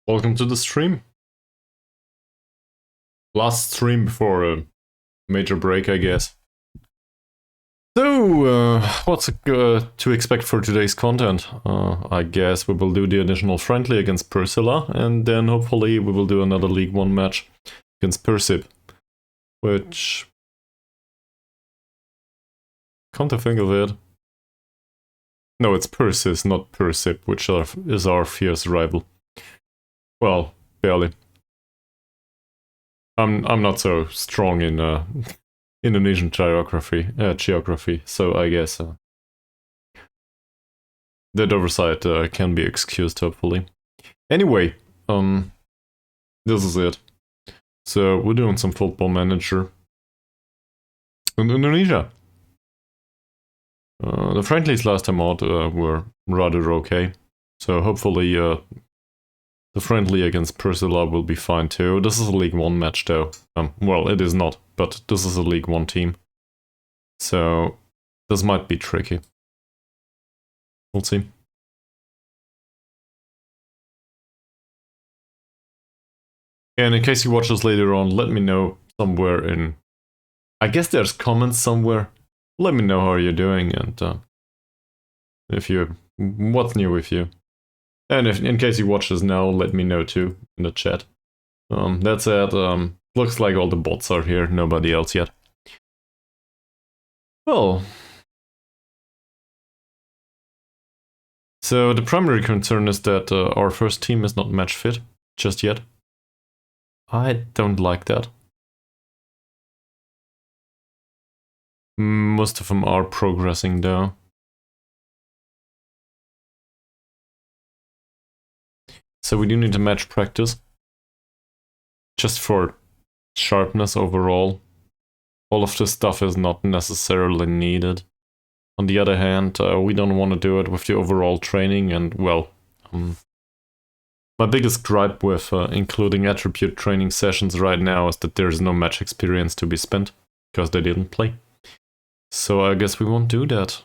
Welcome to the stream. Last stream before a major break, I guess. So, what's to expect for today's content? I guess we will do the additional friendly against Persila, and then hopefully we will do another League 1 match against Persib. Which... come to think of it... no, it's PSIS, not Persib, which is our fierce rival. Well, barely. I'm not so strong in Indonesian geography, so I guess that oversight can be excused, hopefully. Anyway, this is it. So we're doing some Football Manager in Indonesia. The friendlies last time out were rather okay, so hopefully the friendly against Persila will be fine too. This is a League 1 match though. Well, it is not, but this is a League 1 team. So this might be tricky. We'll see. And in case you watch this later on, let me know somewhere in... I guess there's comments somewhere. Let me know how you're doing and if you... what's new with you. And if, in case you watch this now, let me know too in the chat. That's it. Looks like all the bots are here, nobody else yet. Well... so the primary concern is that our first team is not match fit just yet. I don't like that. Most of them are progressing though. So we do need a match practice. Just for sharpness overall. All of this stuff is not necessarily needed. On the other hand, we don't want to do it with the overall training and, well... my biggest gripe with including attribute training sessions right now is that there is no match experience to be spent, because they didn't play. So I guess we won't do that.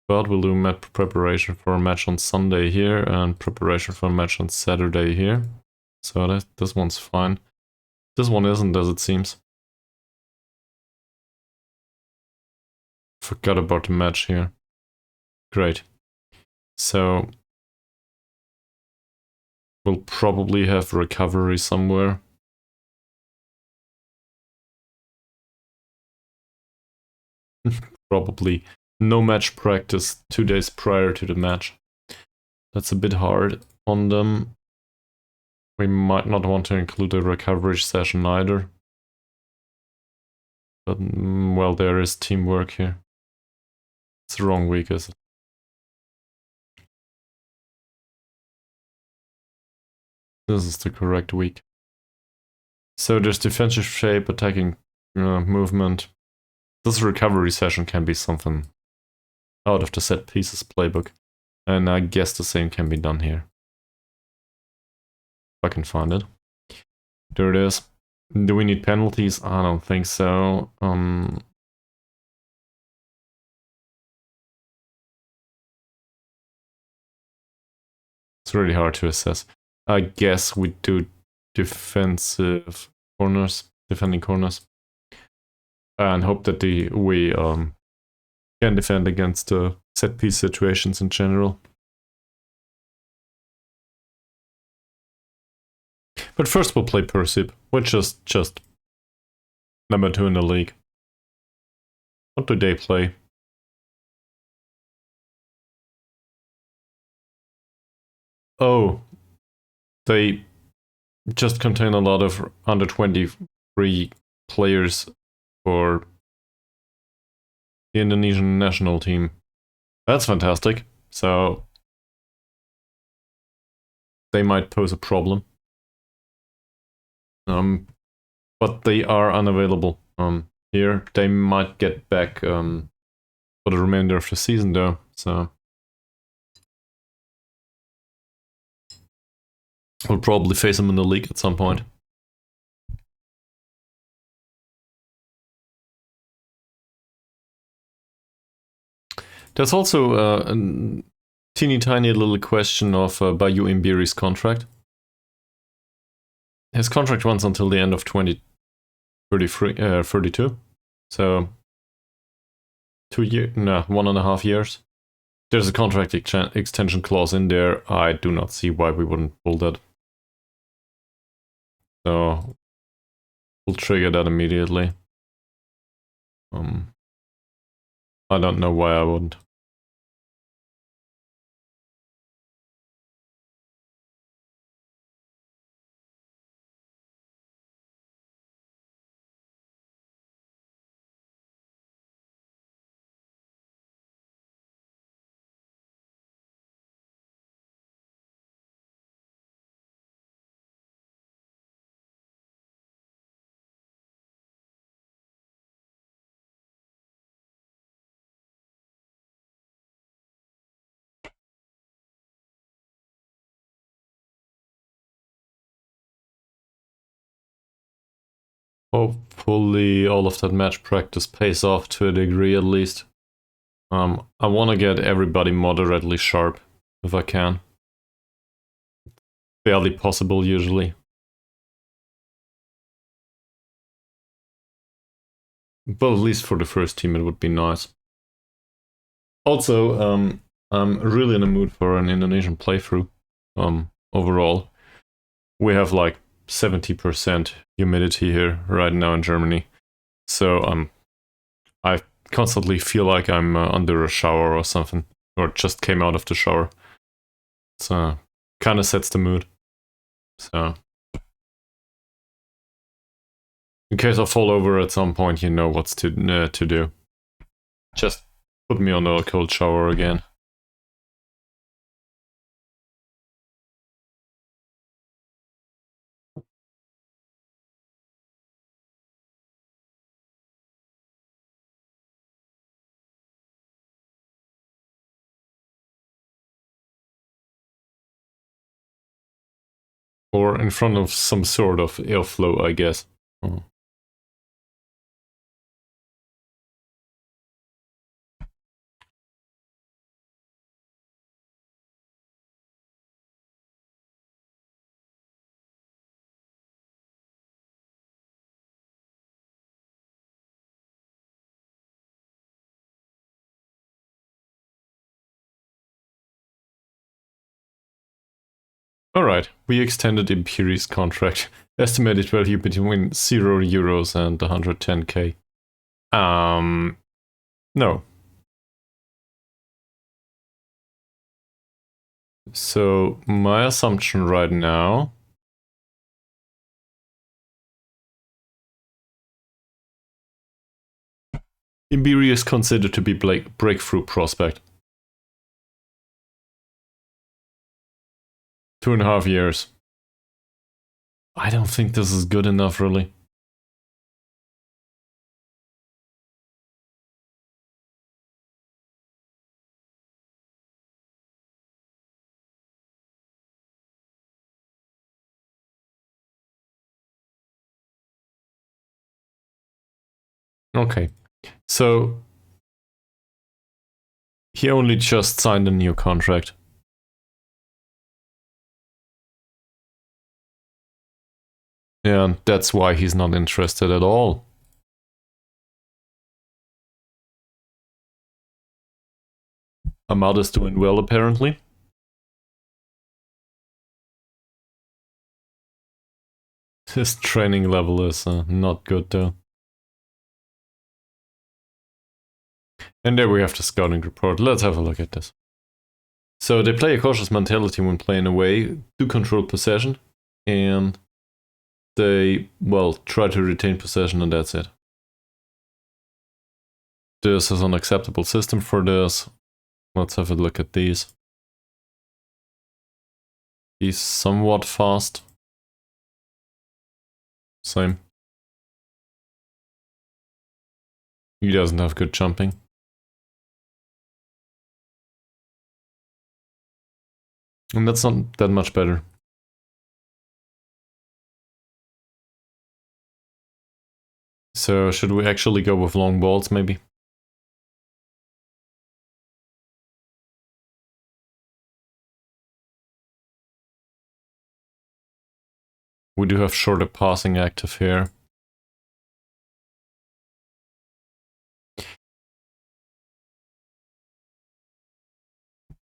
But we'll do match preparation for a match on Sunday here, and preparation for a match on Saturday here. So this one's fine. This one isn't, as it seems. Forgot about the match here. Great. So... we'll probably have recovery somewhere. Probably no match practice 2 days prior to the match. That's a bit hard on them. We might not want to include a recovery session either. But, well, there is teamwork here. It's the wrong week, is it? This is the correct week. So there's defensive shape, attacking movement. This recovery session can be something out of the set pieces playbook. And I guess the same can be done here. If I can find it. There it is. Do we need penalties? I don't think so. It's really hard to assess. I guess we do defensive corners, defending corners. And hope that we can defend against set piece situations in general. But first we'll play Persib, which is just number 2 in the league. What do they play? Oh, they just contain a lot of under 23 players for the Indonesian national team. That's fantastic. So they might pose a problem. But they are unavailable here. They might get back for the remainder of the season though, so we'll probably face them in the league at some point. There's also teeny tiny little question of Bayou Imbiri's contract. His contract runs until the end of 2032. So 1.5 years. There's a contract extension clause in there. I do not see why we wouldn't pull that. So we'll trigger that immediately. I don't know why I wouldn't. Hopefully all of that match practice pays off to a degree at least. I want to get everybody moderately sharp if I can. Barely possible usually. But at least for the first team it would be nice. Also, I'm really in the mood for an Indonesian playthrough. Overall. We have like 70% humidity here right now in Germany. So I constantly feel like I'm under a shower or something. Or just came out of the shower. So kind of sets the mood. So in case I fall over at some point, you know what's to do. Just put me on a cold shower again. Or in front of some sort of airflow, I guess. Oh. Alright, we extended Imperi's contract. Estimated value between 0 euros and 110k. No. So, my assumption right now... Imbiri is considered to be breakthrough prospect. 2.5 years. I don't think this is good enough, really. Okay, so he only just signed a new contract. And that's why he's not interested at all. Amada's doing well, apparently. His training level is not good, though. And there we have the scouting report. Let's have a look at this. So they play a cautious mentality when playing away, do control possession, and they, well, try to retain possession, and that's it. This is an acceptable system for this. Let's have a look at these. He's somewhat fast. Same. He doesn't have good jumping. And that's not that much better. So should we actually go with long balls, maybe? We do have shorter passing active here.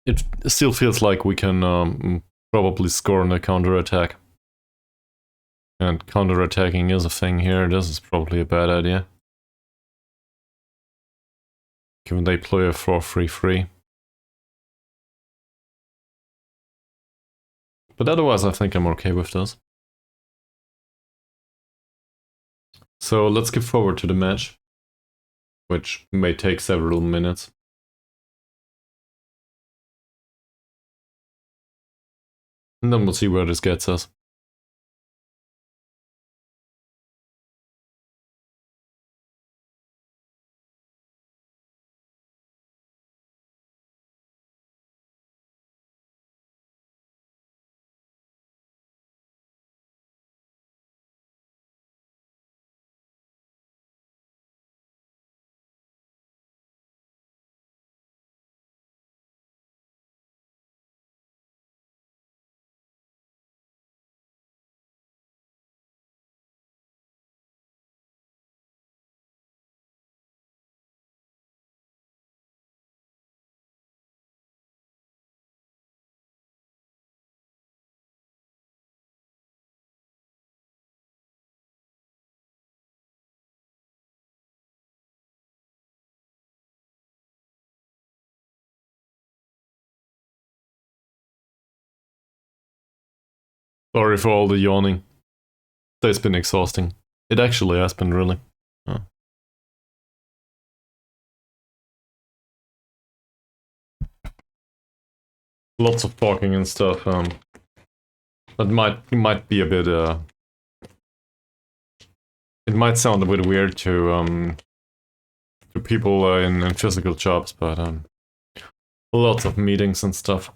It still feels like we can probably score on a counter-attack. And counter-attacking is a thing here. This is probably a bad idea. Given they play a 4-3-3. But otherwise I think I'm okay with this. So let's skip forward to the match, which may take several minutes. And then we'll see where this gets us. Sorry for all the yawning. That's been exhausting. It actually has been, really. Lots of talking and stuff. That might be a bit. It might sound a bit weird to people in physical jobs, but lots of meetings and stuff.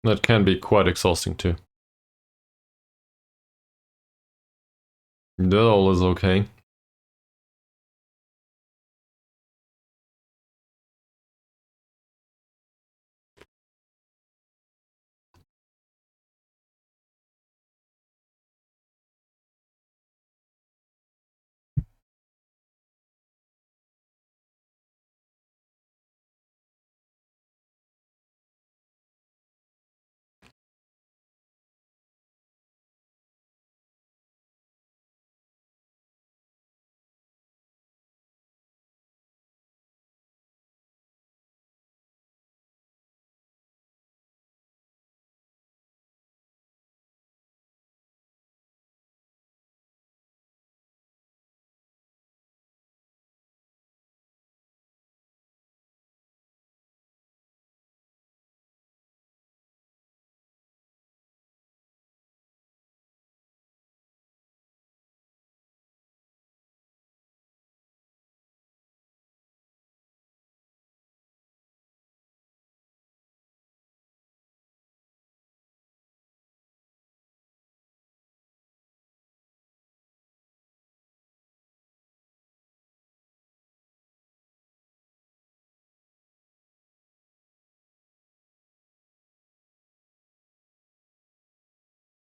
That can be quite exhausting too. That all is okay.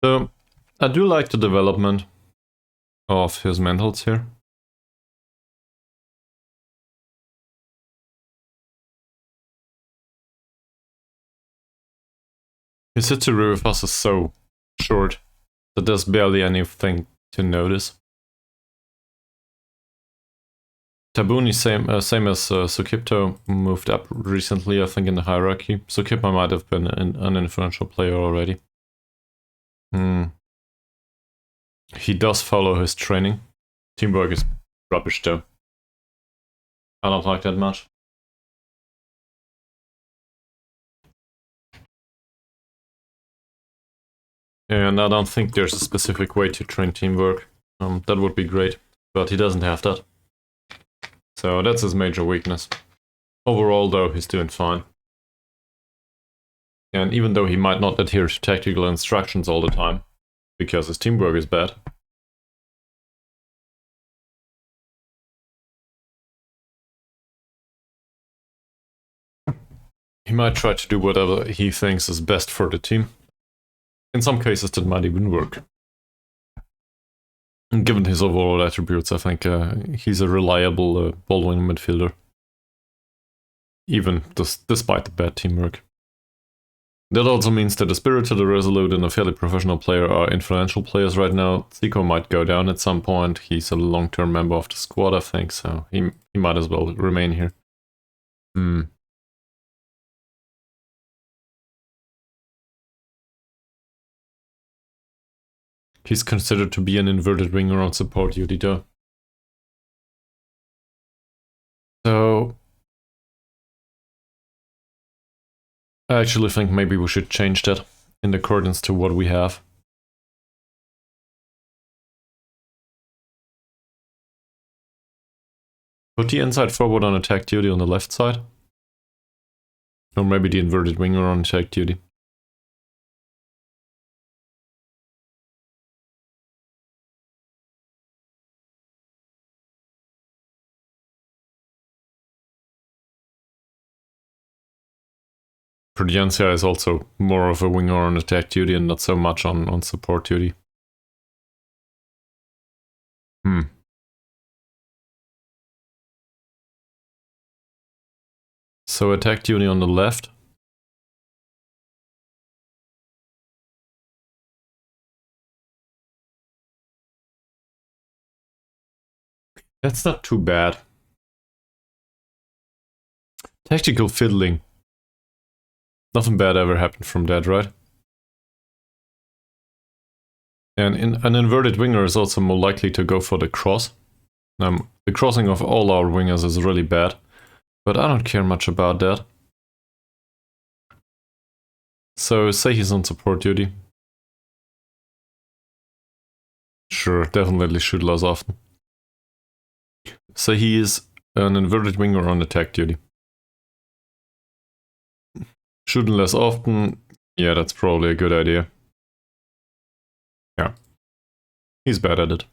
So, I do like the development of his mentals here. His history with us is so short that there's barely anything to notice. Tabuni, same as Sukipto, moved up recently, I think, in the hierarchy. Sukipma might have been an influential player already. He does follow his training. Teamwork is rubbish though. I don't like that much. And I don't think there's a specific way to train teamwork. That would be great, but he doesn't have that. So that's his major weakness. Overall though, he's doing fine. And even though he might not adhere to tactical instructions all the time, because his teamwork is bad, He might try to do whatever he thinks is best for the team. In some cases, that might even work. And given his overall attributes, I think he's a reliable ball-winning midfielder. Even despite the bad teamwork. That also means that the spirited, the resolute, and a fairly professional player are influential players right now. Zico might go down at some point. He's a long-term member of the squad, I think, so he might as well remain here. He's considered to be an inverted winger on support duty, though. So I actually think maybe we should change that in accordance to what we have. Put the inside forward on attack duty on the left side. Or maybe the inverted winger on attack duty. Prudencia is also more of a winger on attack duty and not so much on support duty. So attack duty on the left. That's not too bad. Tactical fiddling. Nothing bad ever happened from that, right? And an inverted winger is also more likely to go for the cross. The crossing of all our wingers is really bad, but I don't care much about that. So say he's on support duty. Sure, definitely shoot less often. Say he is an inverted winger on attack duty. Shooting less often, yeah, that's probably a good idea. Yeah, he's bad at it.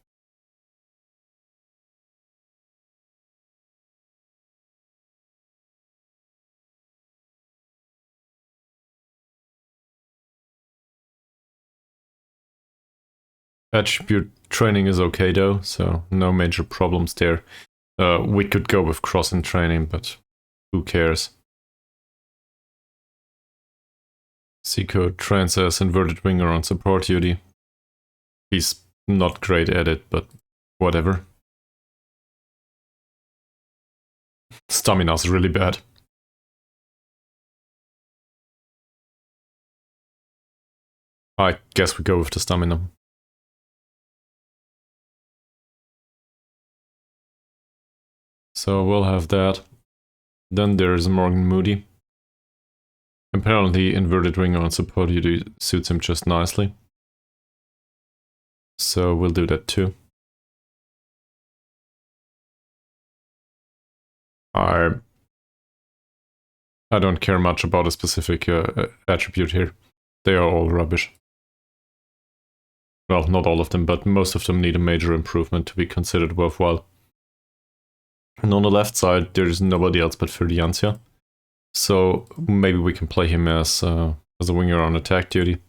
Attribute training is okay though, so no major problems there. We could go with crossing training, but who cares? Zico trains as inverted winger on support duty. He's not great at it, but whatever. Stamina's really bad. I guess we go with the stamina. So we'll have that. Then there's Morgan Moody. Apparently inverted winger on support duty suits him just nicely. So we'll do that too. I don't care much about a specific attribute here. They are all rubbish. Well, not all of them, but most of them need a major improvement to be considered worthwhile. And on the left side, there's nobody else but Ferdiancia. So maybe we can play him as a winger on attack duty.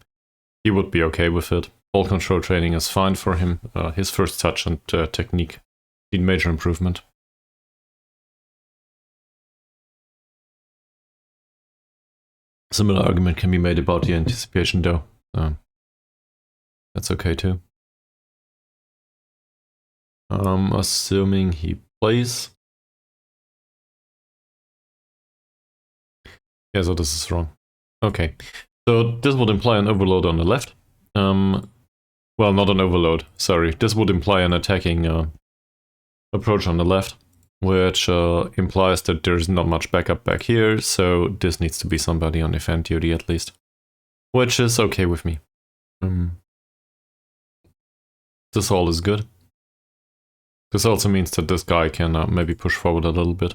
He would be okay with it. Ball control training is fine for him. His first touch and technique need major improvement. Similar argument can be made about the anticipation though. That's okay too. Assuming he plays. Yeah, so this is wrong. Okay, so this would imply an overload on the left. Well, not an overload, sorry. This would imply an attacking approach on the left, which implies that there's not much backup back here, so this needs to be somebody on defend duty at least. Which is okay with me. This all is good. This also means that this guy can maybe push forward a little bit.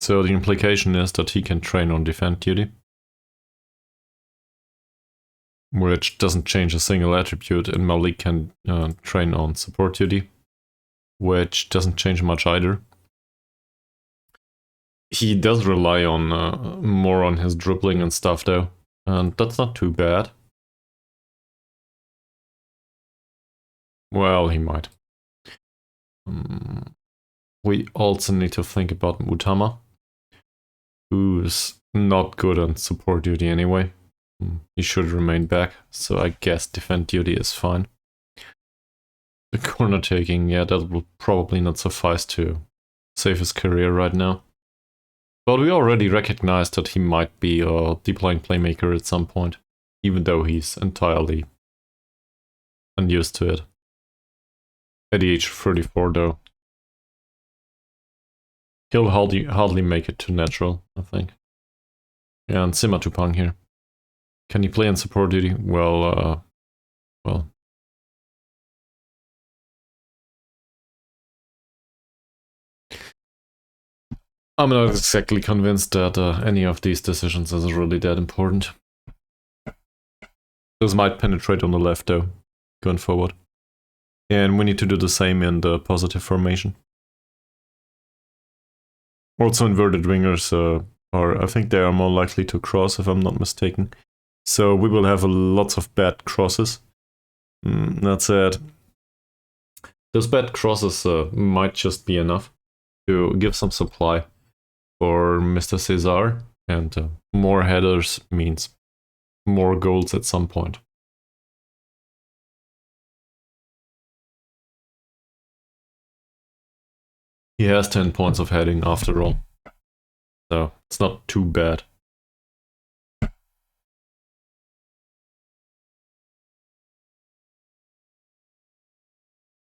So the implication is that he can train on defend duty, which doesn't change a single attribute, and Malik can train on support duty, which doesn't change much either. He does rely on more on his dribbling and stuff though, and that's not too bad. Well, he might. We also need to think about Mutama, who's not good on support duty anyway. He should remain back, so I guess defend duty is fine. The corner taking, yeah, that will probably not suffice to save his career right now. But we already recognized that he might be a deep line playmaker at some point, even though he's entirely unused to it. At the age of 34 though. He'll hardly make it to natural, I think. Yeah, and Sima Tupang here. Can he play on support duty? Well. I'm not exactly convinced that any of these decisions is really that important. This might penetrate on the left though, going forward. And we need to do the same in the positive formation. Also inverted wingers I think they are more likely to cross if I'm not mistaken. So we will have lots of bad crosses. That said, those bad crosses might just be enough to give some supply for Mr. Cesar, and more headers means more goals at some point. He has 10 points of heading after all, so it's not too bad.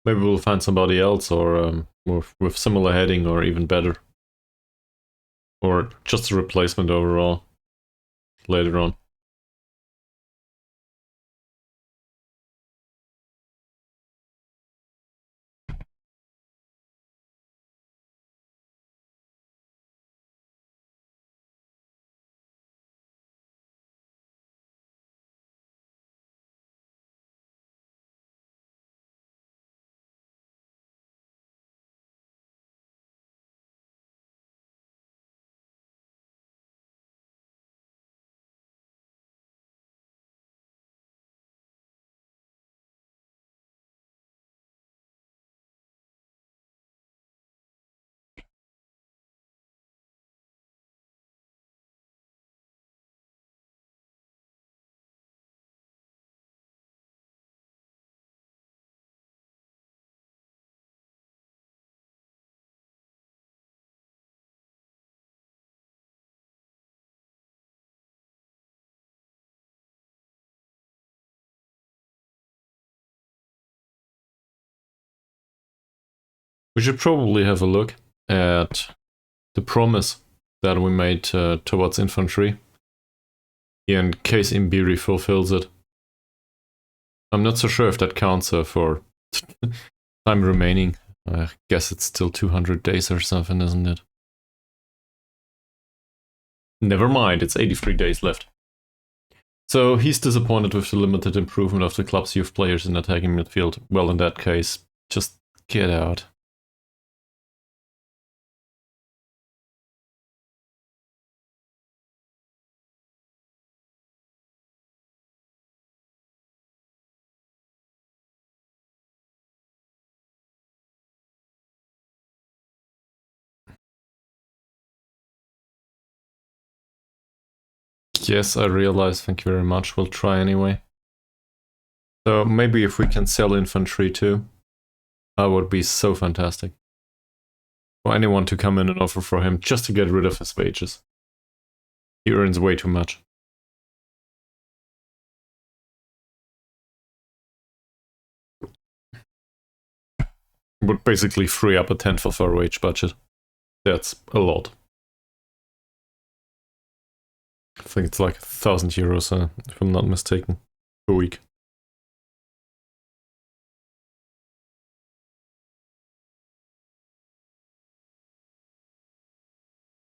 Maybe we'll find somebody else or with similar heading or even better. Or just a replacement overall later on. We should probably have a look at the promise that we made towards infantry in case Imbiri fulfills it. I'm not so sure if that counts for time remaining. I guess it's still 200 days or something, isn't it? Never mind, it's 83 days left. So he's disappointed with the limited improvement of the club's youth players in attacking midfield. Well, in that case, just get out. Yes, I realize. Thank you very much. We'll try anyway. So maybe if we can sell infantry too, that would be so fantastic. For anyone to come in and offer for him just to get rid of his wages. He earns way too much. Would basically free up a tenth of our wage budget. That's a lot. I think it's like 1,000 euros, if I'm not mistaken, per week.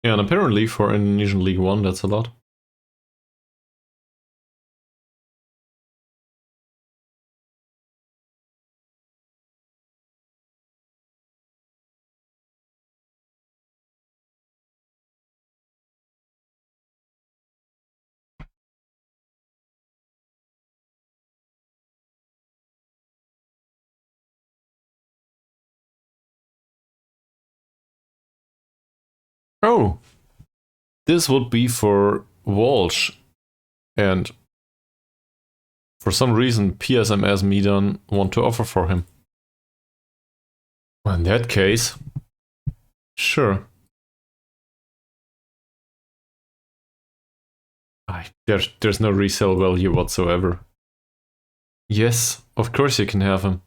Yeah, and apparently for Indonesian League 1, that's a lot. Oh, this would be for Walsh, and for some reason PSMS Medan want to offer for him. Well, in that case, sure. There's no resale value whatsoever. Yes, of course you can have him.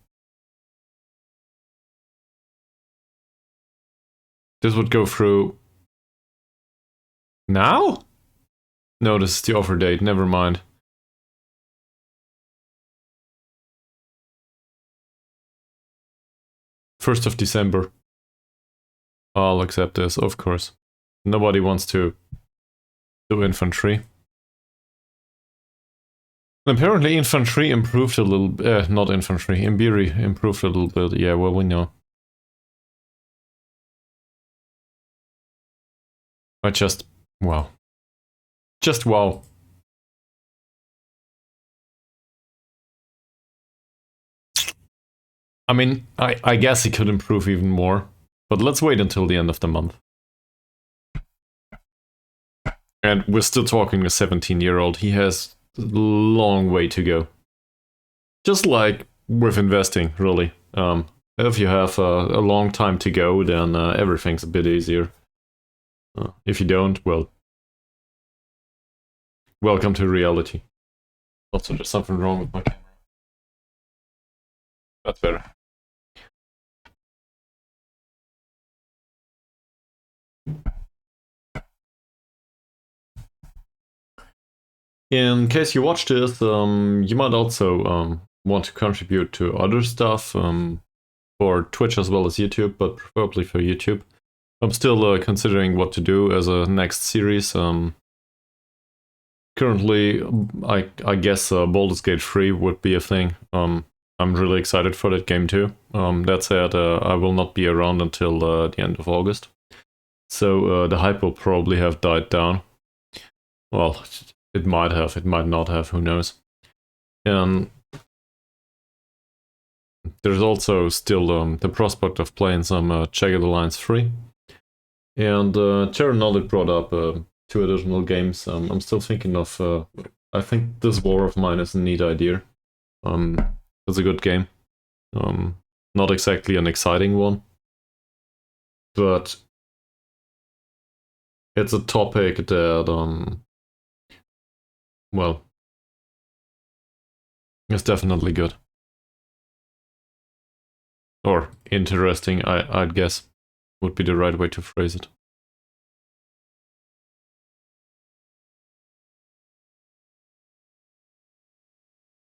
This would go through now? No, this is the offer date, never mind. 1st of December. I'll accept this, of course. Nobody wants to do infantry. Apparently infantry improved a little bit, not infantry, Imbiri improved a little bit, yeah, well we know. I just, wow. Just wow. I mean, I guess he could improve even more, but let's wait until the end of the month. And we're still talking a 17-year-old, he has a long way to go. Just like with investing, really. If you have a long time to go, then everything's a bit easier. If you don't, well, welcome to reality. Also, there's something wrong with my camera. That's better. In case you watch this, you might also want to contribute to other stuff for Twitch as well as YouTube, but preferably for YouTube. I'm still considering what to do as a next series. Currently, I guess Baldur's Gate 3 would be a thing. I'm really excited for that game too. That said, I will not be around until the end of August. So the hype will probably have died down. Well, it might have, it might not have, who knows. And there's also still the prospect of playing some Jagged Alliance 3. And Terra Knowledge brought up 2 additional games. I'm still thinking of, I think this War of Mine is a neat idea. It's a good game. Not exactly an exciting one, but it's a topic that, well, it's definitely good. Or interesting, I'd guess, would be the right way to phrase it.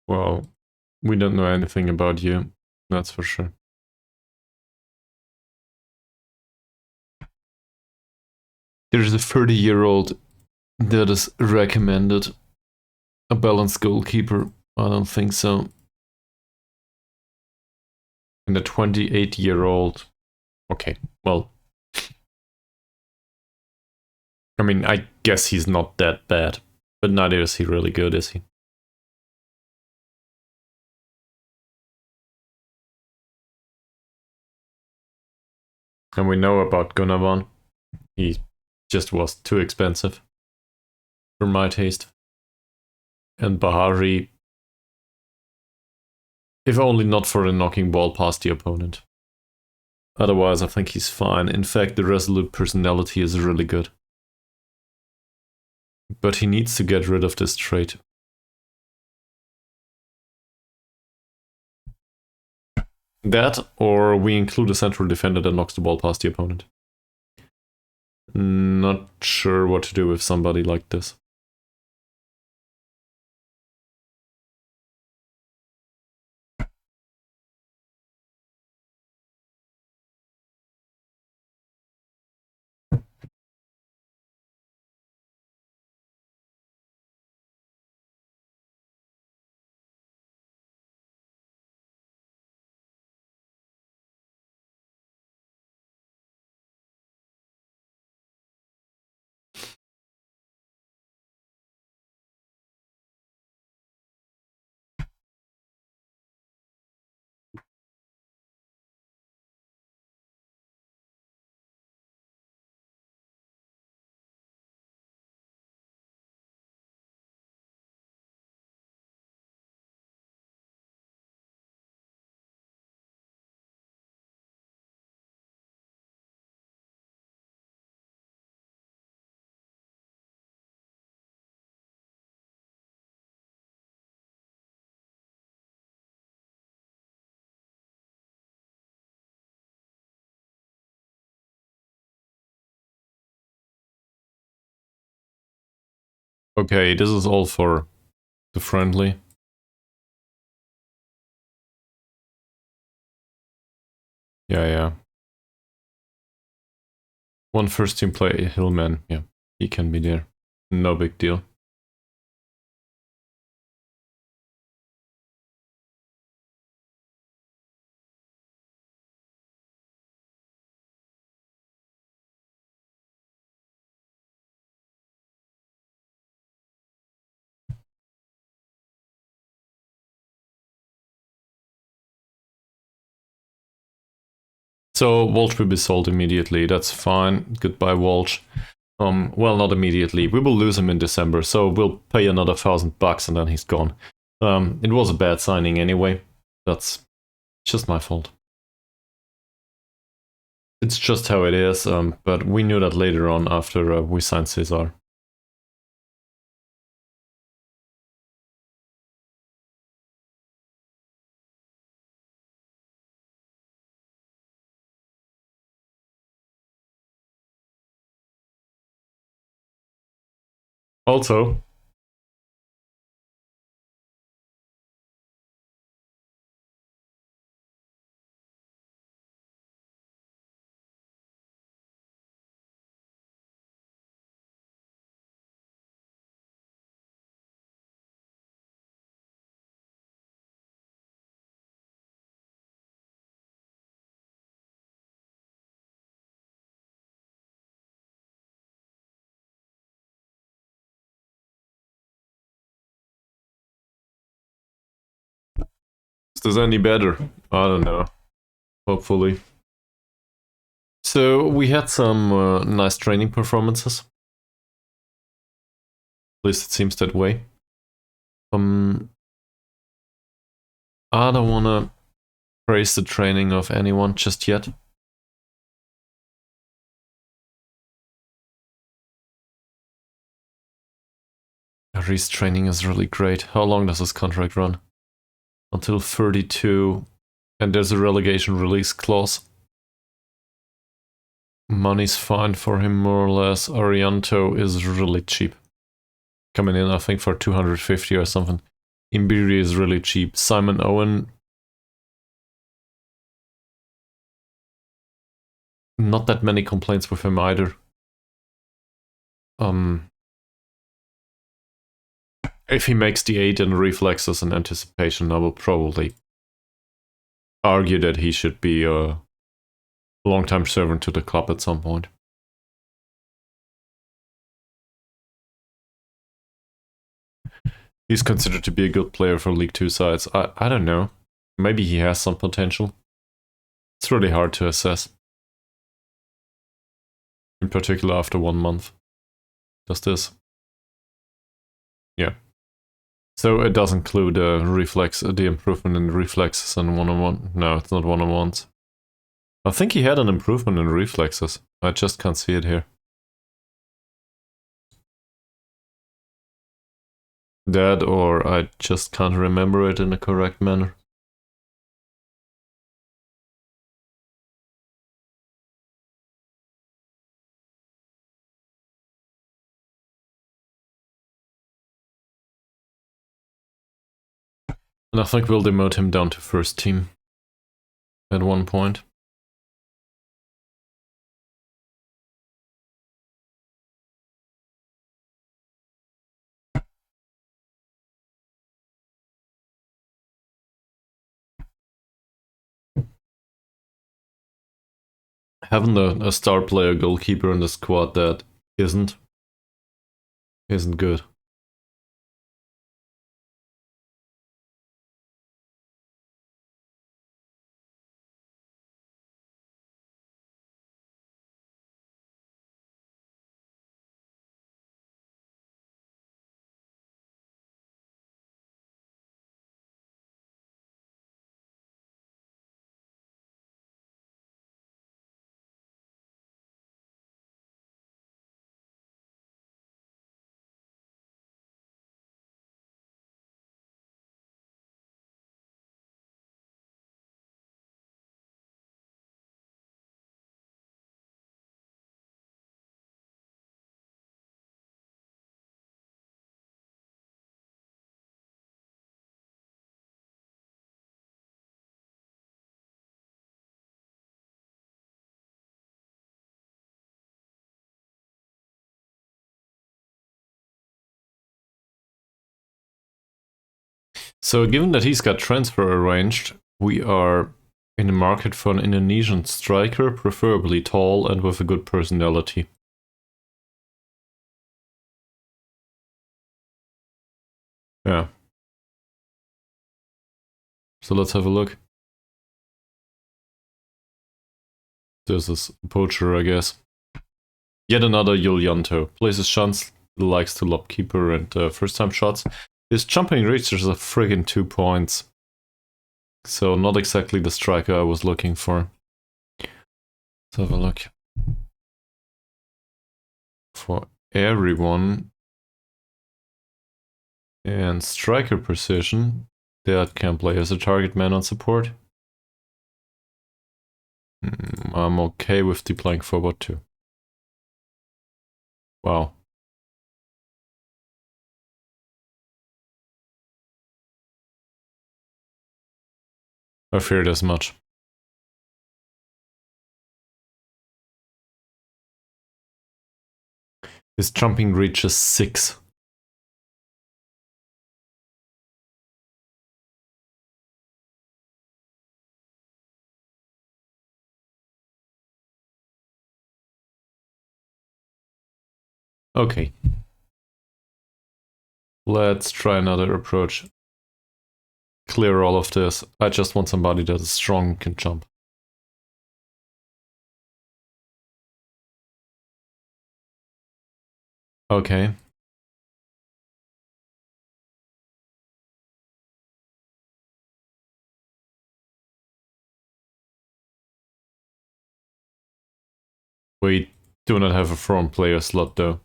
Well, we don't know anything about you, that's for sure. There's a 30-year-old that is recommended. A balanced goalkeeper? I don't think so. And a 28-year-old. Okay, well. I mean, I guess he's not that bad, but neither is he really good, is he? And we know about Gunavan. He just was too expensive for my taste. And Bahari, if only not for the knocking ball past the opponent. Otherwise, I think he's fine. In fact, the resolute personality is really good. But he needs to get rid of this trait. That, or we include a central defender that knocks the ball past the opponent. Not sure what to do with somebody like this. Okay, this is all for the friendly. Yeah. One first team play, Hillman. Yeah, he can be there. No big deal. So Walsh will be sold immediately. That's fine. Goodbye, Walsh. Well, not immediately. We will lose him in December, so we'll pay another $1,000 and then he's gone. It was a bad signing anyway. That's just my fault. It's just how it is. But we knew that later on after we signed Cesar. Also, is this any better? I don't know. Hopefully. So we had some nice training performances. At least it seems that way. I don't wanna praise the training of anyone just yet. Ari's training is really great. How long does his contract run? Until 32, and there's a relegation release clause. Money's fine for him, more or less. Arianto is really cheap. Coming in, I think, for 250 or something. Imbiri is really cheap. Simon Owen, not that many complaints with him either. If he makes the 8 in reflexes and anticipation, I will probably argue that he should be a long-time servant to the club at some point. He's considered to be a good player for League 2 sides. I don't know. Maybe he has some potential. It's really hard to assess. In particular after 1 month. Does this? Yeah. So it does include the improvement in reflexes and one-on-one. No, it's not one-on-ones. I think he had an improvement in reflexes. I just can't see it here. That, or I just can't remember it in the correct manner. And I think we'll demote him down to first team at one point. Having a star player goalkeeper in the squad that isn't good. So given that he's got transfer arranged, we are in the market for an Indonesian striker, preferably tall and with a good personality. Yeah. So let's have a look. This is a poacher, I guess. Yet another Yulianto. Plays his chance, likes to lob keeper and first time shots. His jumping reach is a friggin' 2 points. So not exactly the striker I was looking for. Let's have a look. For everyone. And striker position, that can play as a target man on support. I'm okay with deploying forward too. Wow. I feared as much. His jumping reach is 6. Okay. Let's try another approach. Clear all of this. I just want somebody that is strong and can jump. Okay. We do not have a front player slot though.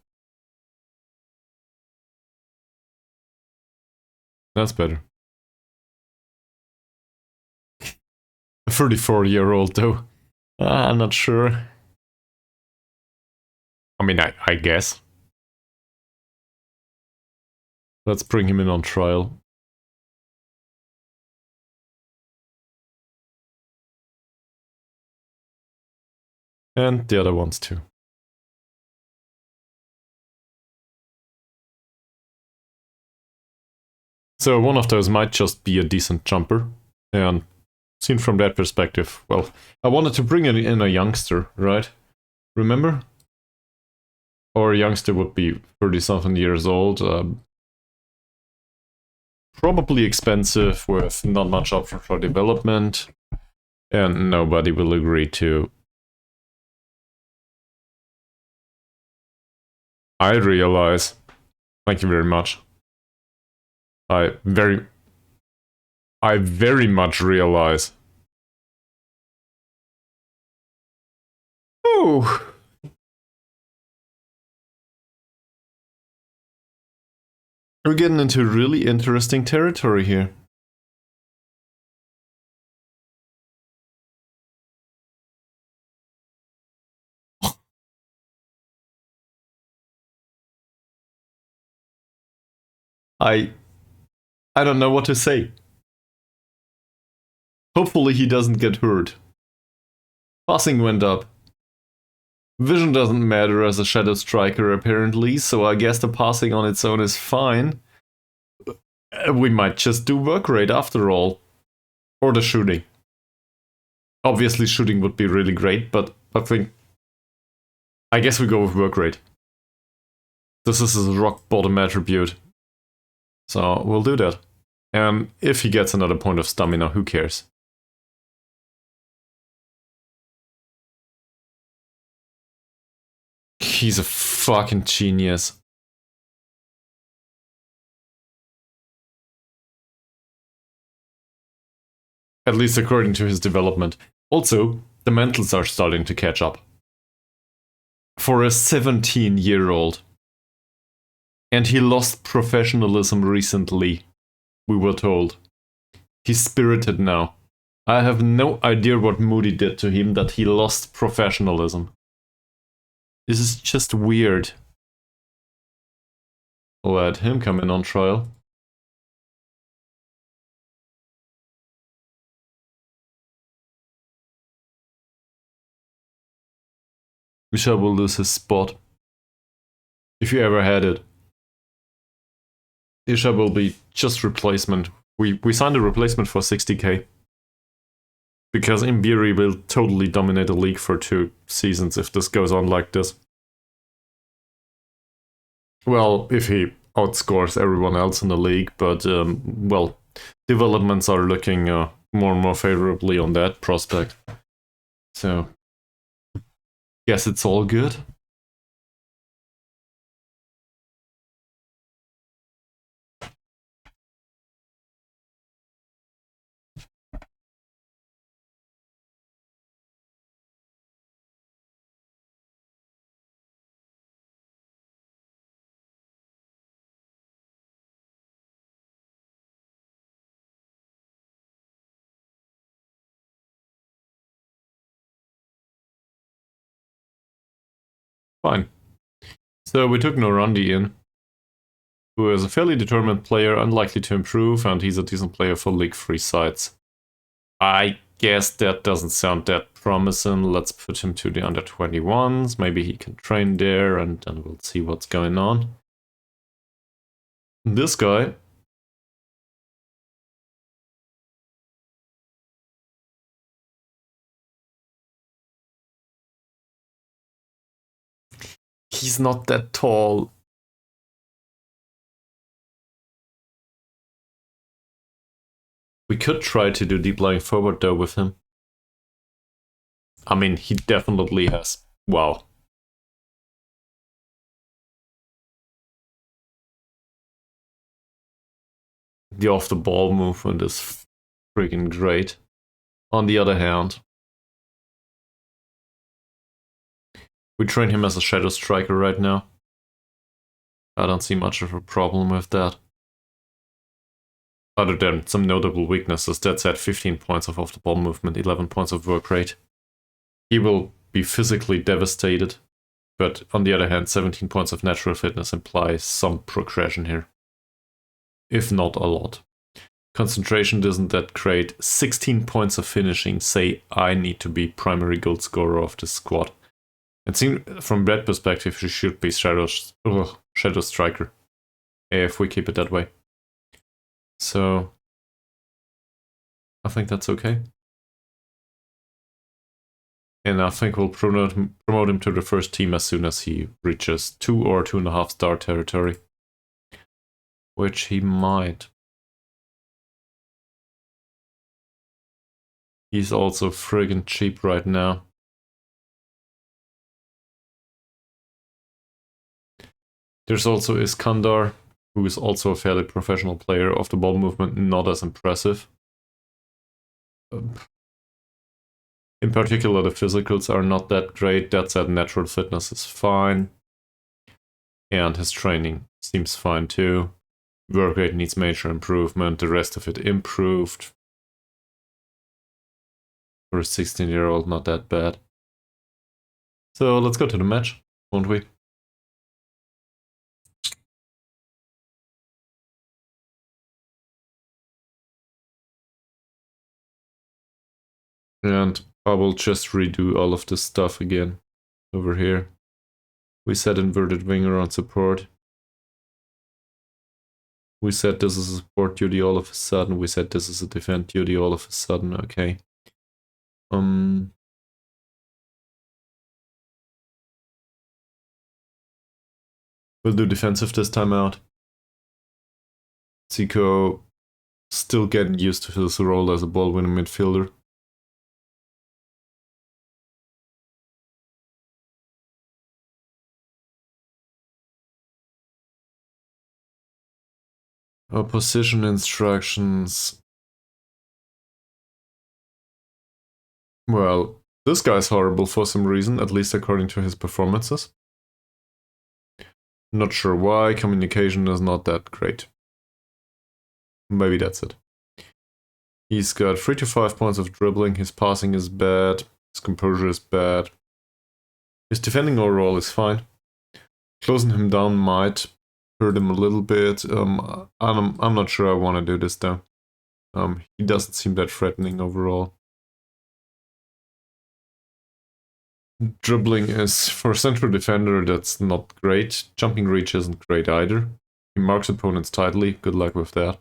That's better. A 34-year-old though. I'm not sure. I mean, I guess. Let's bring him in on trial. And the other ones too. So one of those might just be a decent jumper. And seen from that perspective, well, I wanted to bring in a youngster, right? Remember? Or a youngster would be 30-something years old. Probably expensive with not much option for development. And nobody will agree to. I realize. Thank you very much. I very much realize. Ooh. We're getting into really interesting territory here. I don't know what to say. Hopefully he doesn't get hurt. Passing went up. Vision doesn't matter as a shadow striker apparently, so I guess the passing on its own is fine. We might just do work rate after all. Or the shooting. Obviously shooting would be really great, but I guess we go with work rate. This is his rock bottom attribute. So we'll do that. And if he gets another point of stamina, who cares? He's a fucking genius. At least according to his development. Also, the mentals are starting to catch up. For a 17-year-old. And he lost professionalism recently, we were told. He's spirited now. I have no idea what Moody did to him that he lost professionalism. This is just weird. Let him come in on trial. Michel will lose his spot. If you ever had it. Isha will be just replacement We signed a replacement for 60k. Because Imbiri will totally dominate the league for 2 seasons if this goes on like this. Well, if he outscores everyone else in the league, but, well, developments are looking more and more favorably on that prospect. So, guess it's all good. Fine. So we took Norandi in, who is a fairly determined player, unlikely to improve, and he's a decent player for League 3 sides. I guess that doesn't sound that promising. Let's put him to the under 21s. Maybe he can train there, and then we'll see what's going on. This guy. He's not that tall. We could try to do deep lying forward though with him. I mean, he definitely has. Wow. The off the ball movement is freaking great. On the other hand, we train him as a shadow striker right now. I don't see much of a problem with that. Other than some notable weaknesses, that's at 15 points of off the ball movement, 11 points of work rate. He will be physically devastated, but on the other hand, 17 points of natural fitness implies some progression here. If not a lot. Concentration isn't that great. 16 points of finishing say I need to be primary goal scorer of this squad. It seems from that perspective she should be shadow striker if we keep it that way. So I think that's okay. And I think we'll promote him to the first team as soon as he reaches 2 or 2.5 star territory. Which he might. He's also friggin' cheap right now. There's also Iskandar, who is also a fairly professional player. Off the ball movement, not as impressive. In particular, the physicals are not that great. That said, natural fitness is fine. And his training seems fine too. Work rate needs major improvement. The rest of it improved. For a 16-year-old, not that bad. So let's go to the match, won't we? And I will just redo all of this stuff again over here. We set inverted winger on support. We said this is a support duty all of a sudden. We said this is a defend duty all of a sudden. Okay. We'll do defensive this time out. Zico still getting used to his role as a ball-winning midfielder. Position instructions. Well, this guy's horrible for some reason, at least according to his performances. Not sure why. Communication is not that great. Maybe that's it. He's got 3 to 5 points of dribbling. His passing is bad. His composure is bad. His defending overall is fine. Closing him down might hurt him a little bit. I'm not sure I want to do this though. He doesn't seem that threatening overall. Dribbling is, for a central defender, that's not great. Jumping reach isn't great either. He marks opponents tightly. Good luck with that.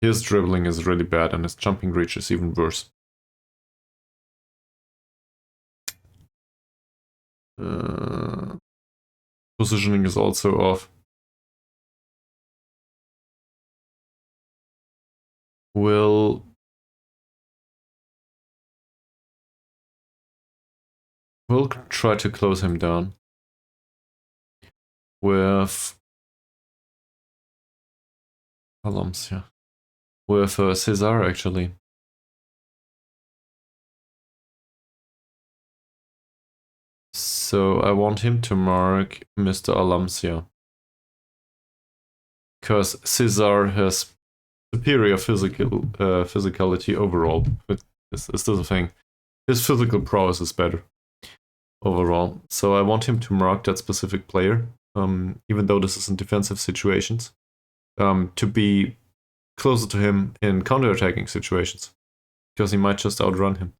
His dribbling is really bad and his jumping reach is even worse. Positioning is also off. We'll try to close him down with Alams, with Cesar actually. So I want him to mark Mr. Alamsia. Because Cesar has superior physicality overall. Is this a thing? His physical prowess is better overall. So I want him to mark that specific player, even though this is in defensive situations, to be closer to him in counterattacking situations. Because he might just outrun him.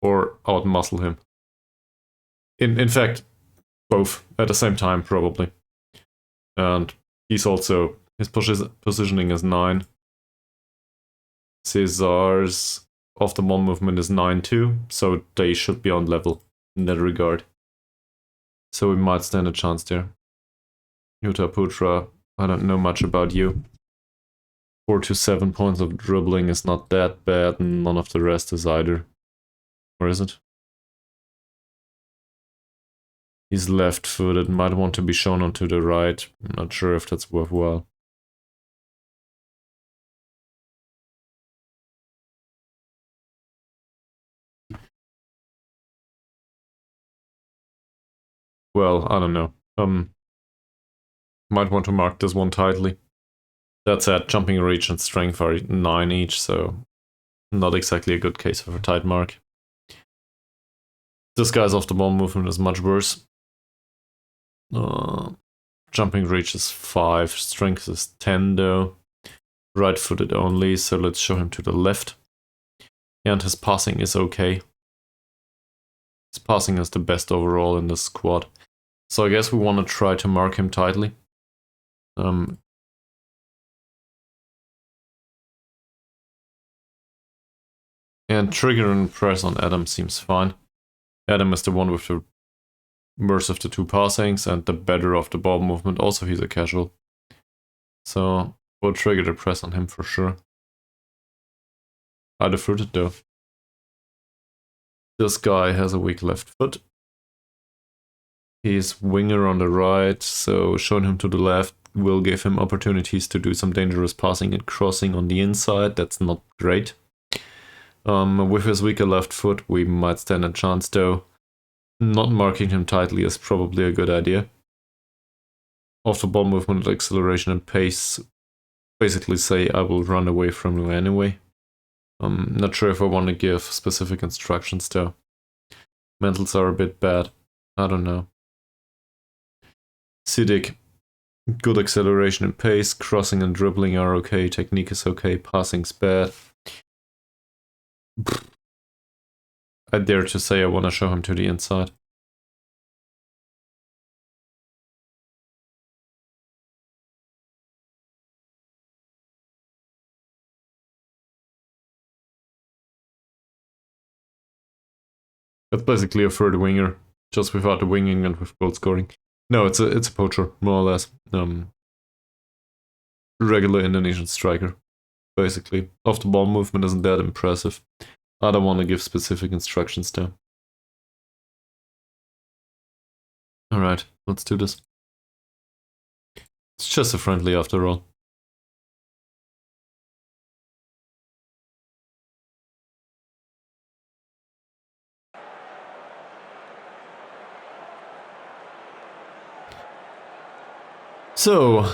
Or outmuscle him. In fact, both at the same time, probably. And he's also, his positioning is 9. Cesar's off the ball movement is 9 too, so they should be on level in that regard. So we might stand a chance there. Yuta Putra, I don't know much about you. 4 to 7 points of dribbling is not that bad, and none of the rest is either. Or is it? He's left-footed, might want to be shown onto the right. I'm not sure if that's worthwhile. Well, I don't know. Might want to mark this one tightly. That said, jumping reach and strength are 9 each, so not exactly a good case of a tight mark. This guy's off the ball movement is much worse. Jumping reach is 5, strength is 10 though. Right-footed only, so let's show him to the left. And his passing is okay. His passing is the best overall in this squad. So I guess we want to try to mark him tightly. And trigger and press on Adam seems fine. Adam is the one with the worst of the 2 passings and the better of the ball movement. Also, he's a casual. So we'll trigger the press on him for sure. Either footed though. This guy has a weak left foot. He's winger on the right, so showing him to the left will give him opportunities to do some dangerous passing and crossing on the inside. That's not great. With his weaker left foot, we might stand a chance though. Not marking him tightly is probably a good idea. Off the ball movement, acceleration and pace basically say I will run away from you anyway. I'm not sure if I want to give specific instructions though. Mentals are a bit bad. I don't know. Siddiq, good acceleration and pace, crossing and dribbling are okay, technique is okay, passing's bad. I dare to say I want to show him to the inside. That's basically a third winger, just without the winging and with goal scoring. No, it's a poacher, more or less. Regular Indonesian striker, basically. Off the ball movement isn't that impressive. I don't want to give specific instructions though. Alright, let's do this. It's just a friendly after all. So,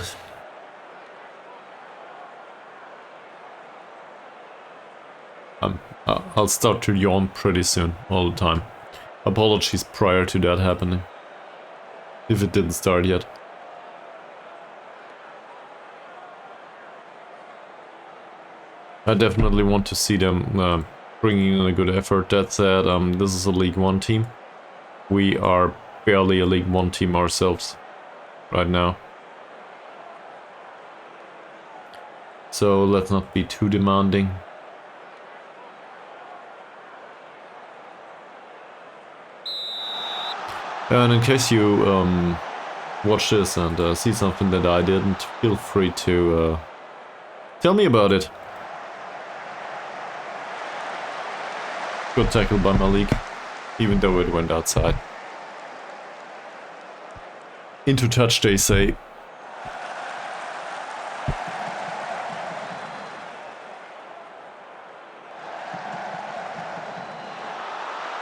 I'll start to yawn pretty soon, all the time. Apologies prior to that happening, if it didn't start yet. I definitely want to see them bringing in a good effort. That said, this is a League 1 team. We are barely a League 1 team ourselves right now. So let's not be too demanding. And in case you watch this and see something that I didn't, feel free to tell me about it. Good tackle by Malik, even though it went outside. Into touch, they say.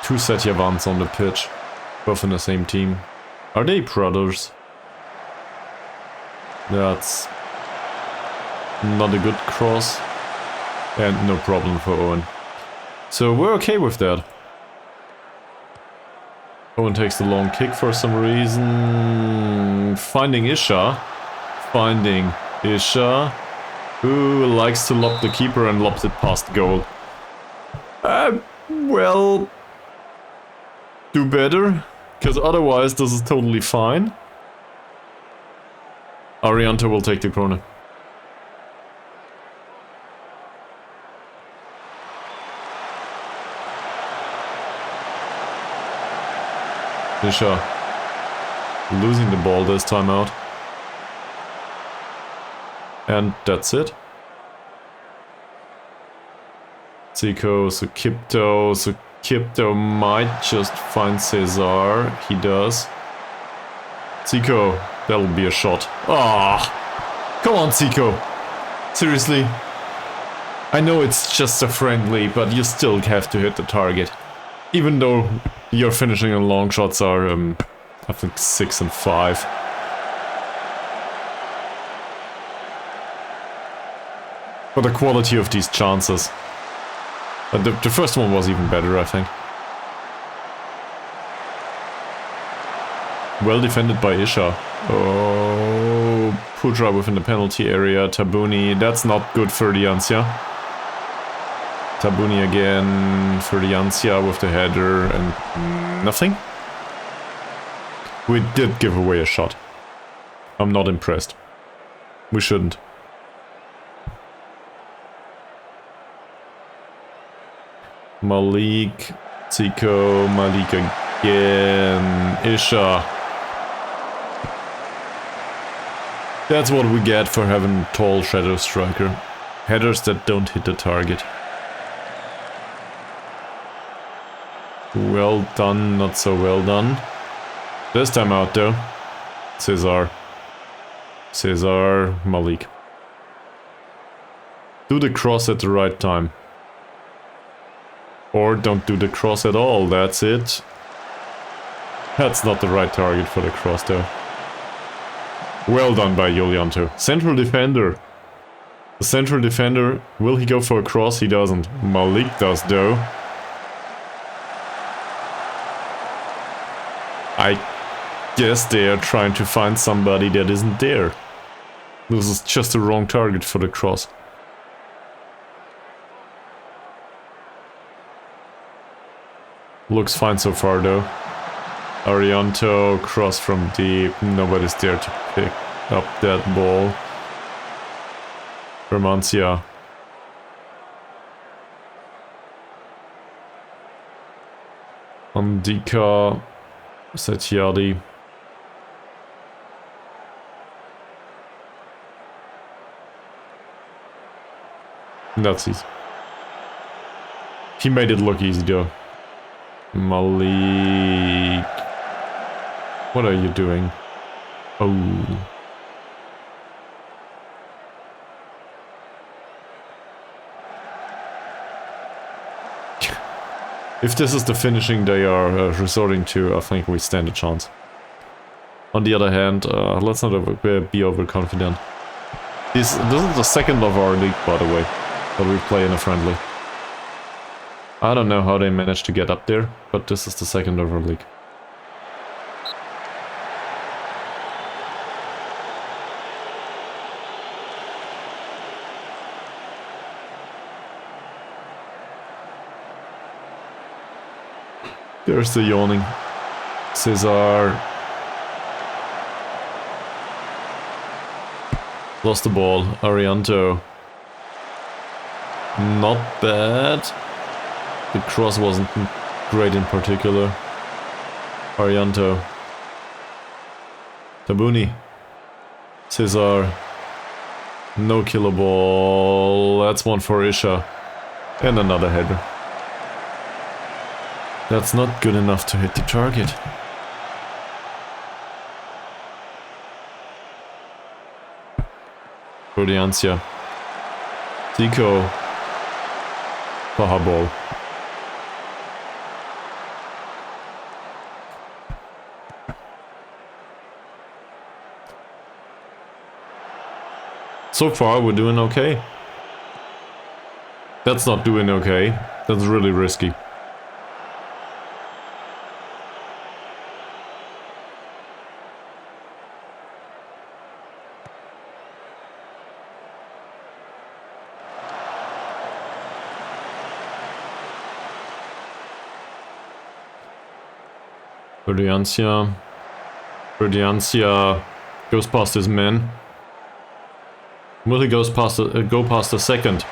Two Satyavans on the pitch, both in the same team. Are they brothers? That's not a good cross. And no problem for Owen. So we're okay with that. Owen takes the long kick for some reason. Finding Isha. Finding Isha. Who likes to lob the keeper and lobs it past goal. Well... do better. Because otherwise this is totally fine. Arianta will take the corner. Isha losing the ball this time out. And that's it. Zico, Kipto might just find Cesar. He does. Zico, that'll be a shot. Ah, come on, Zico. Seriously. I know it's just a friendly, but you still have to hit the target. Even though your finishing and long shots are, I think 6 and 5. But the quality of these chances. The first one was even better, I think. Well defended by Isha. Oh, Pudra within the penalty area. Tabuni, that's not good for the Ansya. Tabuni again for the Ansya with the header and nothing. We did give away a shot. I'm not impressed. We shouldn't. Malik, Zico, Malik again, Isha. That's what we get for having tall shadow striker. Headers that don't hit the target. Well done, not so well done. This time out though. Cesar, Malik. Do the cross at the right time. Or don't do the cross at all, that's it. That's not the right target for the cross though. Well done by Julianto. Central defender. The central defender, will he go for a cross? He doesn't. Malik does though. I guess they are trying to find somebody that isn't there. This is just the wrong target for the cross. Looks fine so far though. Arianto, cross from deep, nobody's there to pick up that ball. Romancia. Andika, Satyadi. That's easy. He made it look easy though. Malik. What are you doing? Oh. If this is the finishing they are resorting to, I think we stand a chance. On the other hand, let's not be overconfident. This is the second of our league, by the way, that we play in a friendly. I don't know how they managed to get up there, but this is the second of our league. There's the yawning. Cesar. Lost the ball. Arianto. Not bad. The cross wasn't great in particular. Arianto. Tabuni. Cesar. No killer ball. That's one for Isha. And another header. That's not good enough to hit the target. Gordiancia. Zico. Baja ball. So far we're doing okay. That's not doing okay. That's really risky. Verdiancia goes past his men. Will he go past the second?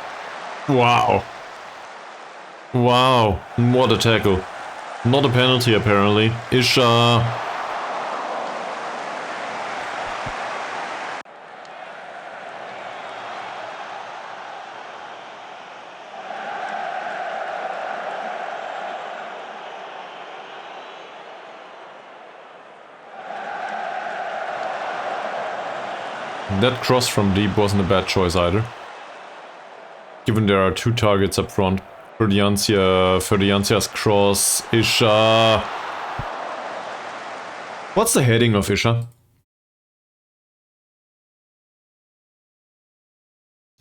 Wow. Wow. What a tackle. Not a penalty apparently. Isha. That cross from deep wasn't a bad choice either. Given there are two targets up front. Verdiancia's cross. Isha. What's the heading of Isha?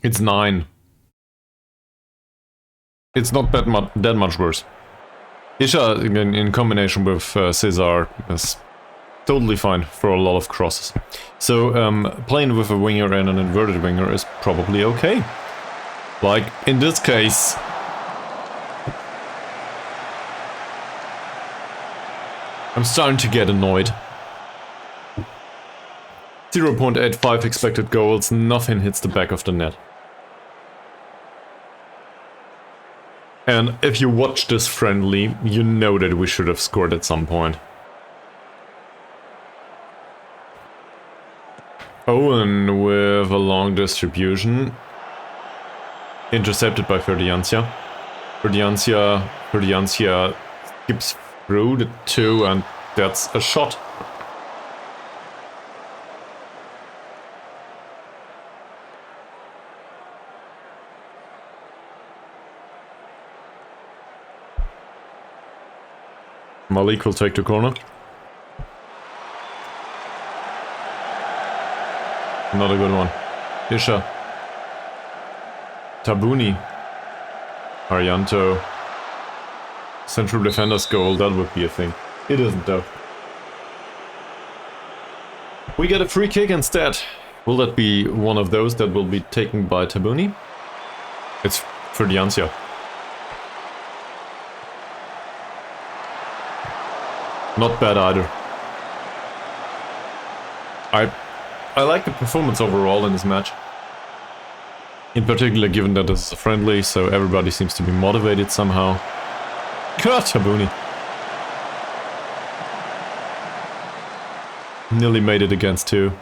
It's 9. It's not that much worse. Isha in combination with Cesar is totally fine for a lot of crosses. So playing with a winger and an inverted winger is probably okay. Like in this case. I'm starting to get annoyed. 0.85 expected goals, nothing hits the back of the net. And if you watch this friendly, you know that we should have scored at some point. Owen with a long distribution. Intercepted by Verdiancia. Verdiancia skips through the two and that's a shot. Malik will take the corner. Not a good one. Isha. Tabuni. Arianto. Central defender's goal, that would be a thing. It isn't though. We get a free kick instead. Will that be one of those that will be taken by Tabuni? It's Verdiancia. Not bad either. I like the performance overall in this match. In particular, given that this is a friendly, so everybody seems to be motivated somehow. God, Tabuni. Nearly made it against two.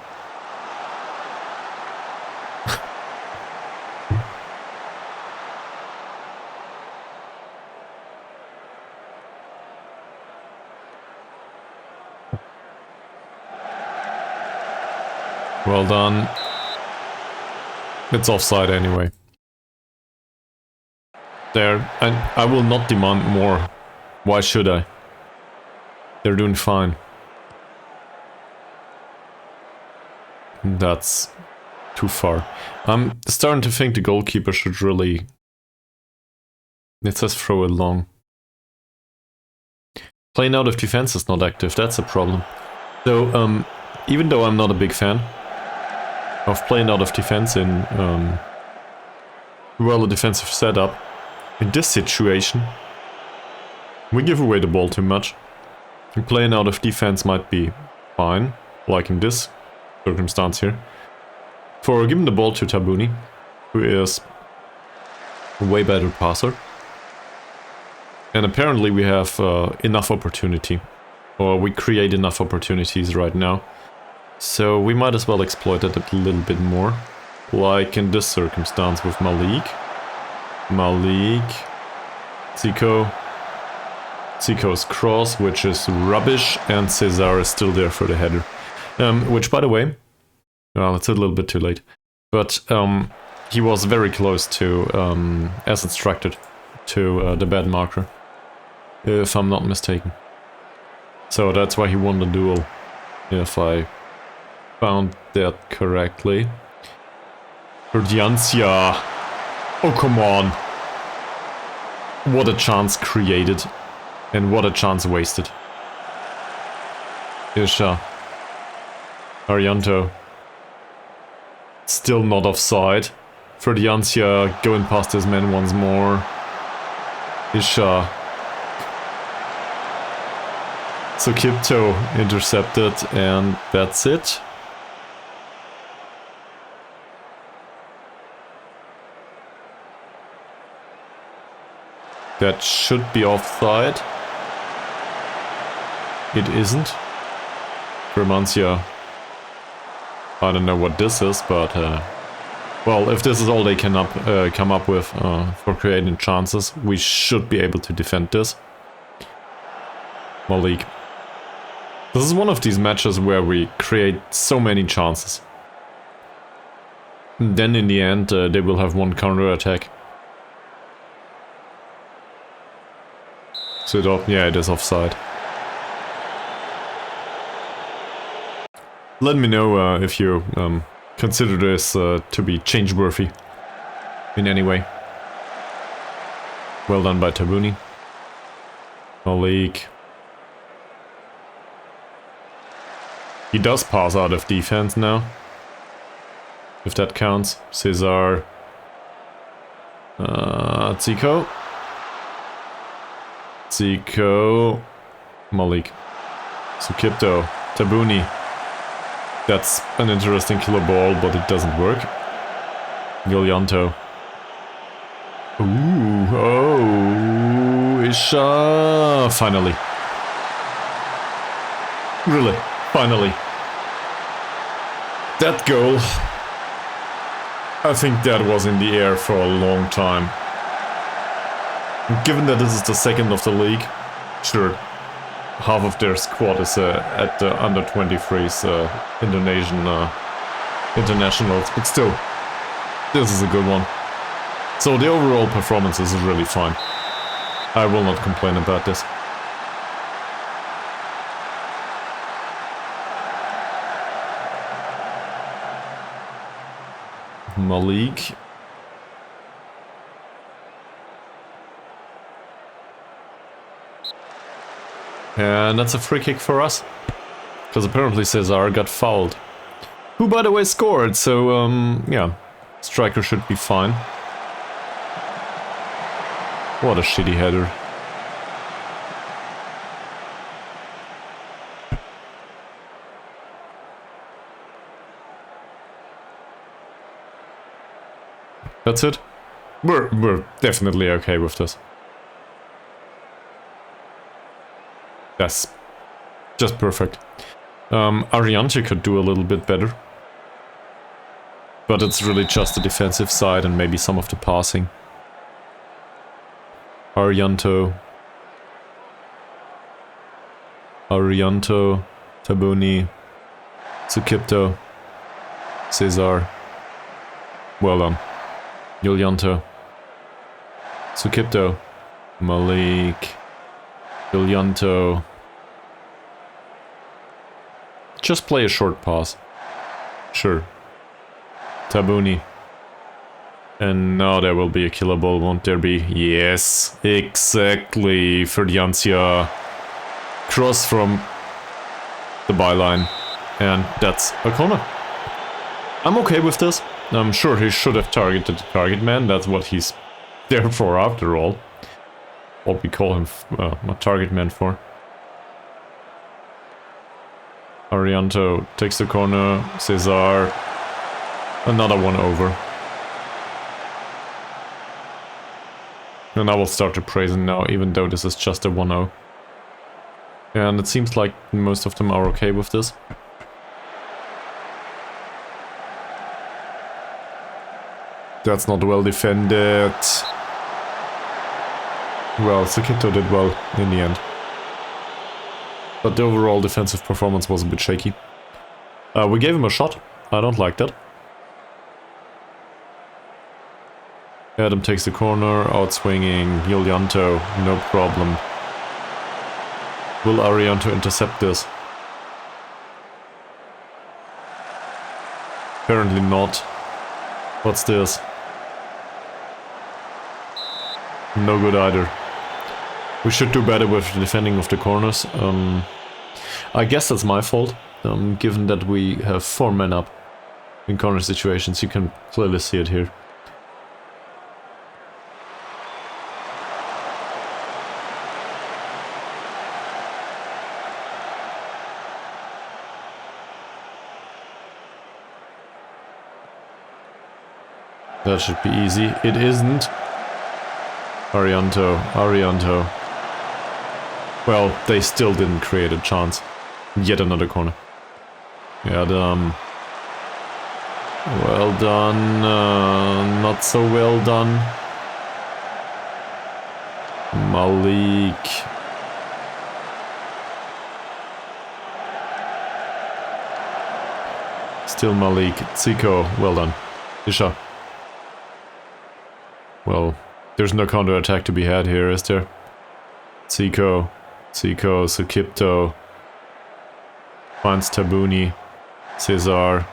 Well done. It's offside anyway. There, and I will not demand more. Why should I? They're doing fine. That's too far. I'm starting to think the goalkeeper should really... It says throw it long. Playing out of defense is not active, that's a problem. So, even though I'm not a big fan of playing out of defense in well, a defensive setup, in this situation we give away the ball too much. And playing out of defense might be fine, like in this circumstance here. For giving the ball to Tabuni, who is way better passer. And apparently we have enough opportunity. Or we create enough opportunities right now. So we might as well exploit it a little bit more. Like in this circumstance with Malik. Zico's cross, which is rubbish, and Cesar is still there for the header. Which, by the way, well, it's a little bit too late, but he was very close to, as instructed, to the bad marker, if I'm not mistaken. So that's why he won the duel, if I found that correctly. Verdiancia! Oh, come on! What a chance created. And what a chance wasted. Isha. Arianto. Still not offside. Verdiancia going past his man once more. Isha. Sukipto intercepted, and that's it. That should be offside. It isn't. Vermancia. I don't know what this is, but well, if this is all they can come up with for creating chances, we should be able to defend this. Malik. This is one of these matches where we create so many chances. And then in the end, they will have one counter attack. So yeah, it is offside. Let me know if you consider this to be change-worthy in any way. Well done by Tabuni. Malik. He does pass out of defense now. If that counts. Cesar. Zico. Malik. Sukipto. Tabuni. That's an interesting killer ball, but it doesn't work. Gillianto. Ooh, oh, Isha. Finally. Really, finally. That goal. I think that was in the air for a long time. Given that this is the second of the league, sure. Half of their squad is at the under-23s Indonesian internationals, but still, this is a good one. So the overall performance is really fine. I will not complain about this. Malik. And that's a free kick for us. Because apparently Cesar got fouled. Who, by the way, scored, so, yeah. Striker should be fine. What a shitty header. That's it. We're definitely okay with this. That's just perfect. Ariante could do a little bit better. But it's really just the defensive side and maybe some of the passing. Arianto, Tabuni, Sukipto, Cesar. Well done. Yulianto, Sukipto, Malik, Yulianto. Just play a short pass. Sure. Tabuni. And now there will be a killer ball, won't there be? Yes, exactly. Verdiancia. Cross from the byline. And that's a corner. I'm okay with this. I'm sure he should have targeted the target man. That's what he's there for after all. What we call him a target man for. Arianto takes the corner. Cesar. Another one over. And I will start to praise him now, even though this is just a 1-0. And it seems like most of them are okay with this. That's not well defended. Well, Sukito did well in the end. But the overall defensive performance was a bit shaky. We gave him a shot. I don't like that. Adam takes the corner, outswinging Yulianto, no problem. Will Arianto intercept this? Apparently not. What's this? No good either. We should do better with the defending of the corners. I guess that's my fault, given that we have 4 men up in corner situations. You can clearly see it here. That should be easy. It isn't. Arianto. Well, they still didn't create a chance. Yet another corner. Yeah, well done. Not so well done. Malik. Still Malik. Zico. Well done. Isha. Well, there's no counter-attack to be had here, is there? Zico, Sukipto, finds Tabuni, Cesar,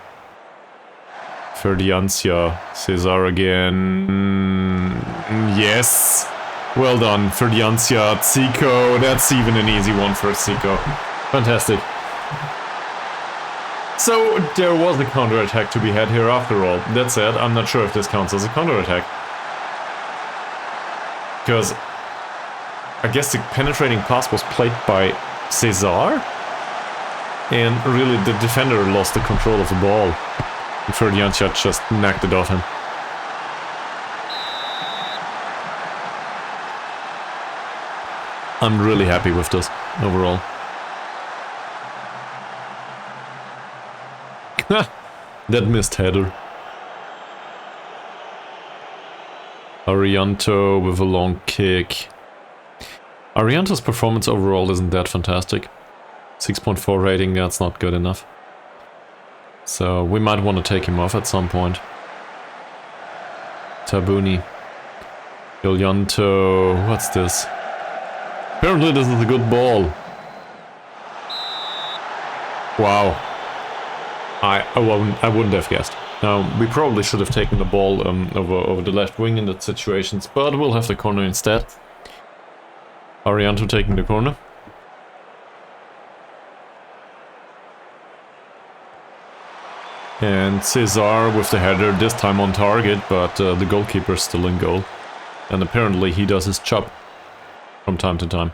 Ferdiancia, Cesar again, yes! Well done, Ferdiancia, Zico, that's even an easy one for Zico. Fantastic. So, there was a counter-attack to be had here after all. That said, I'm not sure if this counts as a counter-attack. Because I guess the penetrating pass was played by Cesar, and really the defender lost the control of the ball. And Ferdiancia just knocked it off him. I'm really happy with this overall. That missed header. Arianto with a long kick. Arianto's performance overall isn't that fantastic. 6.4 rating, that's not good enough. So we might want to take him off at some point. Tabuni. Yulianto. What's this? Apparently this is a good ball. Wow. I wouldn't have guessed. We probably should have taken the ball over the left wing in that situations, but we'll have the corner instead. Arianto taking the corner. And Cesar with the header, this time on target, but the goalkeeper's still in goal. And apparently he does his job from time to time.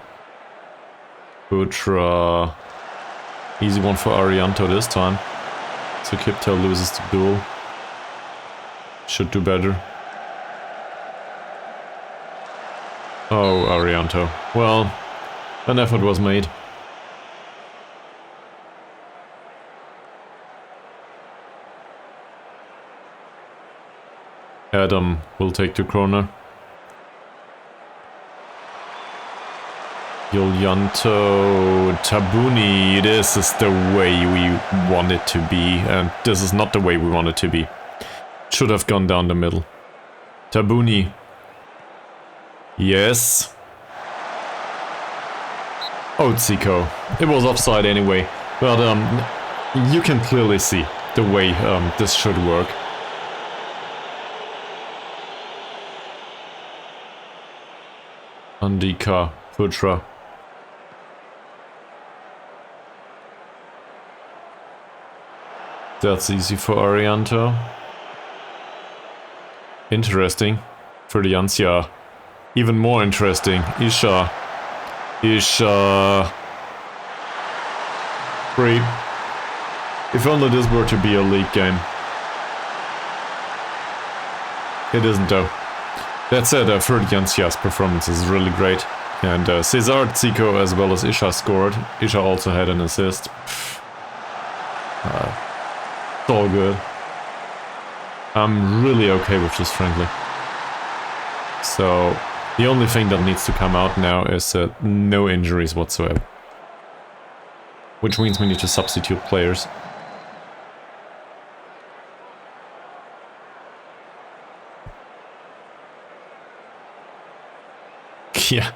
Putra. Easy one for Arianto this time. So Kiptel loses the duel. Should do better. Oh, Arianto. Well, an effort was made. Adam will take the corner. Yulianto, Tabuni, this is the way we want it to be, and this is not the way we want it to be. Should have gone down the middle. Tabuni. Yes. Oh, Zico. It was offside anyway, but you can clearly see the way this should work. Andika, Putra. That's easy for Arianto. Interesting. For the Ferdiancia. Even more interesting. Isha. Free. If only this were to be a league game. It isn't though. That said, Ferdian's performance is really great. And Cesar, Zico, as well as Isha scored. Isha also had an assist. It's all good. I'm really okay with this, frankly. So, the only thing that needs to come out now is no injuries whatsoever. Which means we need to substitute players. Yeah,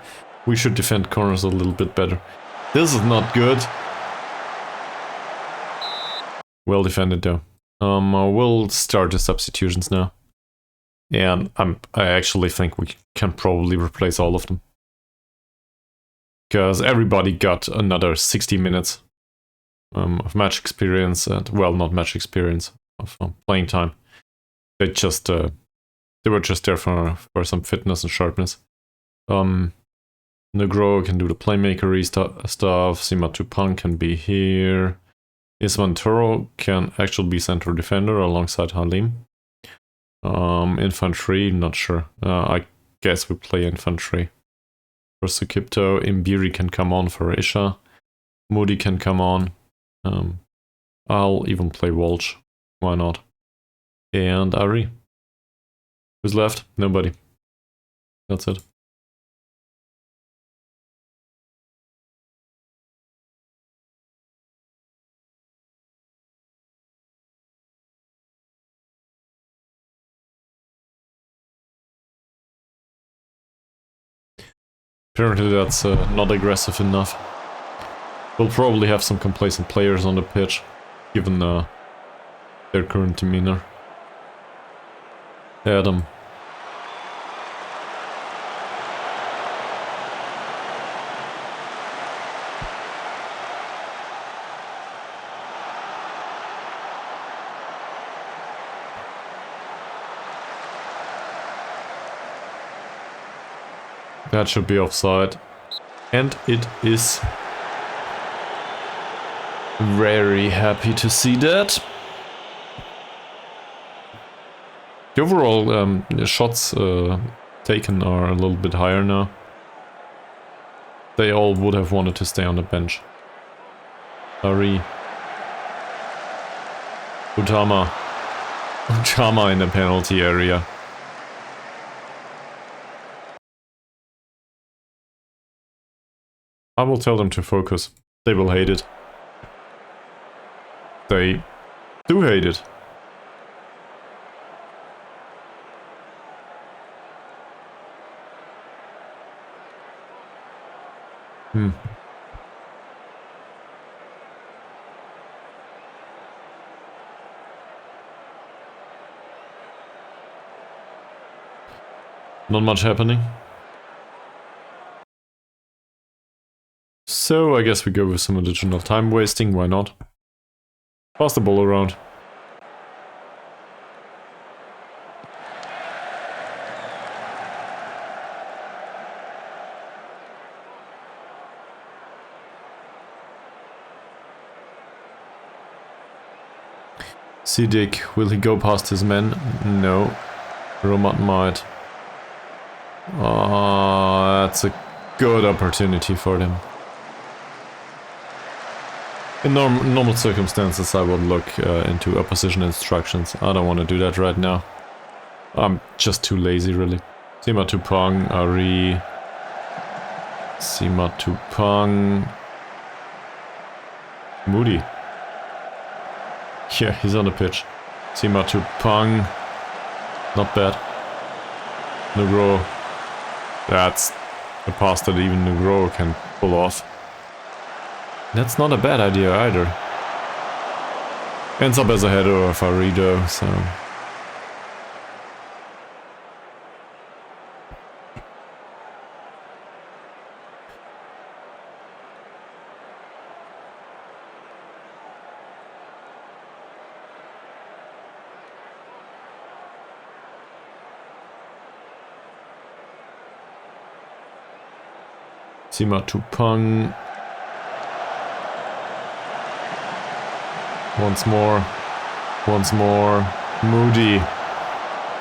we should defend corners a little bit better. This is not good. Well defended though. We'll start the substitutions now. And I actually think we can probably replace all of them. Because everybody got another 60 minutes of match experience, and well, not match experience, of playing time. They just they were just there for some fitness and sharpness. Negro can do the playmaker stuff. Simatupang can be here. Isman Toro can actually be center defender alongside Halim. Infantry, not sure. I guess we play infantry. For Sukipto, Imbiri can come on for Isha. Moody can come on. I'll even play Walsh. Why not? And Ari. Who's left? Nobody. That's it. Apparently that's not aggressive enough. We'll probably have some complacent players on the pitch, given their current demeanor. Adam. That should be offside. And it is. Very happy to see that. The overall shots taken are a little bit higher now. They all would have wanted to stay on the bench. Ari. Utama. Utama in the penalty area. I will tell them to focus. They will hate it. They do hate it. Not much happening. So I guess we go with some additional time wasting, why not? Pass the ball around. Sidik, will he go past his men? No. Romat might. That's a good opportunity for them. In normal circumstances, I would look into opposition instructions. I don't want to do that right now. I'm just too lazy, really. Simatupang, Ari. Simatupang. Moody. Yeah, he's on the pitch. Simatupang. Not bad. Negro. That's a pass that even Negro can pull off. That's not a bad idea either. Ends up as a header of Arido, so... Simatupang. Once more. Once more. Moody.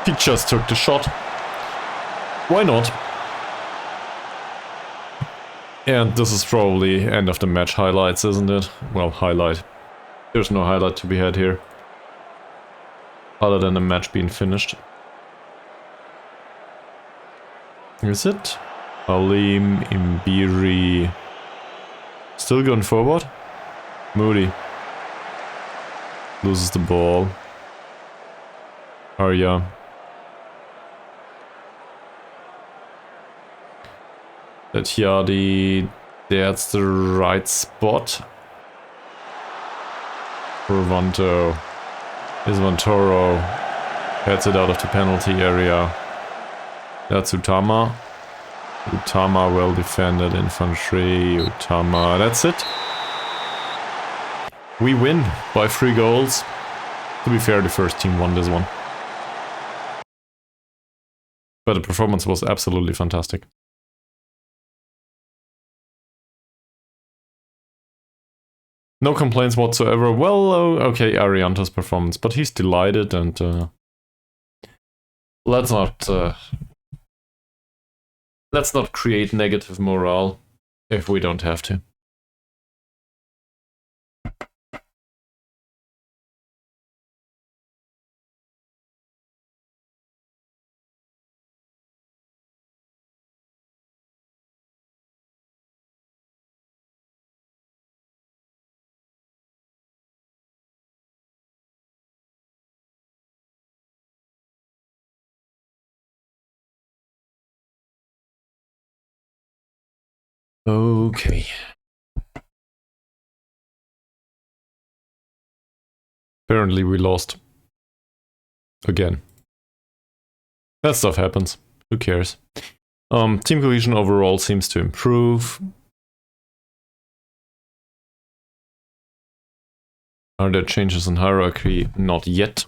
He just took the shot. Why not? And this is probably end of the match highlights, isn't it? Well, highlight. There's no highlight to be had here. Other than the match being finished. Is it? Alim, Imbiri... Still going forward? Moody. Loses the ball. Arya. Yadi, that's the right spot. For Vanto. Is Vantoro. Heads it out of the penalty area. That's Utama. Utama well defended, infantry. Utama, that's it. We win by 3 goals. To be fair, the first team won this one. But the performance was absolutely fantastic. No complaints whatsoever. Well, okay, Arianta's performance, but he's delighted, and let's not create negative morale if we don't have to. Okay. Apparently we lost. Again. That stuff happens. Who cares? Team cohesion overall seems to improve. Are there changes in hierarchy? Not yet.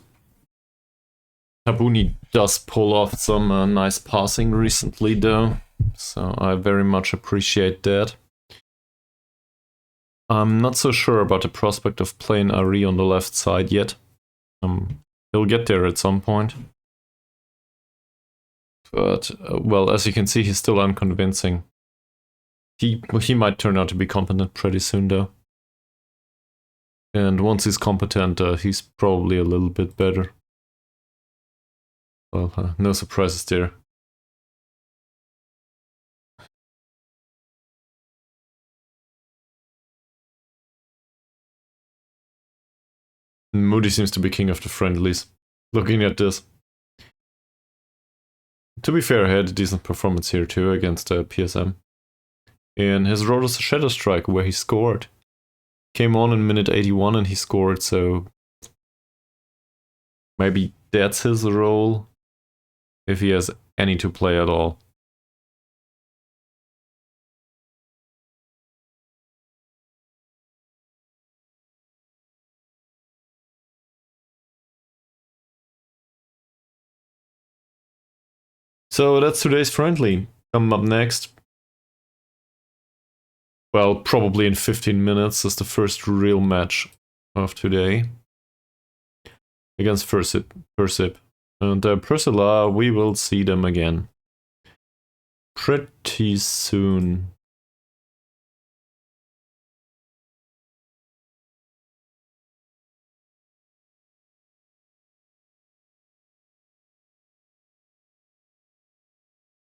Tabuni does pull off some nice passing recently though. So I very much appreciate that. I'm not so sure about the prospect of playing Ari on the left side yet. He'll get there at some point. But, well, as you can see, he's still unconvincing. He might turn out to be competent pretty soon though. And once he's competent, he's probably a little bit better. Well, no surprises there. Moody seems to be king of the friendlies. Looking at this. To be fair, he had a decent performance here too against PSM. And his role as a Shadow Strike where he scored. Came on in minute 81 and he scored, so maybe that's his role if he has any to play at all. So that's today's friendly. Coming up next, well, probably in 15 minutes is the first real match of today against Persip. And Persila, we will see them again pretty soon.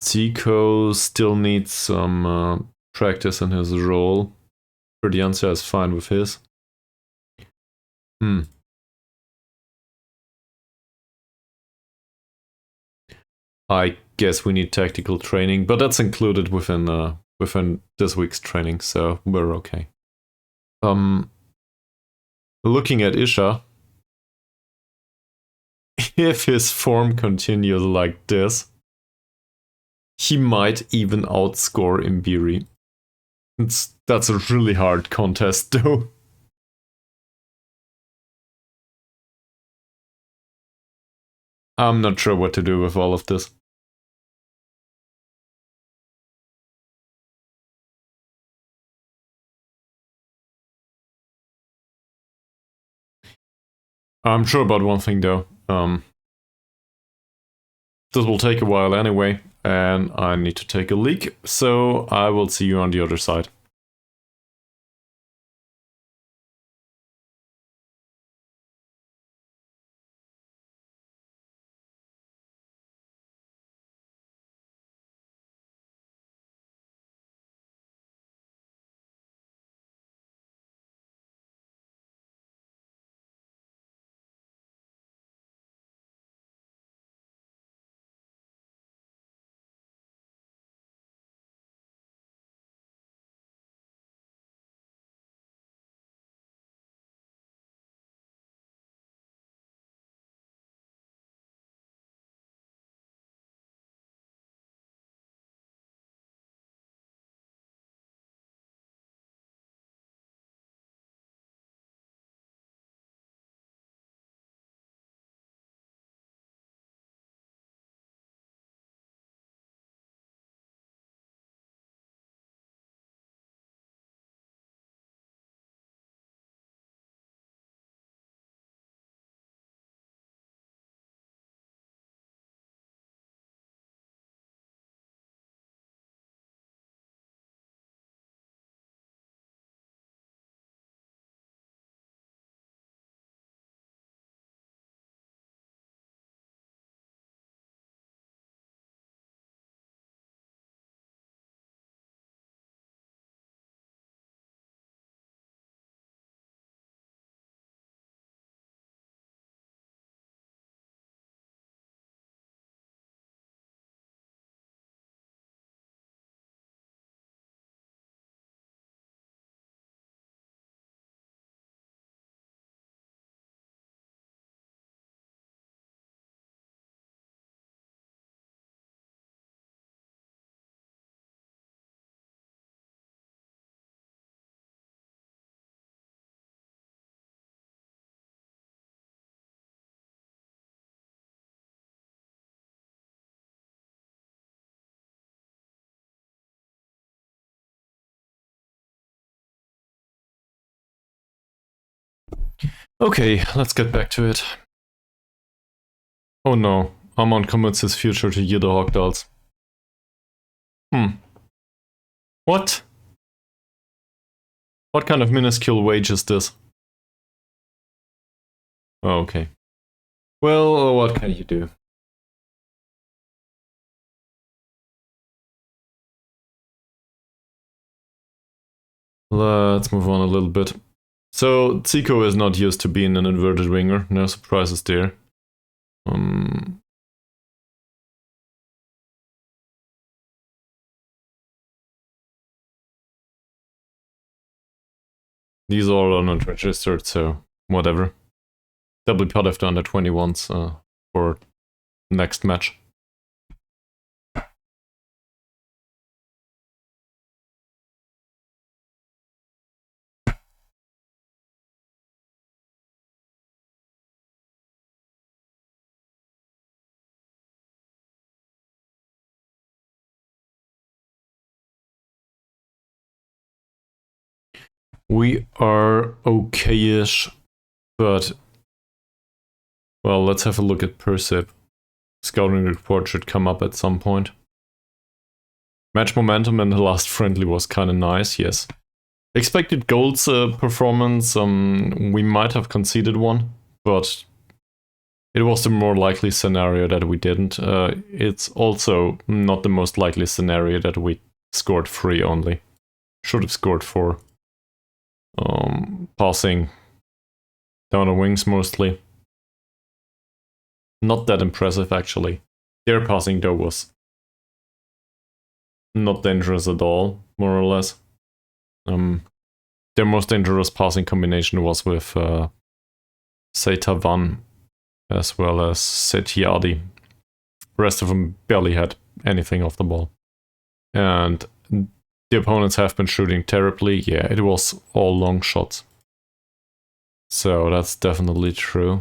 Zico still needs some practice in his role. Verdianza is fine with his. I guess we need tactical training, but that's included within this week's training, so we're okay. Looking at Isha, if his form continues like this, he might even outscore Imbiri. That's a really hard contest, though. I'm not sure what to do with all of this. I'm sure about one thing, though. This will take a while anyway. and I need to take a leak, so I will see you on the other side. Okay, let's get back to it. Oh no, Amon commits his future to you, the Hawkdals. What? What kind of minuscule wage is this? Oh, okay. Well, what can you do? Let's move on a little bit. So, Zico is not used to being an inverted winger, no surprises there. These all are not registered, so whatever. They'll be part of the under 21s for next match. We are okay-ish, but well, let's have a look at Persip. Scouting report should come up at some point. Match momentum in the last friendly was kind of nice, yes. Expected goals performance, we might have conceded one, but it was the more likely scenario that we didn't. It's also not the most likely scenario that we scored 3 only. Should have scored 4. Passing down the wings mostly. Not that impressive, actually. Their passing, though, was not dangerous at all, more or less. Their most dangerous passing combination was with Seitavan as well as Setiadi. The rest of them barely had anything off the ball. And the opponents have been shooting terribly. Yeah, it was all long shots. So that's definitely true.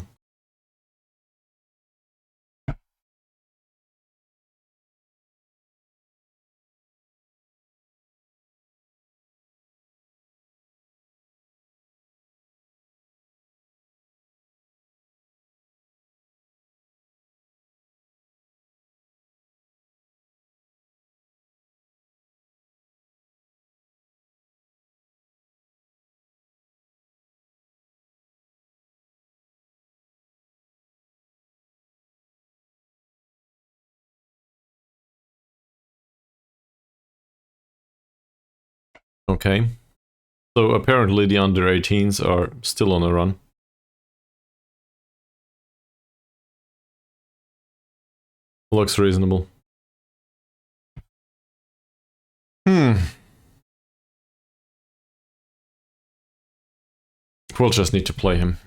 Okay. So apparently the under 18s are still on a run. Looks reasonable. We'll just need to play him.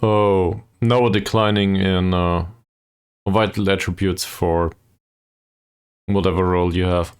Oh, now declining in vital attributes for whatever role you have.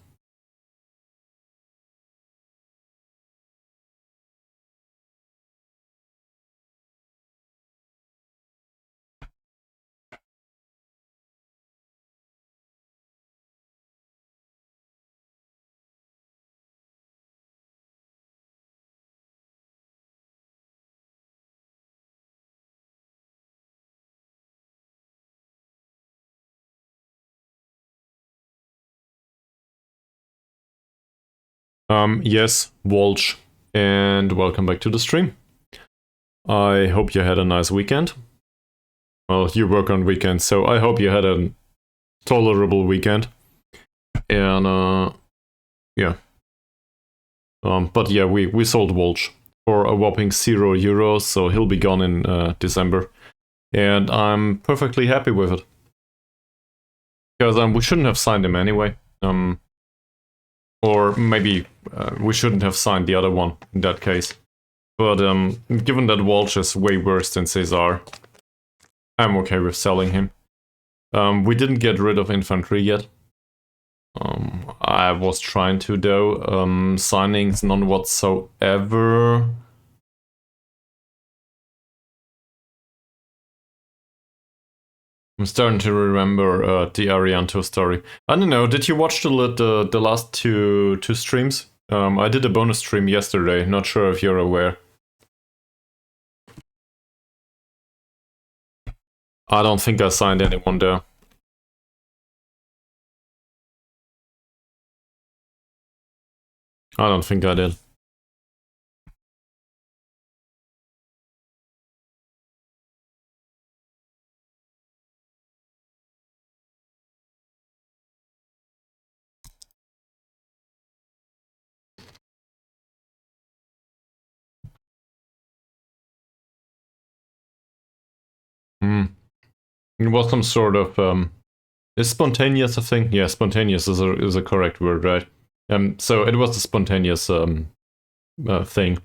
Yes, Walsh, and welcome back to the stream. I hope you had a nice weekend. Well, you work on weekends, so I hope you had a tolerable weekend. And, yeah. But yeah, we sold Walsh for a whopping €0, so he'll be gone in December. And I'm perfectly happy with it. Because we shouldn't have signed him anyway. Or maybe we shouldn't have signed the other one in that case. But given that Walsh is way worse than Cesar, I'm okay with selling him. We didn't get rid of infantry yet. I was trying to though. Signings, none whatsoever. I'm starting to remember the Arianto story. I don't know, did you watch the last two streams? I did a bonus stream yesterday, not sure if you're aware. I don't think I signed anyone there. I don't think I did. It was some sort of is spontaneous a thing? Yeah, spontaneous is a correct word, right? So it was a spontaneous thing.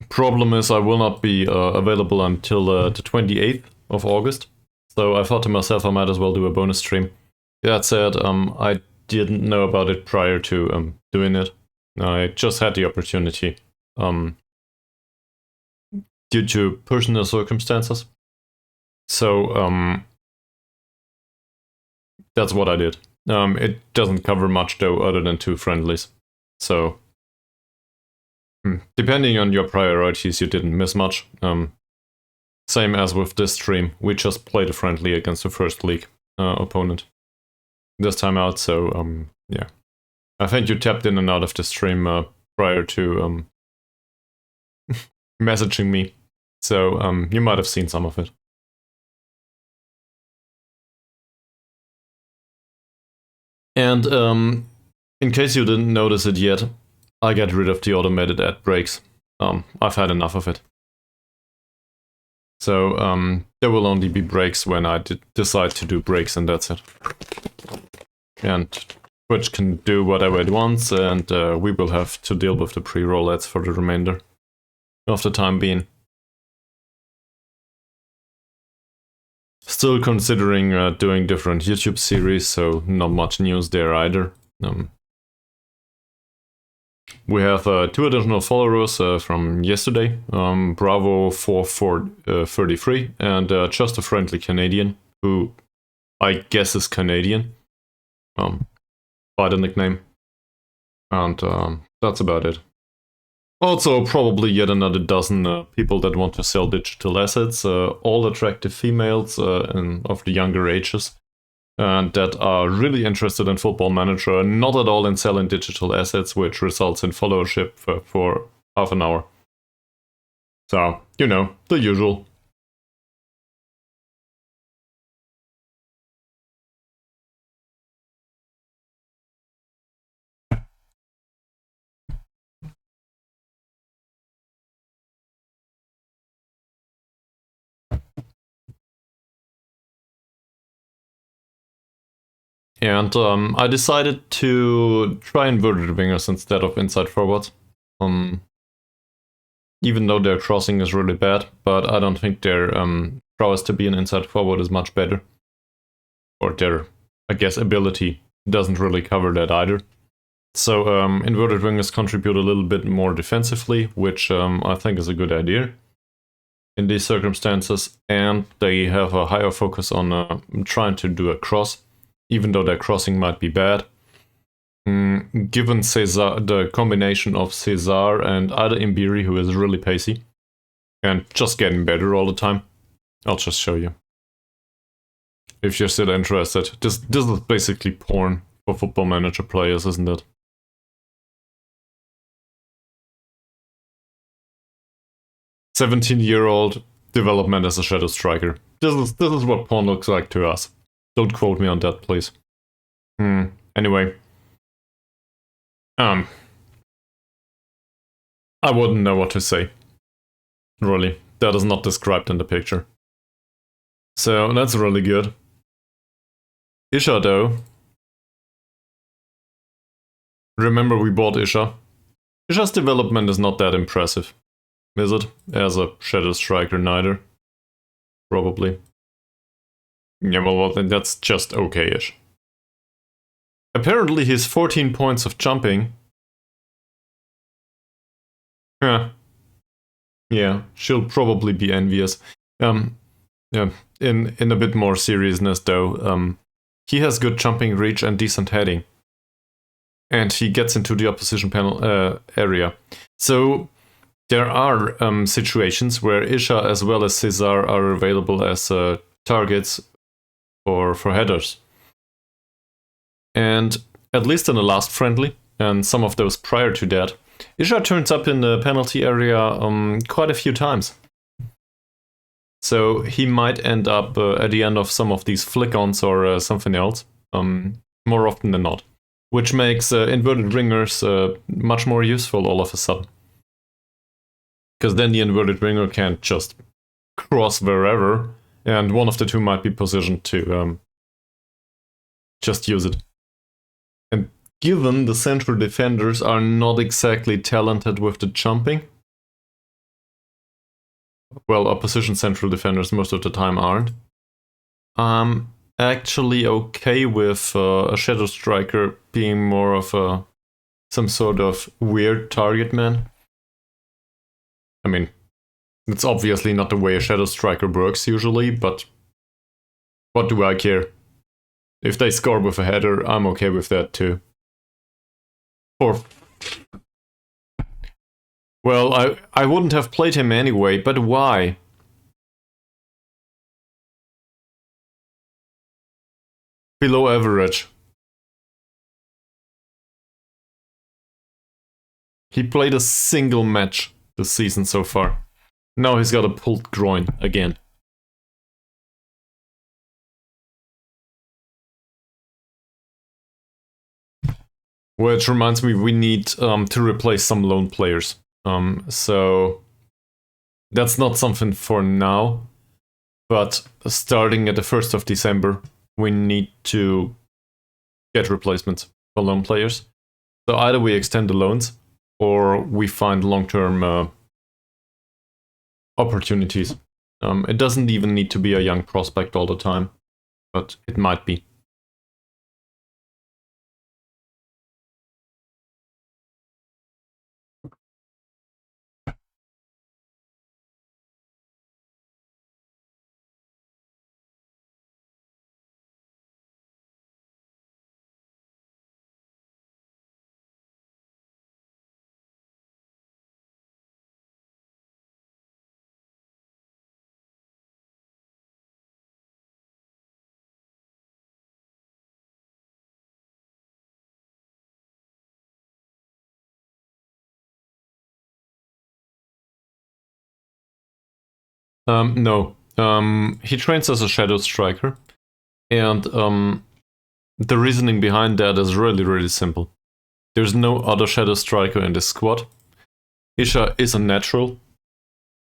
Problem is I will not be available until the 28th of August. So I thought to myself I might as well do a bonus stream. That said, I didn't know about it prior to doing it. I just had the opportunity due to personal circumstances. So that's what I did. It doesn't cover much though, other than 2 friendlies. So depending on your priorities, you didn't miss much. Same as with this stream, we just played a friendly against the first league opponent this time out. So yeah, I think you tapped in and out of the stream prior to messaging me. So you might have seen some of it. And in case you didn't notice it yet, I got rid of the automated ad breaks. I've had enough of it. So there will only be breaks when I decide to do breaks, and that's it. And Twitch can do whatever it wants, and we will have to deal with the pre-roll ads for the remainder of the time being. Still considering doing different YouTube series, so not much news there either. we have 2 additional followers from yesterday, Bravo 4433 and Just a Friendly Canadian, who I guess is Canadian by the nickname. And that's about it. Also, probably yet another dozen people that want to sell digital assets, all attractive females of the younger ages, that are really interested in Football Manager, not at all in selling digital assets, which results in followership for half an hour. So, you know, the usual. And I decided to try inverted wingers instead of inside forwards. Even though their crossing is really bad, but I don't think their prowess to be an inside forward is much better. Or their, I guess, ability doesn't really cover that either. So inverted wingers contribute a little bit more defensively, which I think is a good idea in these circumstances, and they have a higher focus on trying to do a cross, even though their crossing might be bad. Given Cesar, the combination of Cesar and either Imbiri, who is really pacey, and just getting better all the time. I'll just show you. If you're still interested. This is basically porn for Football Manager players, isn't it? "17-year-old development as a shadow striker." This is what porn looks like to us. Don't quote me on that, please. Anyway. I wouldn't know what to say. Really, that is not described in the picture. So that's really good. Isha though. Remember we bought Isha. Isha's development is not that impressive, is it? As a shadow striker neither. Probably. Yeah, well, that's just okay-ish. Apparently he's 14 points of jumping. Yeah, she'll probably be envious. Yeah, in a bit more seriousness though, he has good jumping reach and decent heading. And he gets into the opposition panel area. So there are situations where Isha as well as Cesar are available as targets for headers. And at least in the last friendly, and some of those prior to that, Isha turns up in the penalty area quite a few times. So he might end up at the end of some of these flick-ons or something else, more often than not. Which makes inverted wingers much more useful all of a sudden. Because then the inverted winger can't just cross wherever, and one of the two might be positioned to just use it. And given the central defenders are not exactly talented with the jumping, well, opposition central defenders most of the time aren't, I'm actually okay with a shadow striker being more of some sort of weird target man. I mean, it's obviously not the way a shadow striker works usually, but what do I care? If they score with a header, I'm okay with that too. Or, well, I wouldn't have played him anyway, but why? Below average. He played a single match this season so far. Now he's got a pulled groin again. Which reminds me, we need to replace some loan players. So that's not something for now, but starting at the 1st of December, we need to get replacements for loan players. So either we extend the loans, or we find long-term opportunities. It doesn't even need to be a young prospect all the time, but it might be. No. He trains as a shadow striker, and the reasoning behind that is really, really simple. There's no other shadow striker in this squad. Isha is a natural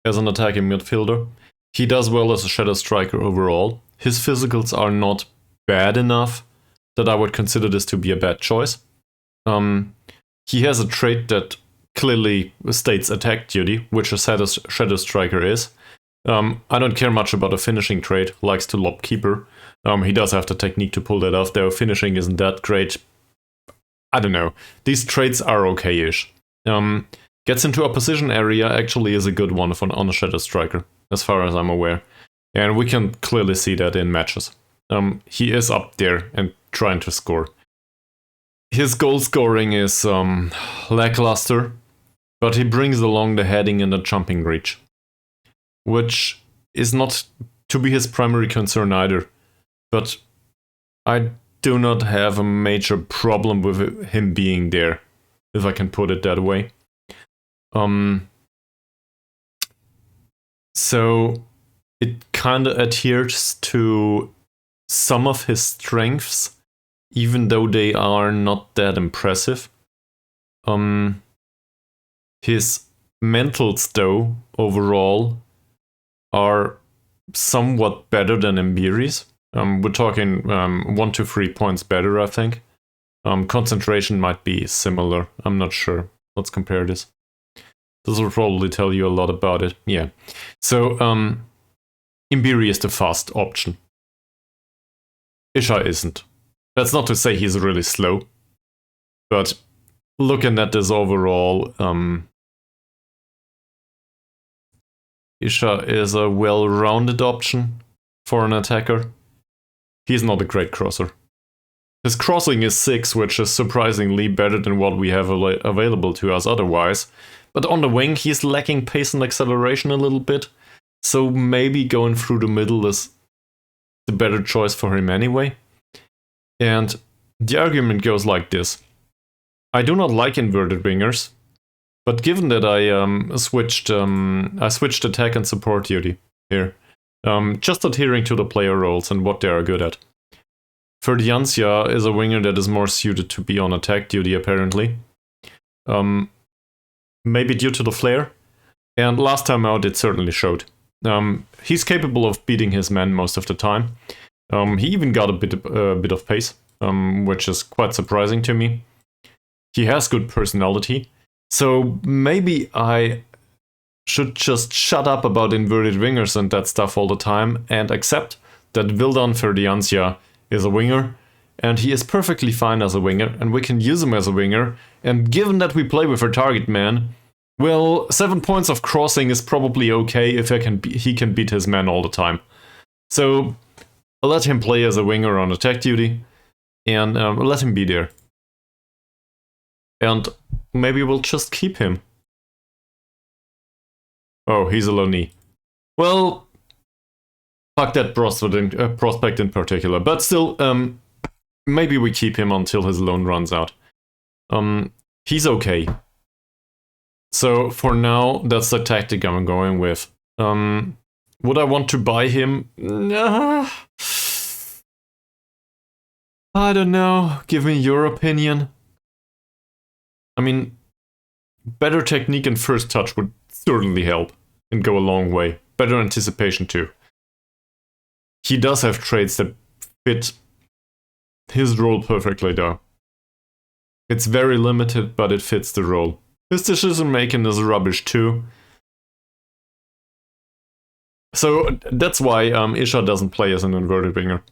as an attacking midfielder. He does well as a shadow striker overall. His physicals are not bad enough that I would consider this to be a bad choice. He has a trait that clearly states attack duty, which a shadow striker is. I don't care much about a finishing trait, likes to lob keeper. He does have the technique to pull that off, though finishing isn't that great. I don't know. These traits are okay-ish. Gets into a position area actually is a good one on a shadow striker, as far as I'm aware. And we can clearly see that in matches. He is up there and trying to score. His goal scoring is lackluster, but he brings along the heading and the jumping reach, which is not to be his primary concern either. But I do not have a major problem with him being there, if I can put it that way. So it kind of adheres to some of his strengths, even though they are not that impressive. His mentals, though, overall, are somewhat better than Mbiri's. We're talking 1 to 3 points better, I think. Concentration might be similar. I'm not sure. Let's compare this. This will probably tell you a lot about it. Yeah. So, Mbiri is the fast option. Isha isn't. That's not to say he's really slow. But looking at this overall, Isha is a well-rounded option for an attacker. He's not a great crosser. His crossing is 6, which is surprisingly better than what we have available to us otherwise. But on the wing, he's lacking pace and acceleration a little bit. So maybe going through the middle is the better choice for him anyway. And the argument goes like this. I do not like inverted wingers, but given that I switched attack and support duty here, just adhering to the player roles and what they are good at. Ferdiancia is a winger that is more suited to be on attack duty, apparently. Maybe due to the flair, and last time out it certainly showed. He's capable of beating his men most of the time. He even got a bit of pace, which is quite surprising to me. He has good personality, so maybe I should just shut up about inverted wingers and that stuff all the time and accept that Vildan Ferdiancia is a winger, and he is perfectly fine as a winger, and we can use him as a winger, and given that we play with a target man, well, 7 points of crossing is probably okay if he can beat his man all the time. So, I'll let him play as a winger on attack duty, and let him be there. And maybe we'll just keep him. Oh, he's a loanee. Well, fuck that prospect in particular. But still, maybe we keep him until his loan runs out. He's okay. So for now, that's the tactic I'm going with. Would I want to buy him? I don't know. Give me your opinion. I mean, better technique and first touch would certainly help and go a long way. Better anticipation too. He does have traits that fit his role perfectly though. It's very limited, but it fits the role. His decision making is rubbish too. So that's why Isha doesn't play as an inverted winger.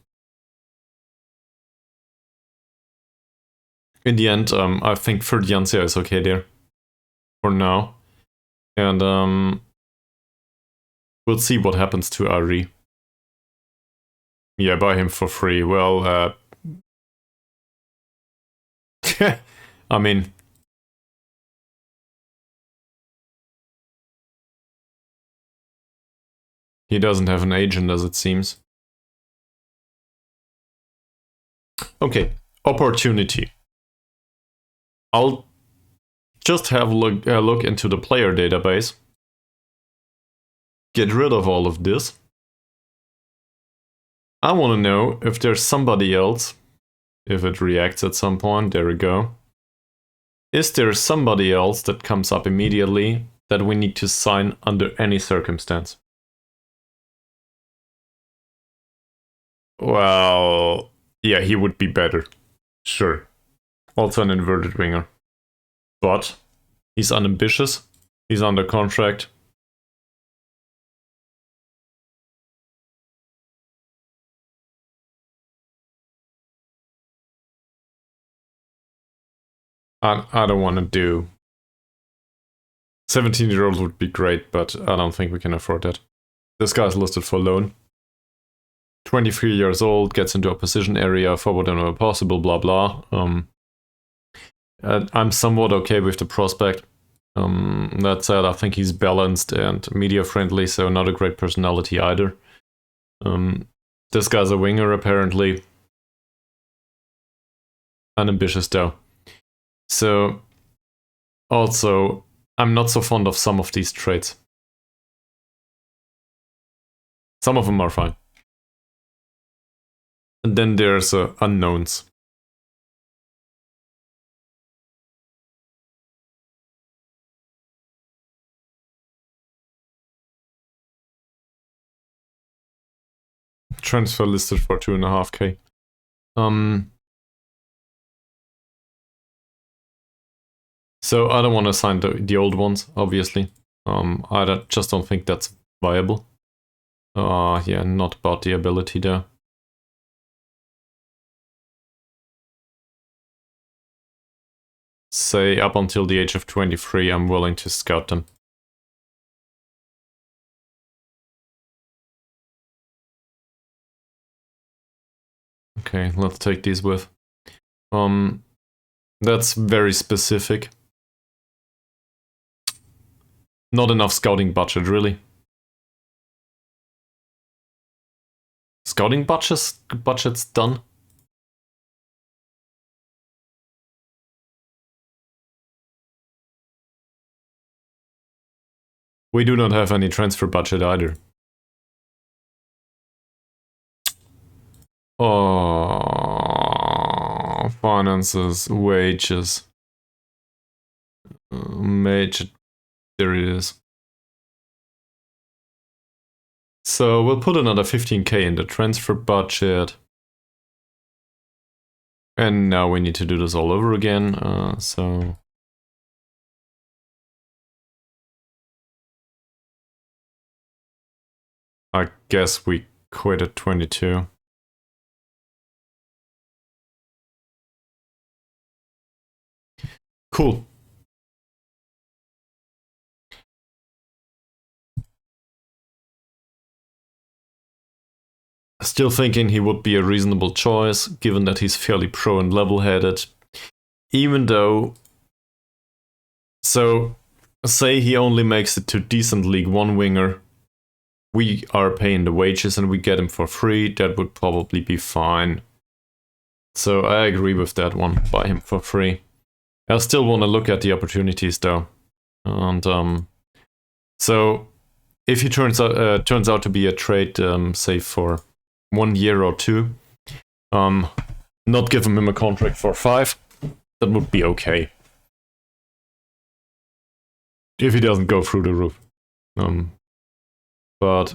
In the end, I think Ferdiancia is okay there. For now. And we'll see what happens to Ari. Yeah, buy him for free. Well, I mean, he doesn't have an agent as it seems. Okay, opportunity. I'll just have a look into the player database. get rid of all of this. I want to know if there's somebody else, if it reacts at some point. There we go. Is there somebody else that comes up immediately that we need to sign under any circumstance? Well, yeah, he would be better. Sure. Also an inverted winger. But he's unambitious. He's under contract. I don't want to do... 17-year-old would be great, but I don't think we can afford that. This guy's listed for loan. 23 years old, gets into opposition area, forward whenever possible, blah blah. I'm somewhat okay with the prospect. That said, I think he's balanced and media friendly, so not a great personality either. This guy's a winger apparently. Unambitious though. So, also, I'm not so fond of some of these traits. Some of them are fine. And then there's unknowns. Transfer listed for 2.5k. So I don't want to sign the old ones, obviously. I just don't think that's viable. Yeah, not about the ability there. Say up until the age of 23, I'm willing to scout them. Okay, let's take these with. That's very specific. Not enough scouting budget, really. Scouting budget's done. We do not have any transfer budget either. Oh, finances, wages. Major, there it is. So we'll put another 15k in the transfer budget. And now we need to do this all over again, so... I guess we quit at 22. Cool. Still thinking he would be a reasonable choice, given that he's fairly pro and level-headed. Even though... So, say he only makes it to decent League 1 winger. We are paying the wages and we get him for free. That would probably be fine. So I agree with that one. Buy him for free. I still want to look at the opportunities though. And so if he turns out to be a trade, say for 1 year or 2, not giving him a contract for 5, that would be okay. If he doesn't go through the roof. But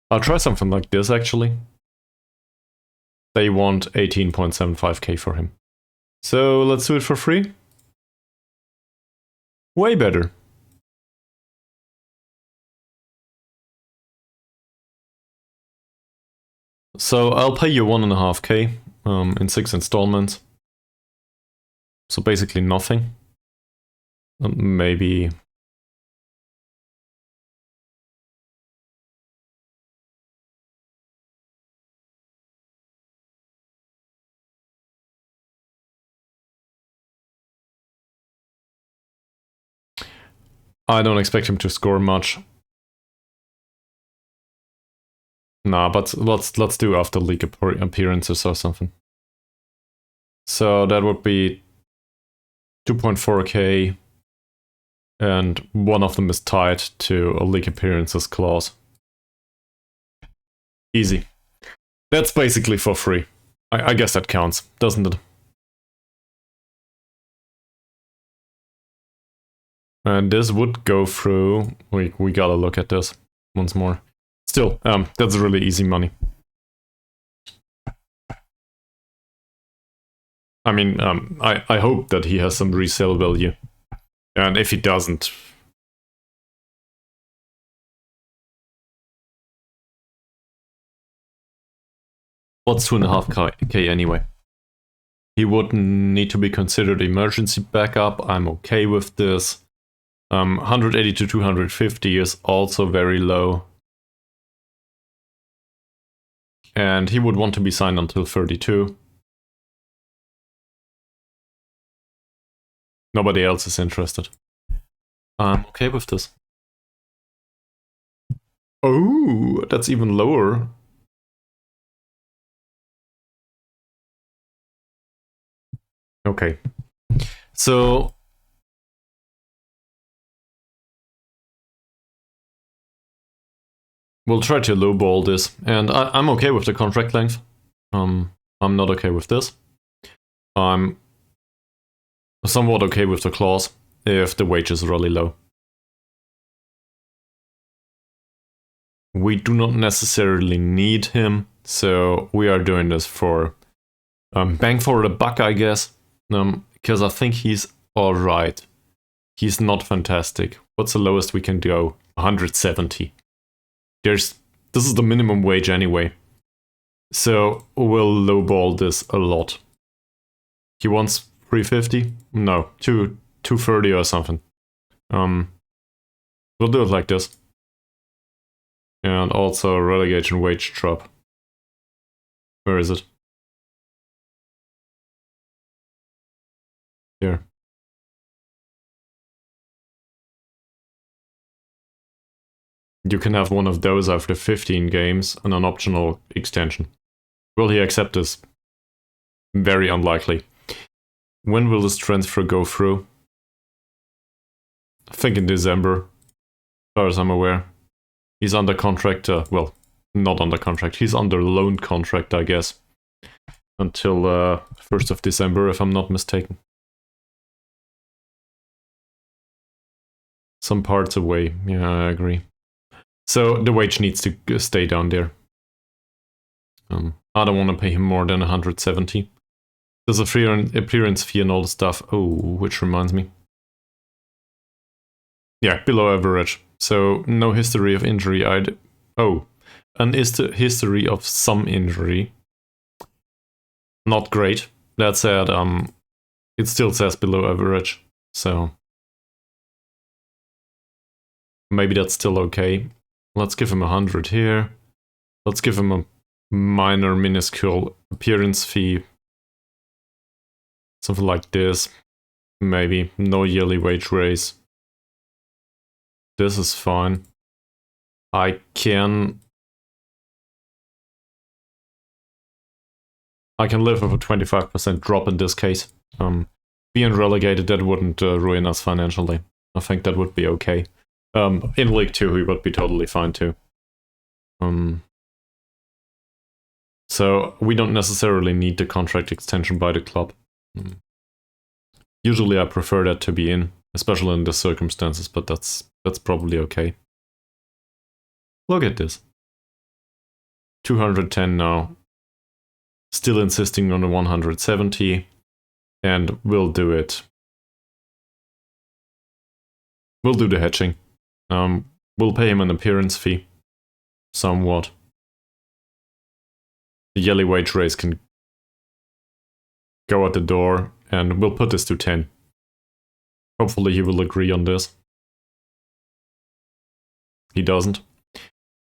I'll try something like this actually. They want 18.75k for him. So let's do it for free. Way better. So I'll pay you 1.5k in 6 installments. So basically nothing. Maybe... I don't expect him to score much. Nah, but let's do after league appearances or something. So that would be 2.4k and one of them is tied to a league appearances clause. Easy. That's basically for free. I guess that counts, doesn't it? And this would go through. We gotta look at this once more. Still, that's really easy money. I mean, I hope that he has some resale value. And if he doesn't... What's 2.5k anyway? He would need to be considered emergency backup. I'm okay with this. 180 to 250 is also very low. And he would want to be signed until 32. Nobody else is interested. I'm okay with this. Oh, that's even lower. Okay. So... we'll try to lowball this, and I'm okay with the contract length. I'm not okay with this. I'm somewhat okay with the clause if the wage is really low. We do not necessarily need him, so we are doing this for bang for the buck, I guess, because I think he's alright. He's not fantastic. What's the lowest we can go? 170. This is the minimum wage anyway. So we'll lowball this a lot. He wants 350? No, 230 or something. We'll do it like this. And also relegation wage drop. Where is it? Here. You can have one of those after 15 games and an optional extension. Will he accept this? Very unlikely. When will this transfer go through? I think in December, as far as I'm aware. He's under contract, well, not under contract, he's under loan contract, I guess. Until 1st of December, if I'm not mistaken. Some parts away, yeah, I agree. So the wage needs to stay down there. I don't want to pay him more than 170. There's a free appearance fee and all the stuff. Oh, which reminds me. Yeah, below average. So no history of injury. An history of some injury. Not great. That said, it still says below average. So maybe that's still okay. Let's give him 100 here. Let's give him a minor, minuscule appearance fee. Something like this. Maybe. No yearly wage raise. This is fine. I can live with a 25% drop in this case. Being relegated, that wouldn't ruin us financially. I think that would be okay. In League 2, he would be totally fine too. So we don't necessarily need the contract extension by the club. Usually I prefer that to be in, especially in the circumstances, but that's probably okay. Look at this. 210 now. Still insisting on the 170, and we'll do it. We'll do the hedging. We'll pay him an appearance fee. Somewhat. The yearly wage raise can go out the door, and we'll put this to 10. Hopefully he will agree on this. He doesn't.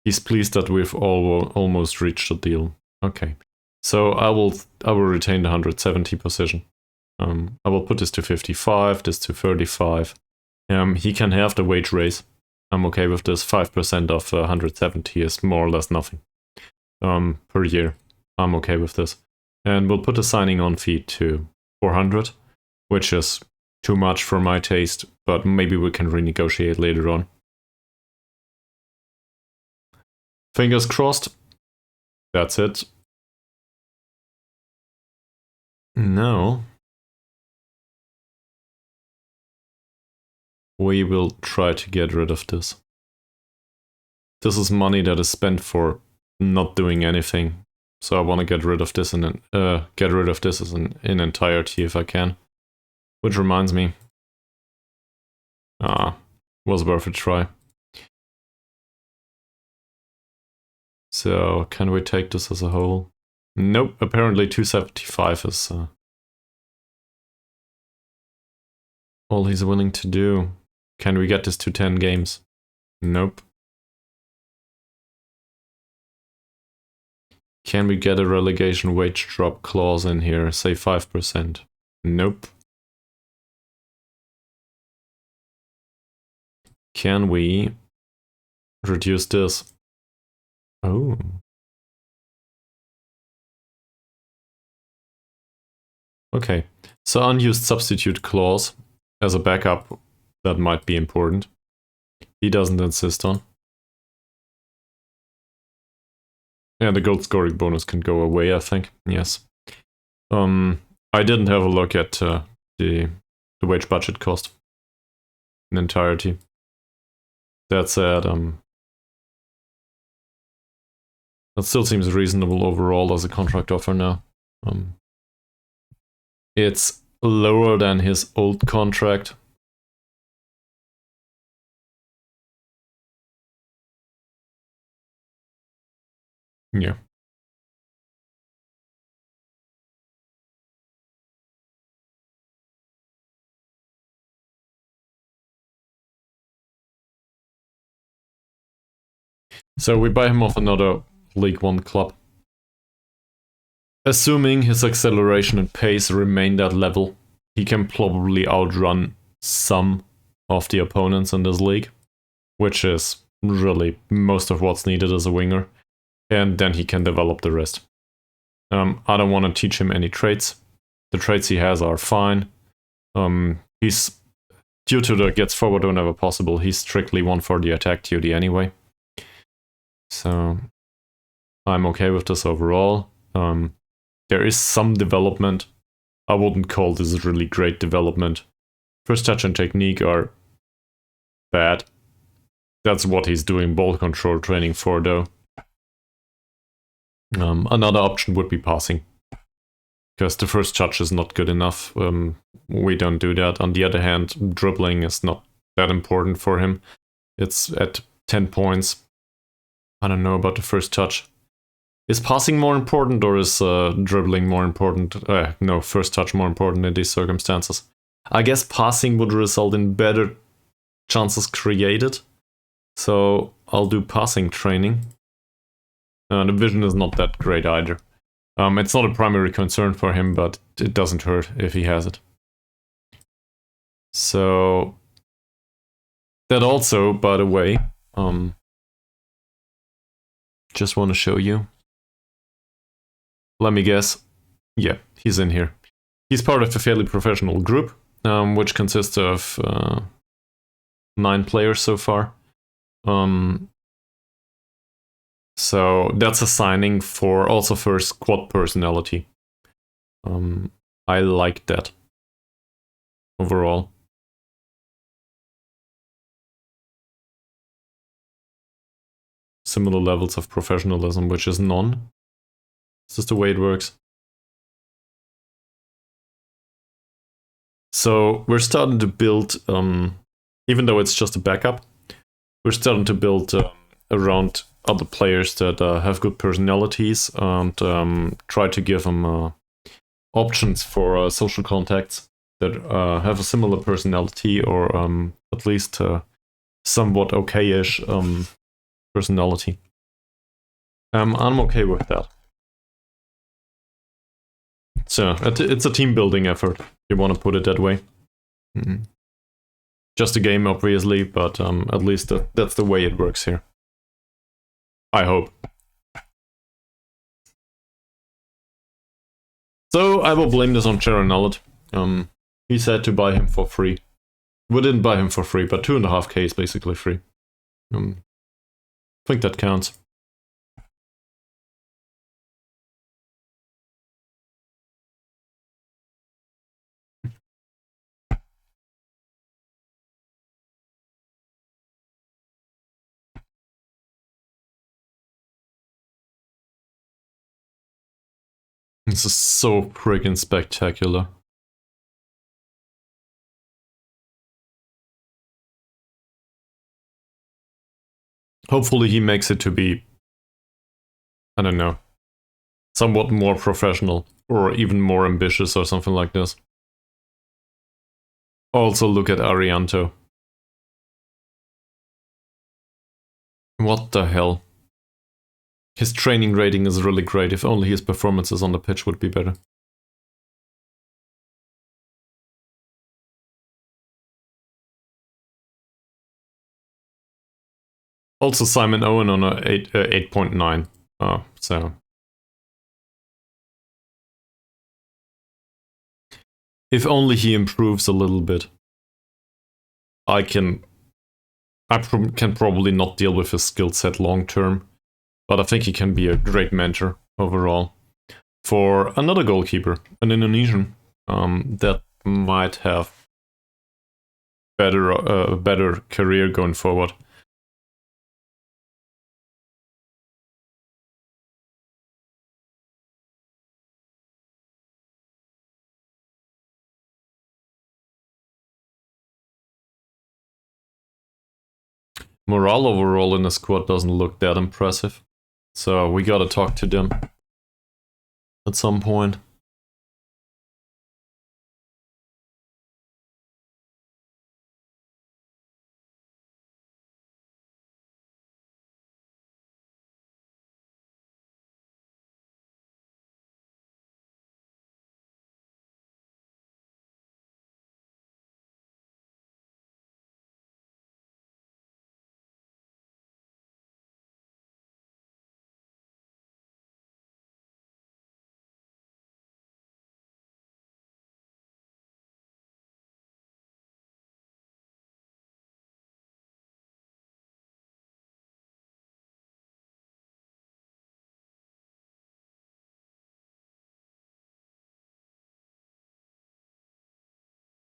He's pleased that we've almost reached a deal. Okay. So I will retain the 170 position. I will put this to 55, this to 35. He can have the wage raise. I'm okay with this. 5% of 170 is more or less nothing per year. I'm okay with this. And we'll put the signing on fee to 400, which is too much for my taste, but maybe we can renegotiate later on. Fingers crossed. That's it. Now we will try to get rid of this. This is money that is spent for not doing anything. So I want to get rid of this in entirety if I can. Which reminds me. Was worth a try. So can we take this as a whole? Nope, apparently 275 is all he's willing to do. Can we get this to 10 games? Nope. Can we get a relegation wage drop clause in here, say 5%? Nope. Can we reduce this? Oh. Okay, so unused substitute clause as a backup, that might be important. He doesn't insist on. Yeah, the goal scoring bonus can go away, I think. Yes. I didn't have a look at the wage budget cost in entirety. That said, that still seems reasonable overall as a contract offer now. It's lower than his old contract. Yeah. So we buy him off another League One club. Assuming his acceleration and pace remain that level, he can probably outrun some of the opponents in this league, which is really most of what's needed as a winger, and then he can develop the rest. I don't want to teach him any traits. The traits he has are fine. He's, due to the gets forward whenever possible, he's strictly one for the attack duty anyway. So I'm okay with this overall. There is some development. I wouldn't call this really great development. First touch and technique are bad. That's what he's doing ball control training for, though. Another option would be passing, because the first touch is not good enough. We don't do that. On the other hand, dribbling is not that important for him. It's at 10 points. I don't know about the first touch. Is passing more important, or is dribbling more important? No, first touch more important in these circumstances. I guess passing would result in better chances created. So I'll do passing training. The vision is not that great either. It's not a primary concern for him, but it doesn't hurt if he has it. So that also, by the way, just want to show you. Let me guess. Yeah, he's in here. He's part of a fairly professional group, which consists of 9 players so far. So that's a signing for also for squad personality. I like that overall. Similar levels of professionalism, which is none. It's just the way it works. So we're starting to build, even though it's just a backup, we're starting to build around other players that have good personalities and try to give them options for social contacts that have a similar personality or at least somewhat okay-ish personality. I'm okay with that. So it's a team building effort, if you want to put it that way. Mm-hmm. Just a game, obviously, but at least that's the way it works here. I hope. So I will blame this on Sharon Nullet. He said to buy him for free. We didn't buy him for free, but 2.5k is basically free. I think that counts. This is so friggin' spectacular. Hopefully he makes it to be, I don't know, somewhat more professional or even more ambitious or something like this. Also look at Arianto. What the hell? His training rating is really great, if only his performances on the pitch would be better. Also Simon Owen on a 8.9. So if only he improves a little bit. I can probably not deal with his skill set long term, but I think he can be a great mentor overall. For another goalkeeper, an Indonesian, that might have a better career going forward. Morale overall in the squad doesn't look that impressive, so we gotta talk to them at some point.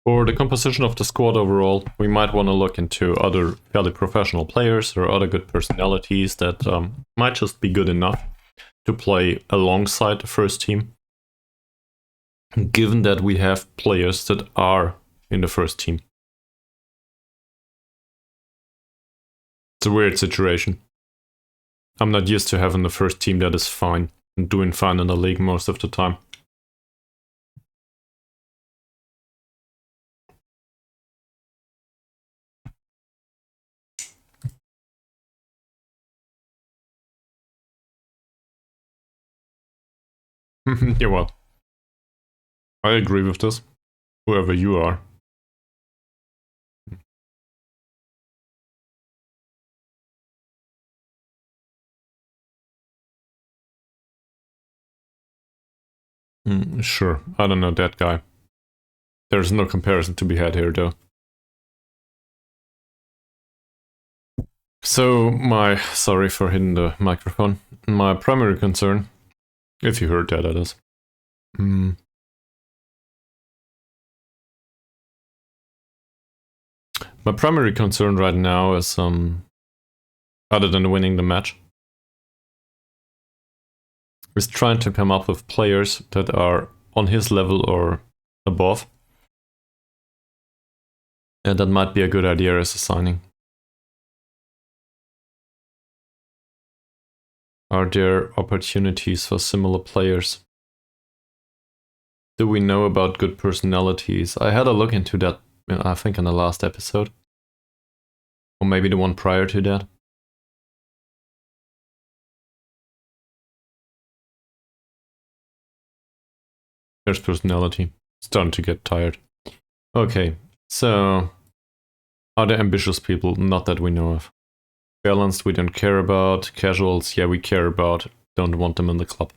For the composition of the squad overall, we might want to look into other fairly professional players or other good personalities that might just be good enough to play alongside the first team, given that we have players that are in the first team. It's a weird situation. I'm not used to having the first team that is fine and doing fine in the league most of the time. Yeah, well, I agree with this, whoever you are. Sure, I don't know that guy. There's no comparison to be had here, though. So, sorry for hitting the microphone. My primary concern, if you heard that, that is. My primary concern right now is, other than winning the match, is trying to come up with players that are on his level or above. And that might be a good idea as a signing. Are there opportunities for similar players? Do we know about good personalities? I had a look into that, I think, in the last episode. Or maybe the one prior to that. There's personality. Starting to get tired. Okay, so are there ambitious people? Not that we know of. Balanced, we don't care about. Casuals, yeah, we care about. Don't want them in the club.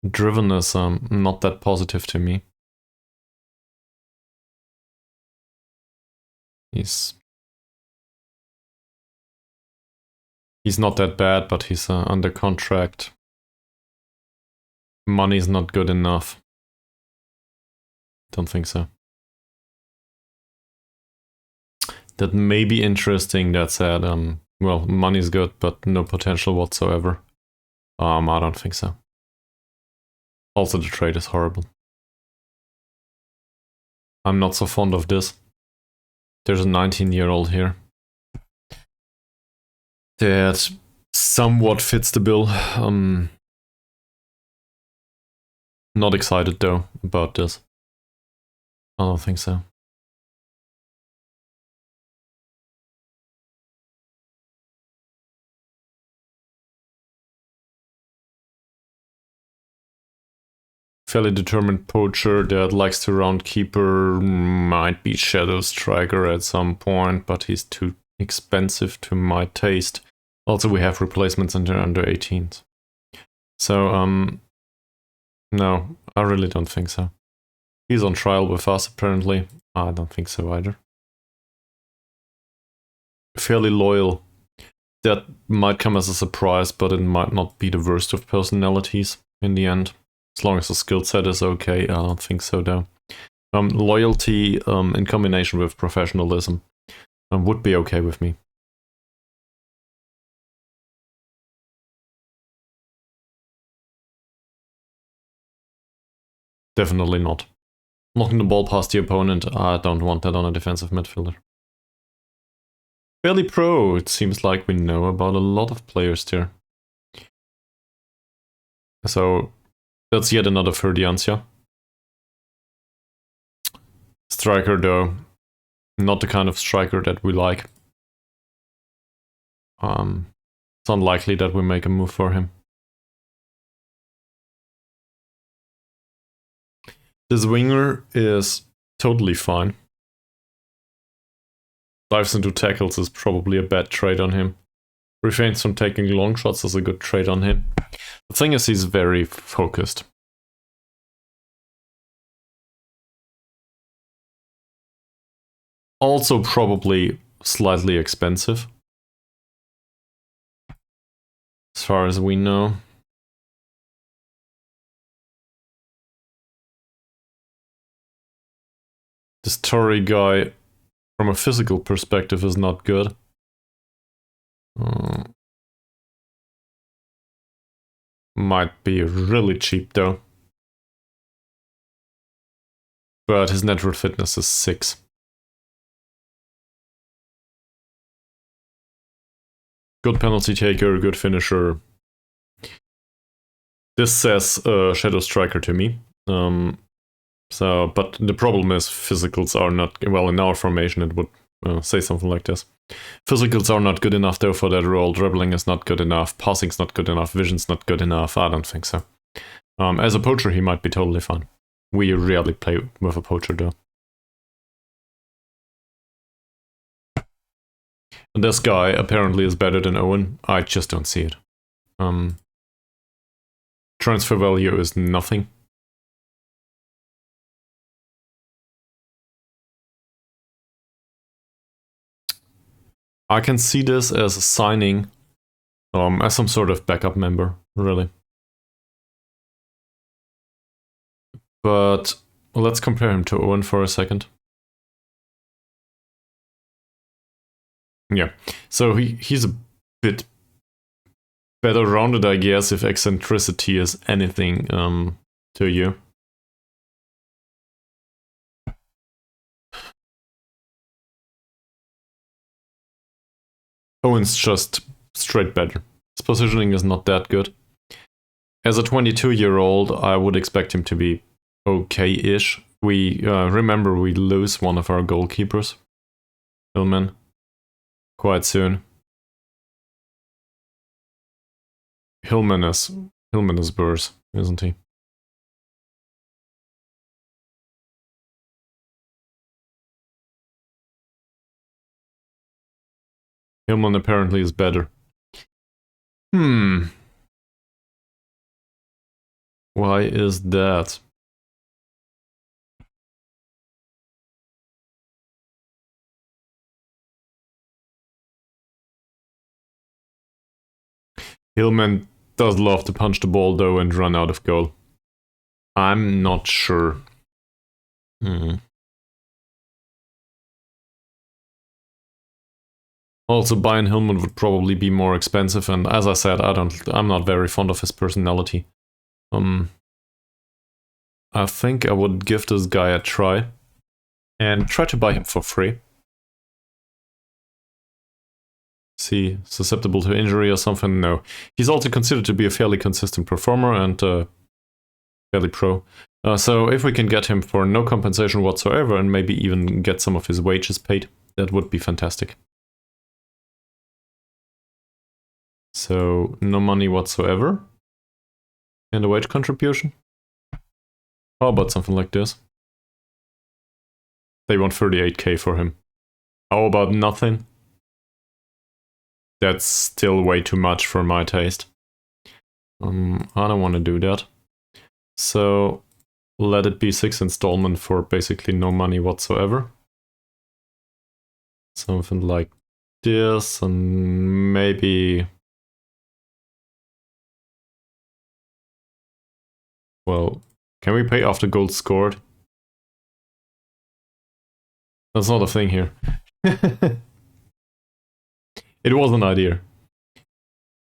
Driven is not that positive to me. He's not that bad, but he's under contract. Money's not good enough. Don't think so. That may be interesting, that said. Well, money's good, but no potential whatsoever. I don't think so. Also, the trade is horrible. I'm not so fond of this. There's a 19-year-old here that somewhat fits the bill. Not excited though about this. I don't think so. Fairly determined poacher that likes to round keeper, might be shadow striker at some point, but he's too expensive to my taste. Also, we have replacements under 18s. So, no, I really don't think so. He's on trial with us, apparently. I don't think so either. Fairly loyal. That might come as a surprise, but it might not be the worst of personalities in the end. As long as the skill set is okay, I don't think so though. Loyalty in combination with professionalism would be okay with me. Definitely not. Knocking the ball past the opponent, I don't want that on a defensive midfielder. Fairly pro, it seems like we know about a lot of players there. So, that's yet another Ferdiancia. Striker though, not the kind of striker that we like. It's unlikely that we make a move for him. This winger is totally fine. Dives into tackles is probably a bad trade on him. Refrains from taking long shots is a good trade on him. The thing is, he's very focused. Also probably slightly expensive. As far as we know. This Tory guy, from a physical perspective, is not good. Might be really cheap though. But his net worth fitness is 6. Good penalty taker, good finisher. This says Shadow Striker to me. But the problem is physicals are not, well, in our formation it would say something like this. Physicals are not good enough though for that role. Dribbling is not good enough. Passing's not good enough. Vision's not good enough. I don't think so. As a poacher, he might be totally fine. We rarely play with a poacher though. And this guy apparently is better than Owen. I just don't see it. Transfer value is nothing. I can see this as a signing, as some sort of backup member, really. But let's compare him to Owen for a second. Yeah, so he's a bit better rounded, I guess, if eccentricity is anything to you. Owen's just straight better. His positioning is not that good. As a 22-year-old, I would expect him to be okay-ish. We remember we lose one of our goalkeepers, Hillman, quite soon. Hillman is worse, isn't he? Hillman apparently is better. Why is that? Hillman does love to punch the ball though and run out of goal. I'm not sure. Also, buying Hillman would probably be more expensive, and as I said, I'm not very fond of his personality. I think I would give this guy a try and try to buy him for free. See, susceptible to injury or something? No. He's also considered to be a fairly consistent performer and fairly pro. So if we can get him for no compensation whatsoever and maybe even get some of his wages paid, that would be fantastic. So no money whatsoever. And a wage contribution? How about something like this? They want 38k for him. How about nothing? That's still way too much for my taste. I don't want to do that. So let it be 6 installment for basically no money whatsoever. Something like this, and maybe... Well, can we pay after goals scored? That's not a thing here. It was an idea.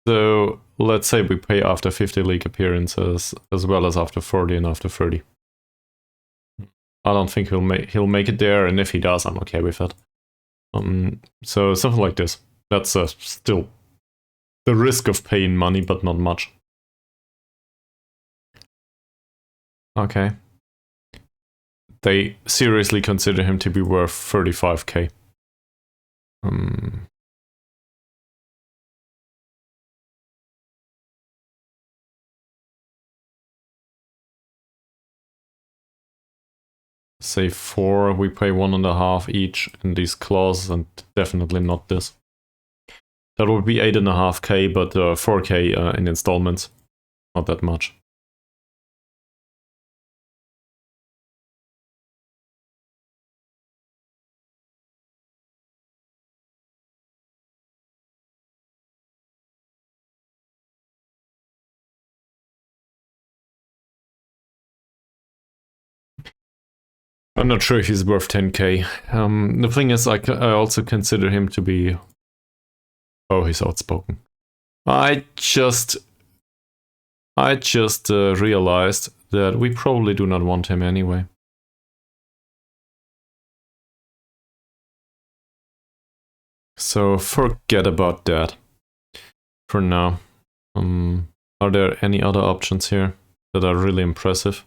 So let's say we pay after 50 league appearances, as well as after 40 and after 30. I don't think he'll make it there, and if he does, I'm okay with that. So something like this. That's still the risk of paying money, but not much. Okay. They seriously consider him to be worth 35k. Say 4, we pay 1.5 each in these clauses, and definitely not this. That would be 8.5k, but 4k in installments. Not that much. I'm not sure if he's worth 10k. The thing is, I also consider him to be... Oh, he's outspoken. I just realized that we probably do not want him anyway. So forget about that for now. Are there any other options here that are really impressive?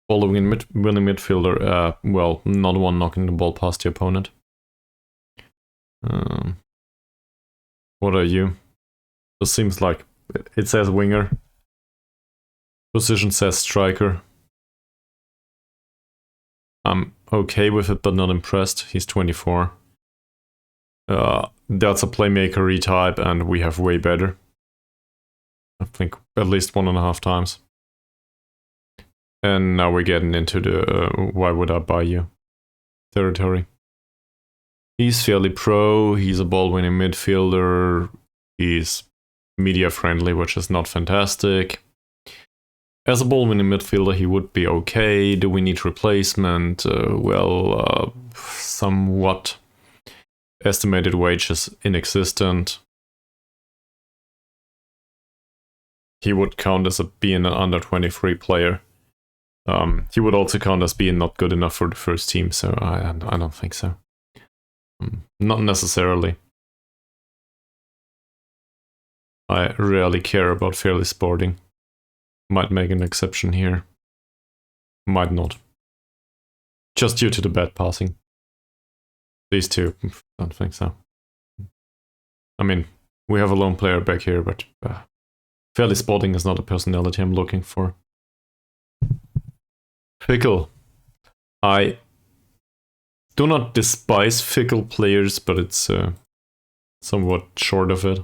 Following winning midfielder, well, not one knocking the ball past the opponent. What are you? This seems like it says winger. Position says striker. I'm okay with it, but not impressed. He's 24. That's a playmaker retype, and we have way better. I think at least 1.5 times. And now we're getting into the why would I buy you territory. He's fairly pro, he's a ball-winning midfielder, he's media-friendly, which is not fantastic. As a ball-winning midfielder, he would be okay. Do we need replacement? Well, somewhat. Estimated wage is inexistent. He would count as being an under 23 player. He would also count as being not good enough for the first team, so I don't think so. Not necessarily. I rarely care about Fairly Sporting. Might make an exception here. Might not. Just due to the bad passing. These two, don't think so. I mean, we have a lone player back here, but Fairly Sporting is not a personality I'm looking for. Fickle. I do not despise fickle players, but it's somewhat short of it.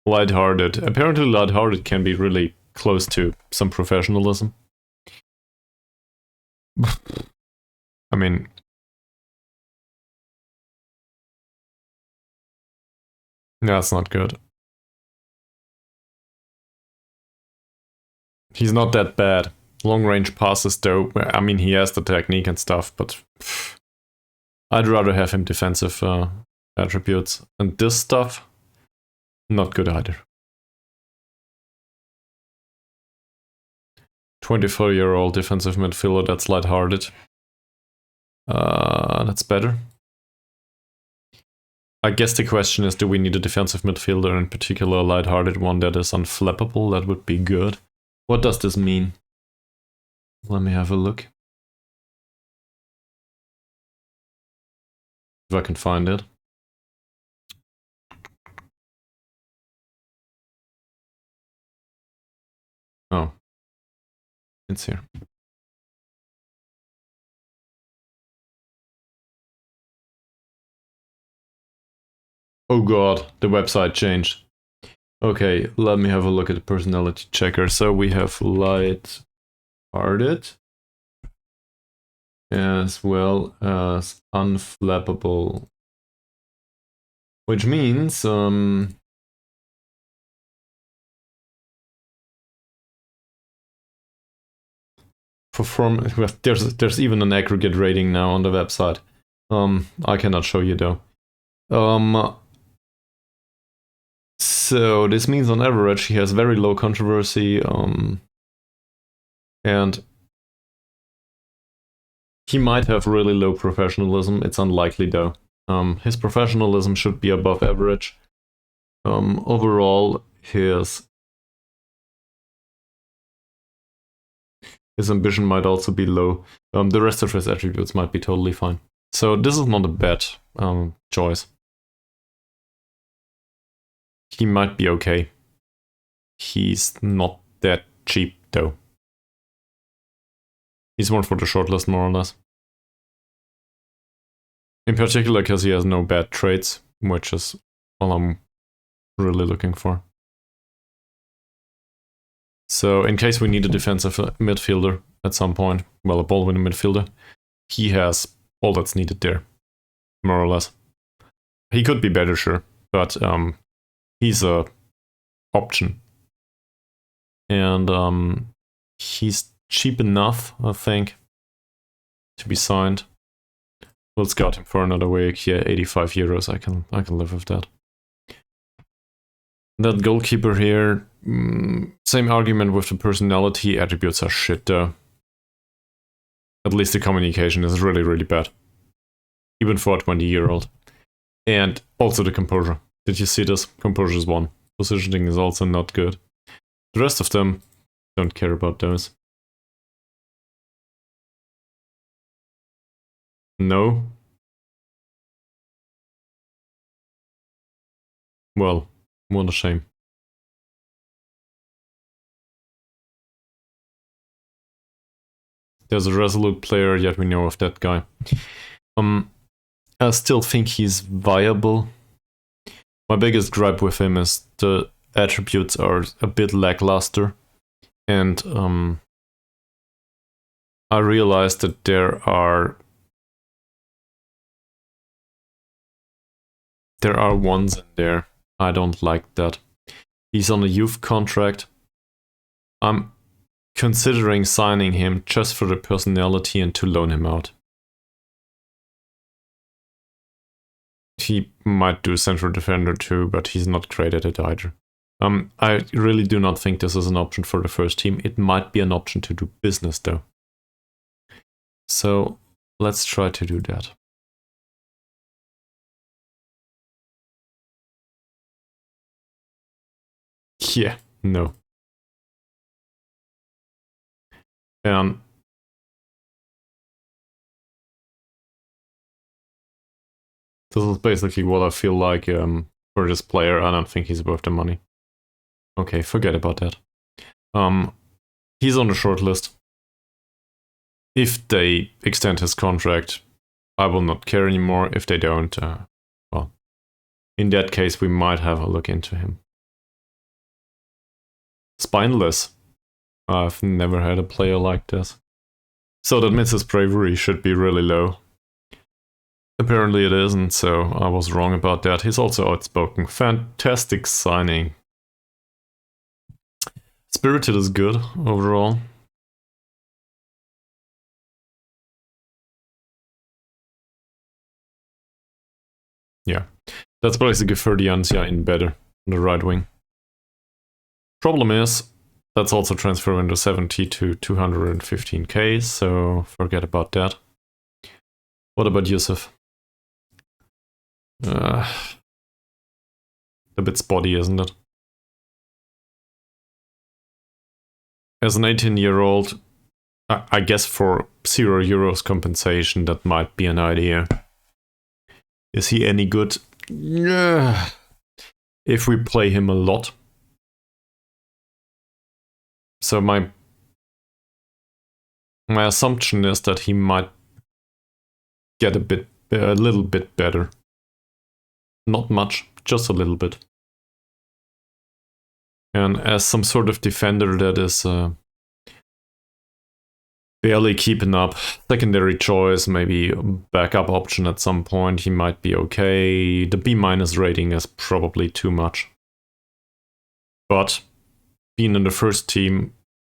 Lighthearted. Apparently lighthearted can be really close to some professionalism. I mean, That's not good. He's not that bad. Long range passes though, I mean he has the technique and stuff, but I'd rather have him defensive attributes. And this stuff, not good either. 24-year-old defensive midfielder that's lighthearted. That's better. I guess the question is, do we need a defensive midfielder, in particular a lighthearted one that is unflappable? That would be good. What does this mean? Let me have a look. If I can find it. Oh. It's here. Oh god, the website changed. Okay, let me have a look at the personality checker. So we have light-hearted as well as unflappable, which means there's even an aggregate rating now on the website. I cannot show you though. So this means on average he has very low controversy, and he might have really low professionalism. It's unlikely though. His professionalism should be above average. Overall, his ambition might also be low. The rest of his attributes might be totally fine. So this is not a bad choice. He might be okay. He's not that cheap though. He's one for the shortlist more or less. In particular because he has no bad traits, which is all I'm really looking for. So in case we need a defensive midfielder at some point, well, a ball-winning midfielder, he has all that's needed there, more or less. He could be better, sure, but he's a option. And he's cheap enough, I think, to be signed. We'll scout him for another week. Yeah, 85 euros. I can live with that. That goalkeeper here, same argument with the personality. Attributes are shit though. At least the communication is really, really bad. Even for a 20-year-old. And also the composure. Did you see this? Composure is 1. Positioning is also not good. The rest of them, don't care about those. No. Well, what a shame. There's a Resolute player, yet we know of that guy. I still think he's viable. My biggest gripe with him is the attributes are a bit lackluster. And I realized that there are ones in there. I don't like that. He's on a youth contract. I'm considering signing him just for the personality and to loan him out. He might do central defender too, but he's not great at it either. I really do not think this is an option for the first team. It might be an option to do business though. So let's try to do that. Yeah, no. This is basically what I feel like for this player. I don't think he's worth the money. Okay, forget about that. He's on the short list. If they extend his contract, I will not care anymore. If they don't, well, in that case, we might have a look into him. Spineless. I've never had a player like this. So that means his bravery should be really low. Apparently it isn't, so I was wrong about that. He's also outspoken. Fantastic signing. Spirited is good overall. Yeah, that's basically Ferdiantia in better on the right wing. Problem is, that's also transferring to 70 to 215k, so forget about that. What about Yusuf? A bit spotty, isn't it? As an 18-year-old, I guess for €0 compensation, that might be an idea. Is he any good? Yeah. If we play him a lot. So my assumption is that he might get a little bit better. Not much, just a little bit. And as some sort of defender that is barely keeping up, secondary choice, maybe backup option at some point, he might be okay. The B- rating is probably too much. But being in the first team,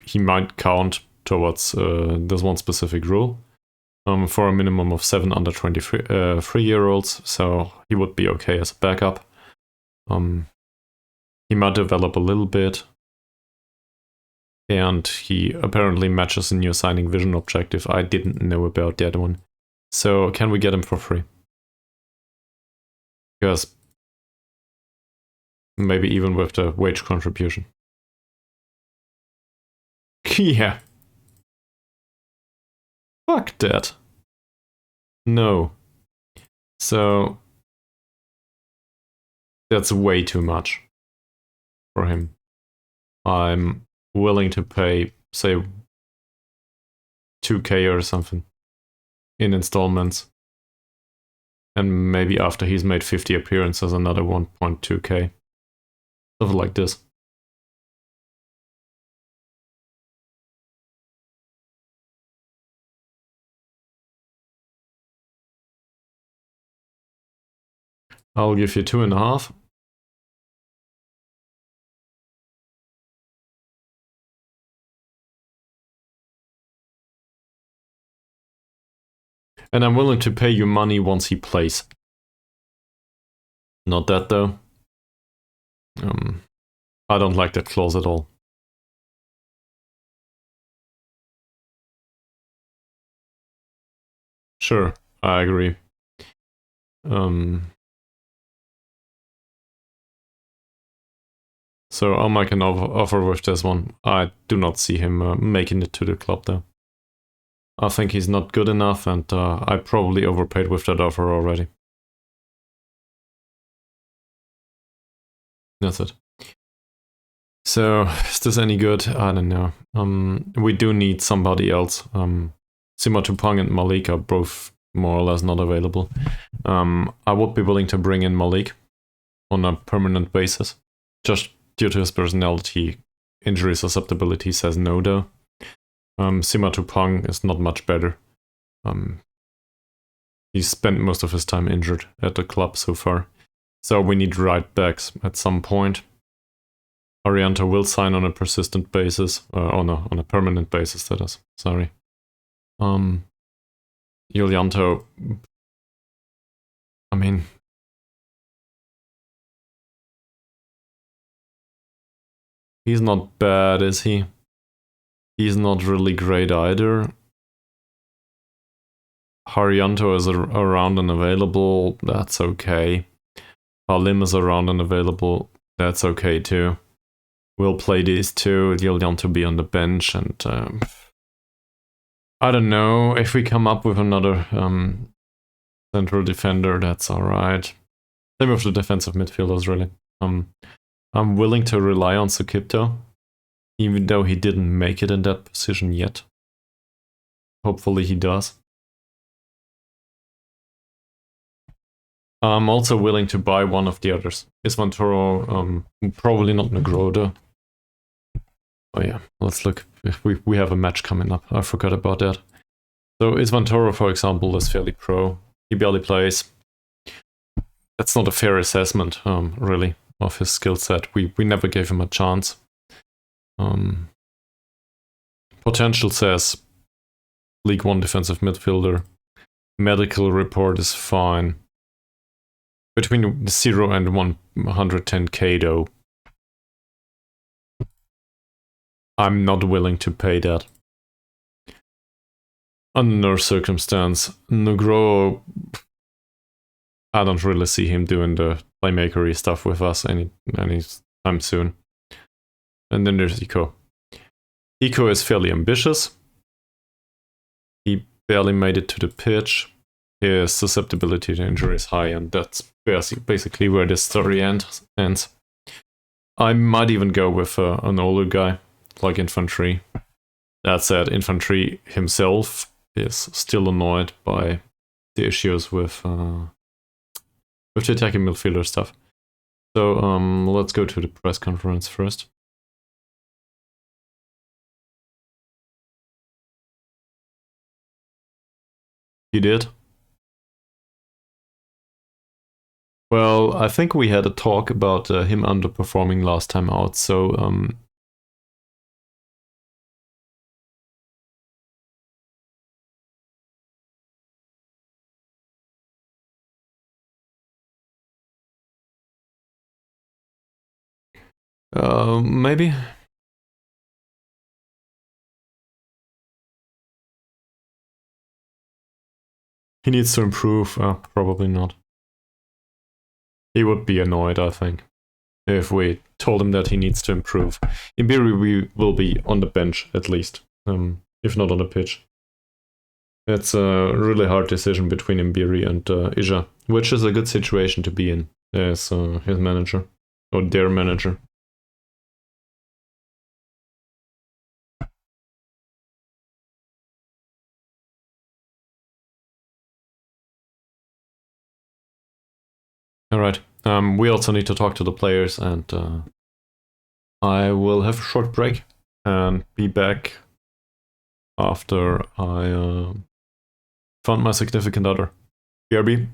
he might count towards this one specific rule for a minimum of 7 under 23-year-olds, so he would be okay as a backup. He might develop a little bit, and he apparently matches a new signing vision objective. I didn't know about that one. So can we get him for free? Because maybe even with the wage contribution. Yeah. Fuck that. No. So that's way too much for him. I'm willing to pay, say, 2k or something in installments. And maybe after he's made 50 appearances, another 1.2k. Stuff like this. I'll give you 2.5. And I'm willing to pay you money once he plays. Not that though. I don't like that clause at all. Sure, I agree. So I'll make an offer with this one. I do not see him making it to the club though. I think he's not good enough, and I probably overpaid with that offer already. That's it. So, is this any good? I don't know. We do need somebody else. Simatupang and Malik are both more or less not available. I would be willing to bring in Malik on a permanent basis. Just due to his personality, injury susceptibility says no though. Simatupang is not much better. He spent most of his time injured at the club so far. So we need right backs at some point. Arianto will sign on a persistent basis, on a permanent basis, that is. Sorry. Julianto, I mean, he's not bad, is he? He's not really great either. Harianto is around and available, that's okay. Halim is around and available, that's okay too. We'll play these two, Julianto be on the bench, and I don't know, if we come up with another central defender, that's alright. Same with the defensive midfielders, really. I'm willing to rely on Sukipto, even though he didn't make it in that position yet. Hopefully he does. I'm also willing to buy one of the others. Isvantoro, probably not Negroda. Oh yeah, let's look. We have a match coming up. I forgot about that. So Isvantoro, for example, is fairly pro. He barely plays. That's not a fair assessment, really, of his skill set. We never gave him a chance. Potential says League 1 defensive midfielder. Medical report is fine. Between 0 and 110k though. I'm not willing to pay that. Under no circumstance. Nugro, I don't really see him doing the playmakery stuff with us anytime soon. And then there's Iko. Iko is fairly ambitious. He barely made it to the pitch. His susceptibility to injury is high, and that's basically where this story ends. I might even go with an older guy, like Infantry. That said, Infantry himself is still annoyed by the issues with the attacking midfielder stuff. So let's go to the press conference first. He did. Well, I think we had a talk about him underperforming last time out, so maybe. He needs to improve. Probably not. He would be annoyed, I think, if we told him that he needs to improve. In theory, we will be on the bench at least, if not on the pitch. It's a really hard decision between Mbiri and Ija, which is a good situation to be in as his manager, or their manager. Alright, we also need to talk to the players, and I will have a short break and be back after I found my significant other. BRB.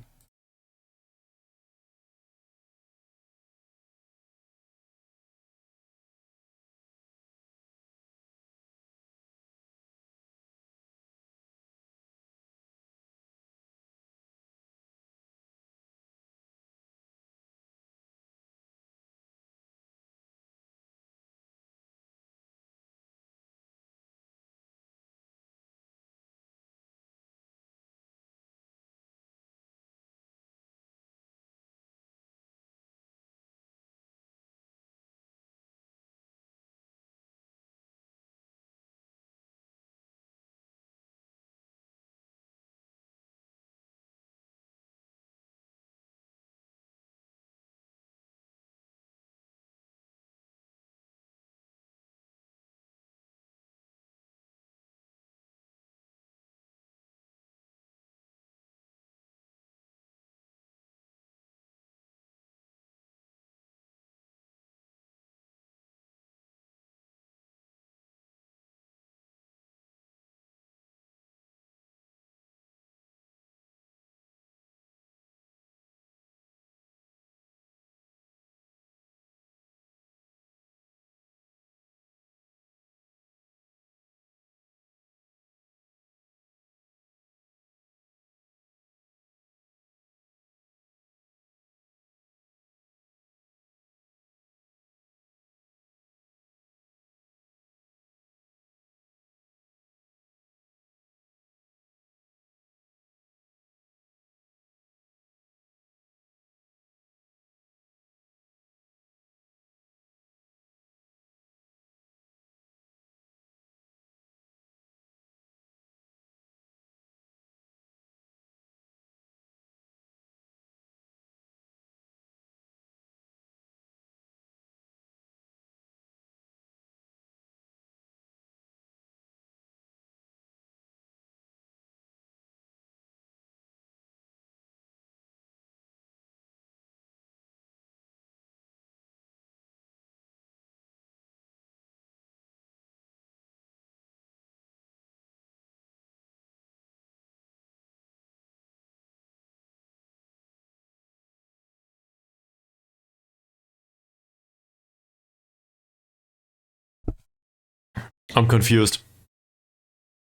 I'm confused.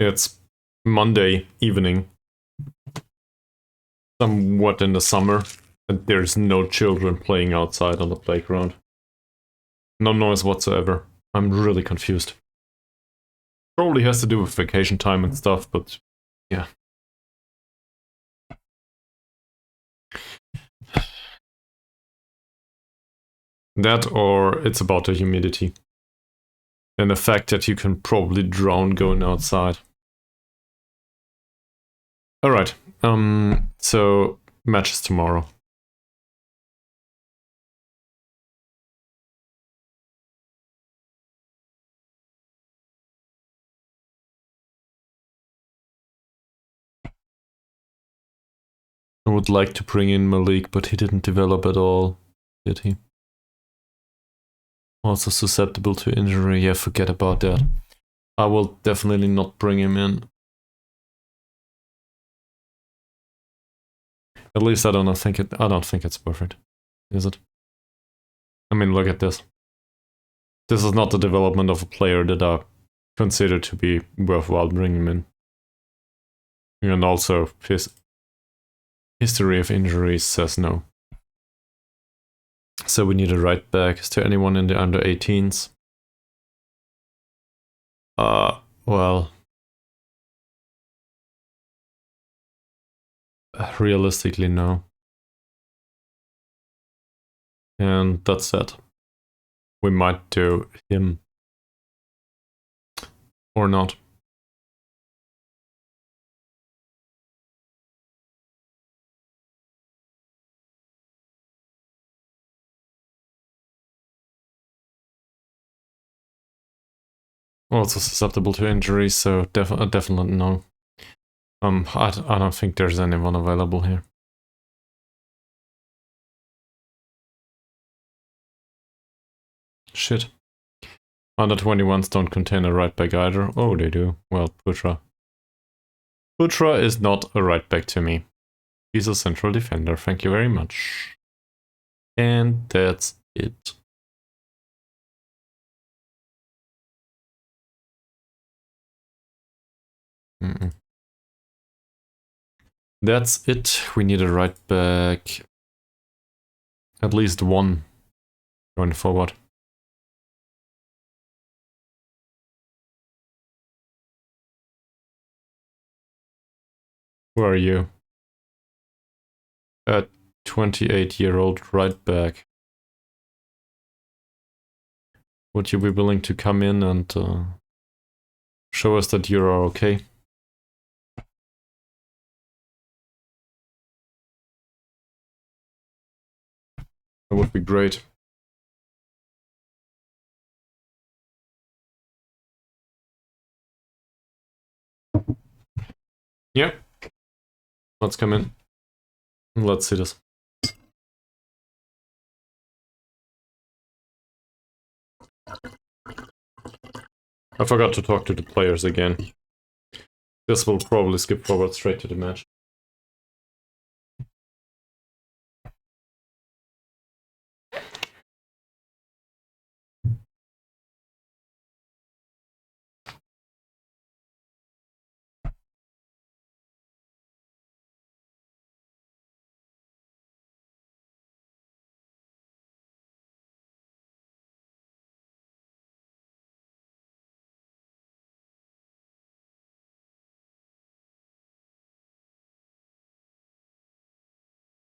It's Monday evening, somewhat in the summer, and there's no children playing outside on the playground. No noise whatsoever. I'm really confused. Probably has to do with vacation time and stuff, but yeah. That or it's about the humidity. And the fact that you can probably drown going outside. Alright, so matches tomorrow. I would like to bring in Malik, but he didn't develop at all, did he? Also susceptible to injury, yeah, forget about that. I will definitely not bring him in. At least I don't think it's perfect, is it? I mean, look at this. This is not the development of a player that I consider to be worthwhile bringing him in. And also, his history of injuries says no. So we need a right back. Is there anyone in the under 18s? Well, realistically, no. And that's it. We might do him. Or not. Also susceptible to injuries, so definitely no. I don't think there's anyone available here. Shit. Under 21s don't contain a right back either. Oh, they do. Well, Putra. Putra is not a right back to me. He's a central defender, thank you very much. And that's it. That's it. We need a right back. At least one going forward. Who are you? A 28-year-old right back. Would you be willing to come in and show us that you are okay? That would be great. Yeah. Let's come in. Let's see this. I forgot to talk to the players again. This will probably skip forward straight to the match.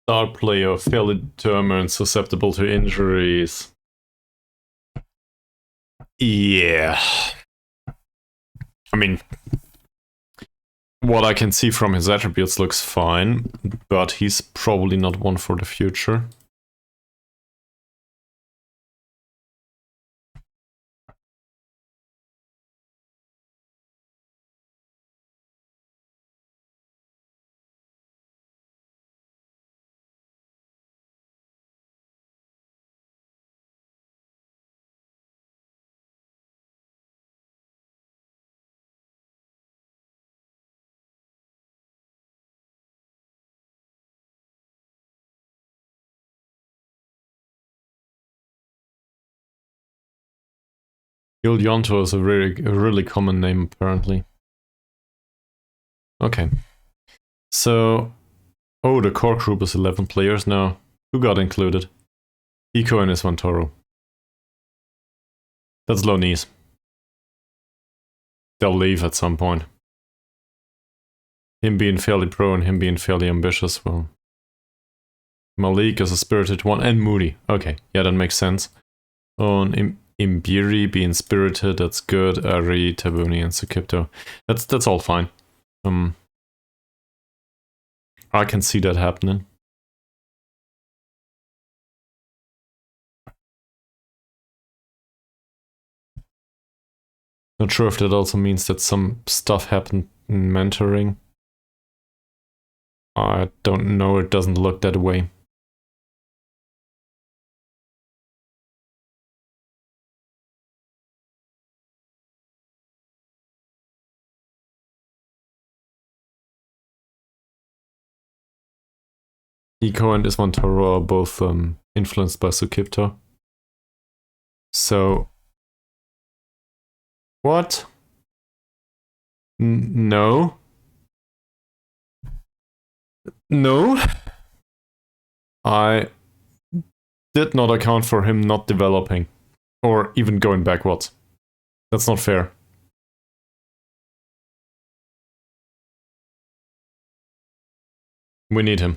Star player, fairly determined, susceptible to injuries. Yeah. I mean, what I can see from his attributes looks fine, but he's probably not one for the future. Yonto is a really common name, apparently. Okay. So, oh, the core group is 11 players now. Who got included? Eco and Isvantoro. That's low knees. They'll leave at some point. Him being fairly pro and him being fairly ambitious, well. Malik is a spirited one, and Moody. Okay, yeah, that makes sense. On Imbiri being spirited, that's good. Ari, Tabuni, and Sukipto. That's all fine. I can see that happening. Not sure if that also means that some stuff happened in mentoring. I don't know, it doesn't look that way. Eco and Isvantoro are both influenced by Sukipto. So... What? No. No. I did not account for him not developing. Or even going backwards. That's not fair. We need him.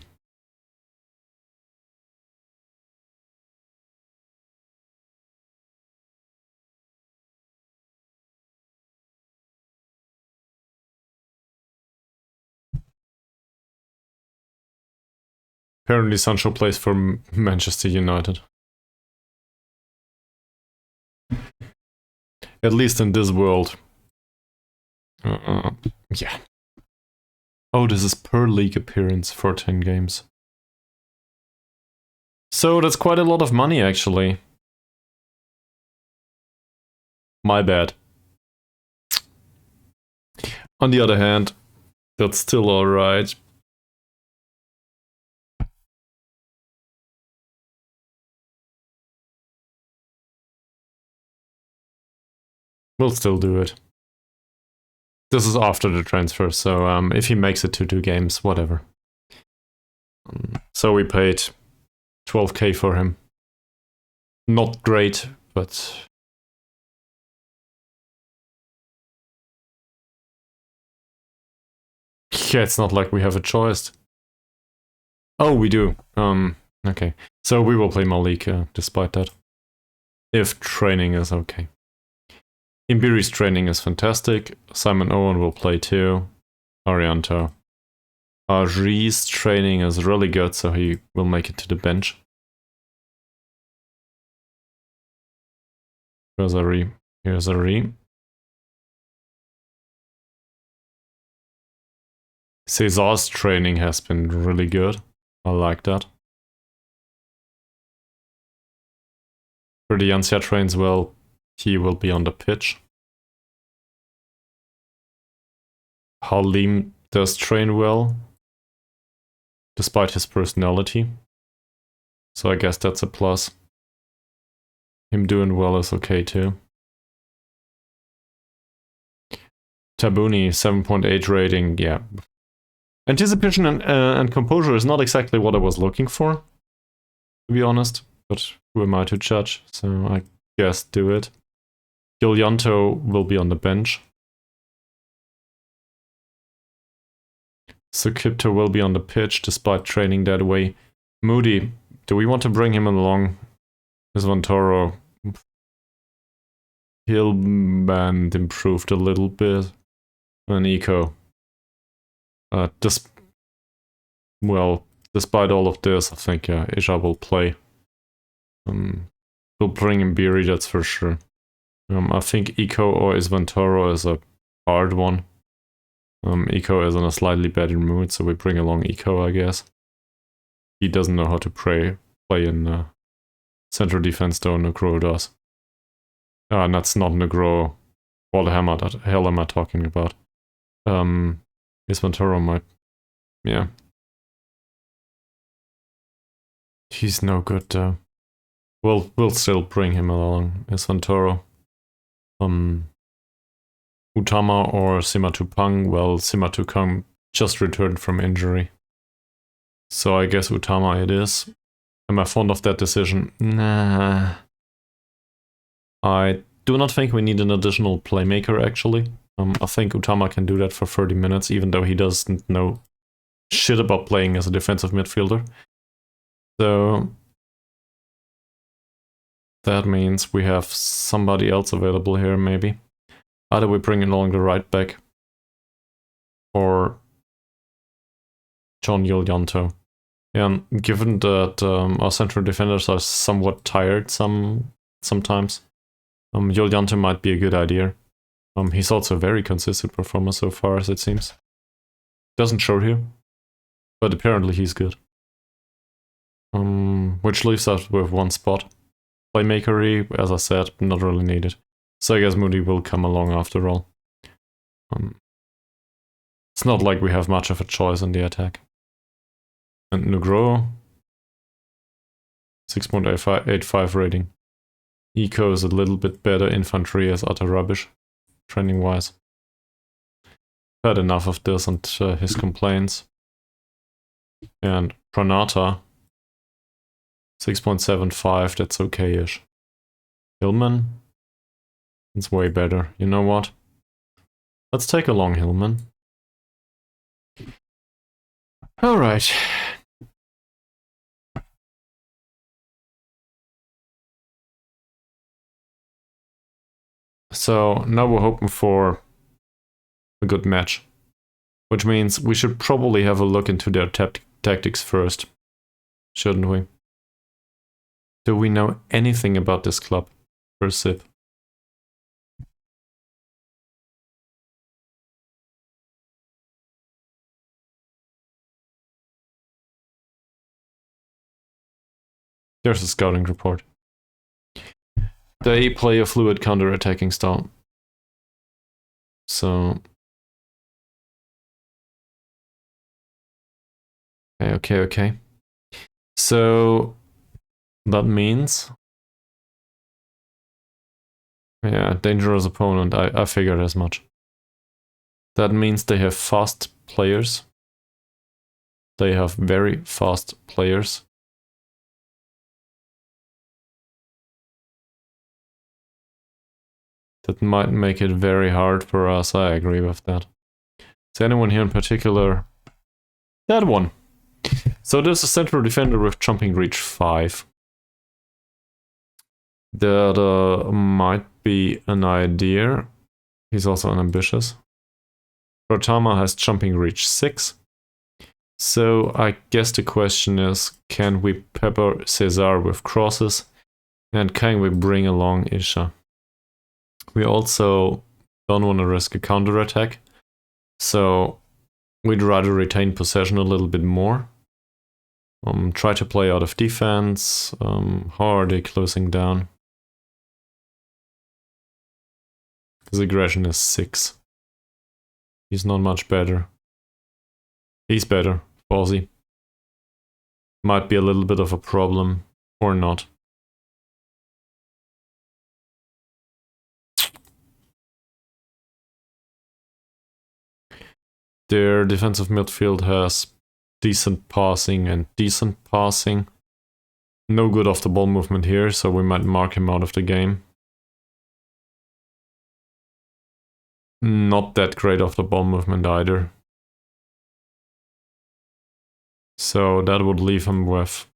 Apparently Sancho plays for Manchester United. At least in this world. Yeah. Oh, this is per league appearance for 10 games. So that's quite a lot of money, actually. My bad. On the other hand, that's still alright. We'll still do it. This is after the transfer, so if he makes it to 2 games, whatever. So we paid 12k for him. Not great, but... Yeah, it's not like we have a choice. Oh, we do. Okay. So we will play Malik despite that. If training is okay. Imbiri's training is fantastic. Simon Owen will play too. Arianto. Ree's training is really good, so he will make it to the bench. Here's Ari. Here's Ari. Cesar's training has been really good. I like that. Verdiancia trains well. He will be on the pitch. Halim does train well, despite his personality. So I guess that's a plus. Him doing well is okay too. Tabuni, 7.8 rating, yeah. Anticipation and composure is not exactly what I was looking for, to be honest. But who am I to judge? So I guess do it. Giljanto will be on the bench. Sukipto will be on the pitch despite training that way. Moody, do we want to bring him along? Isvantoro. Hillband improved a little bit. And Eco. Despite all of this, I think Isha will play. We'll bring in Beery, that's for sure. I think Eco or Isvantoro is a hard one. Eco is in a slightly better mood, so we bring along Eco, I guess. He doesn't know how to play in central defense, though Negro does. And that's not Negro. What the hell am I talking about? Isvantoro might... Yeah. He's no good, though. We'll still bring him along, Isvantoro. Utama or Simatupang. Well, Simatupang just returned from injury. So I guess Utama it is. Am I fond of that decision? Nah. I do not think we need an additional playmaker, actually. I think Utama can do that for 30 minutes, even though he doesn't know shit about playing as a defensive midfielder. So that means we have somebody else available here, maybe. Either we bring along the right back or John Yoljanto. And given that our central defenders are somewhat tired sometimes, Yoljanto might be a good idea. He's also a very consistent performer so far, as it seems. Doesn't show here, but apparently he's good. Which leaves us with one spot. Playmakery, as I said, not really needed. So I guess Moody will come along after all. It's not like we have much of a choice in the attack. And Nugro, 6.85 rating. Eco is a little bit better, infantry is utter rubbish, training wise. Had enough of this and his complaints. And Pranata, 6.75, that's okay-ish. Hillman, it's way better. You know what? Let's take along Hillman. Alright. So now we're hoping for a good match. Which means we should probably have a look into their tactics first. Shouldn't we? Do we know anything about this club? First sip. There's a scouting report. They play a fluid counter-attacking style. So... Okay. So... that means... yeah, dangerous opponent. I figured as much. That means they have fast players. They have very fast players. That might make it very hard for us. I agree with that. Is anyone here in particular? That one. So there's a central defender with jumping reach 5. That might be an idea. He's also unambitious. Rotama has jumping reach 6. So I guess the question is, can we pepper Cesar with crosses? And can we bring along Isha? We also don't want to risk a counter-attack. So we'd rather retain possession a little bit more. Try to play out of defense. How are they closing down? His aggression is 6. He's not much better. He's better, Fawzi. Might be a little bit of a problem, or not. Their defensive midfield has decent passing and decent passing. No good off the ball movement here, so we might mark him out of the game. Not that great off the ball movement either. So that would leave him with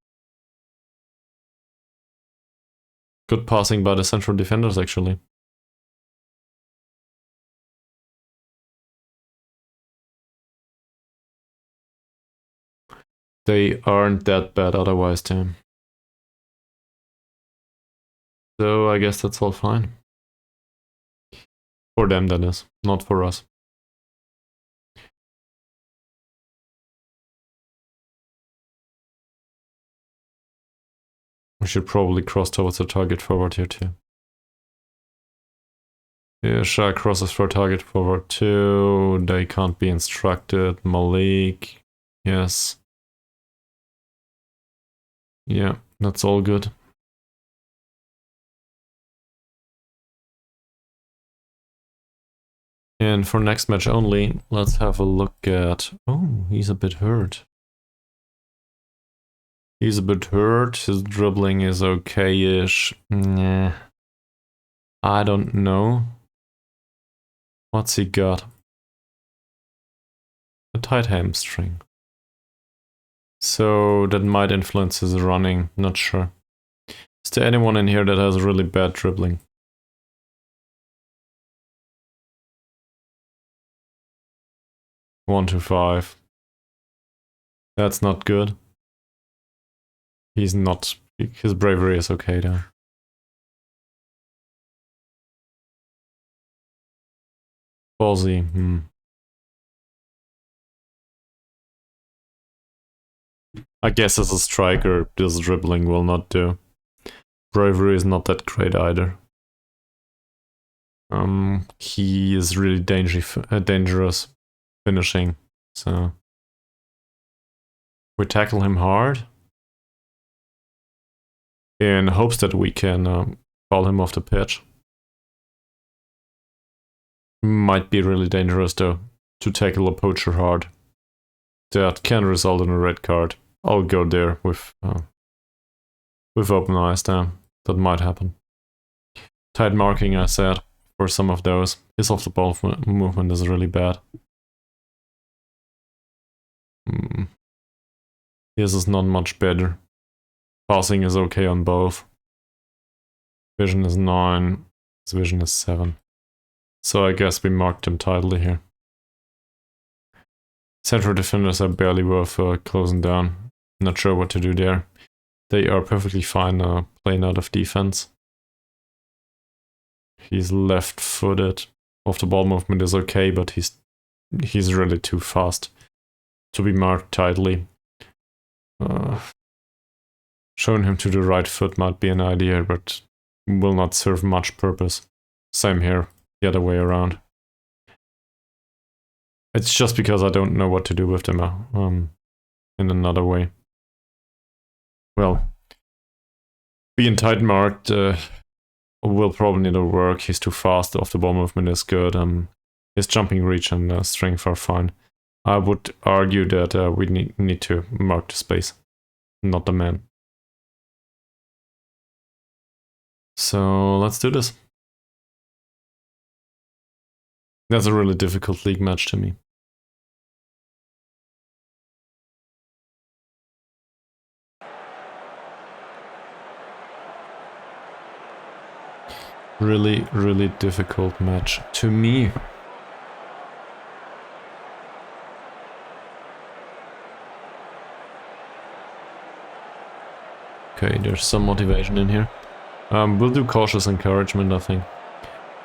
good passing by the central defenders, actually. They aren't that bad otherwise, Tim. So I guess that's all fine. For them, that is. Not for us. We should probably cross towards the target forward here too. Yeah, Shah crosses for target forward too. They can't be instructed. Malik. Yes. Yeah, that's all good. And for next match only, let's have a look at... Oh, he's a bit hurt. He's a bit hurt. His dribbling is okay-ish. Nah. I don't know. What's he got? A tight hamstring. So that might influence his running. Not sure. Is there anyone in here that has really bad dribbling? One to 5. That's not good. He's not... His bravery is okay though. Ballsy, I guess as a striker, this dribbling will not do. Bravery is not that great either. He is really dangerous finishing, so... We tackle him hard in hopes that we can call him off the pitch. Might be really dangerous though, to tackle a poacher hard. That can result in a red card. I'll go there with open eyes then. That might happen. Tight marking, I said, for some of those. His off the ball movement is really bad. His is not much better. Passing is okay on both. Vision is 9. His vision is 7. So I guess we marked him tightly here. Central defenders are barely worth closing down. Not sure what to do there. They are perfectly fine playing out of defense. He's left-footed. Off the ball movement is okay, but he's really too fast to be marked tightly. Showing him to the right foot might be an idea, but will not serve much purpose. Same here, the other way around. It's just because I don't know what to do with them in another way. Well, being tight marked will probably not work. He's too fast. Off the ball movement is good. His jumping reach and strength are fine. I would argue that we need to mark the space, not the man. So let's do this. That's a really difficult league match to me. Really, really difficult match to me. Okay, there's some motivation in here. We'll do cautious encouragement, I think.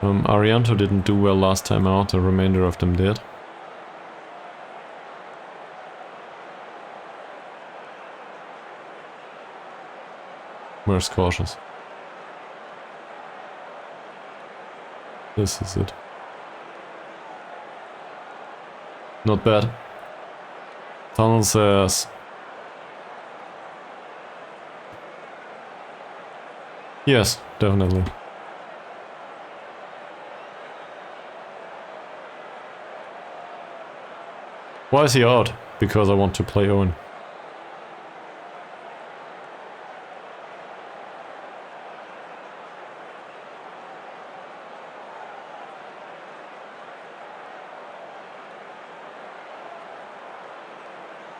Arianto didn't do well last time out, the remainder of them did. Where's cautious? This is it. Not bad. Tunnel says... Yes, definitely. Why is he out? Because I want to play Owen.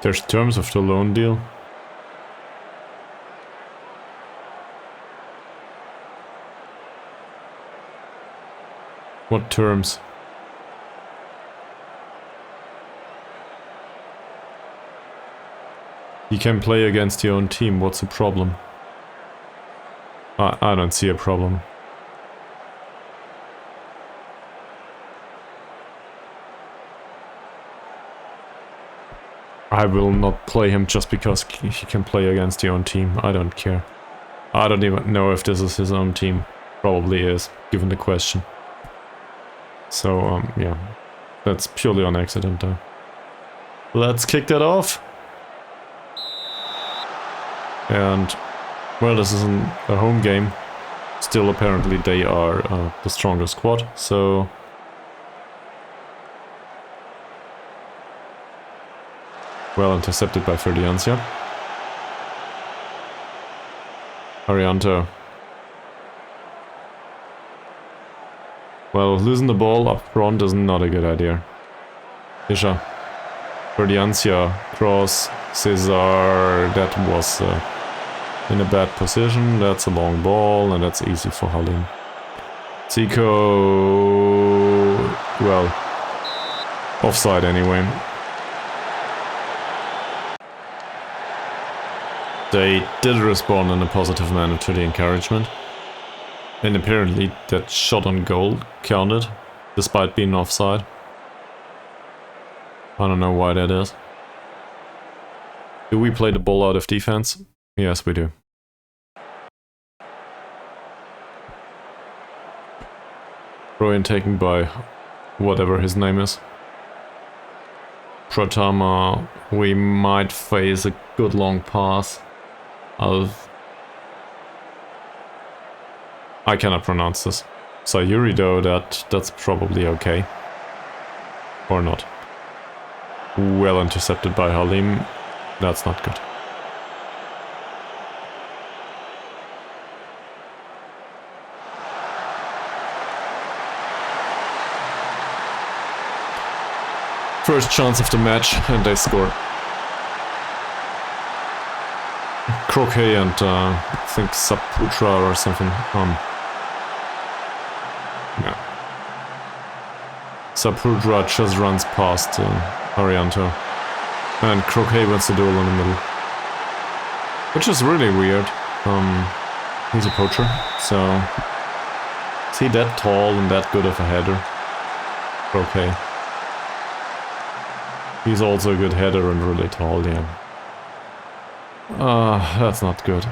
There's terms of the loan deal. What terms? You can play against your own team, what's the problem? I don't see a problem. I will not play him just because he can play against your own team. I don't care. I don't even know if this is his own team. Probably is, given the question. So, yeah. That's purely on accident, though. Let's kick that off! And, well, this isn't a home game. Still, apparently, they are the stronger squad, so... Well intercepted by Ferdiancia. Arianto. Well, losing the ball up front is not a good idea. Isha. Ferdiancia. Cross. Cesar. That was in a bad position. That's a long ball and that's easy for Halim. Zico. Well, offside anyway. They did respond in a positive manner to the encouragement. And apparently that shot on goal counted, despite being offside. I don't know why that is. Do we play the ball out of defense? Yes, we do. Throw-in taken by whatever his name is. Pratama, we might face a good long pass. I cannot pronounce this. Sayuri though, that's probably okay. Or not. Well intercepted by Halim. That's not good. First chance of the match, and they score. Croquet and I think Saputra or something. Yeah. Saputra just runs past Arianto. And Croquet wins the duel in the middle. Which is really weird. He's a poacher, so... Is he that tall and that good of a header? Croquet. He's also a good header and really tall, yeah. That's not good.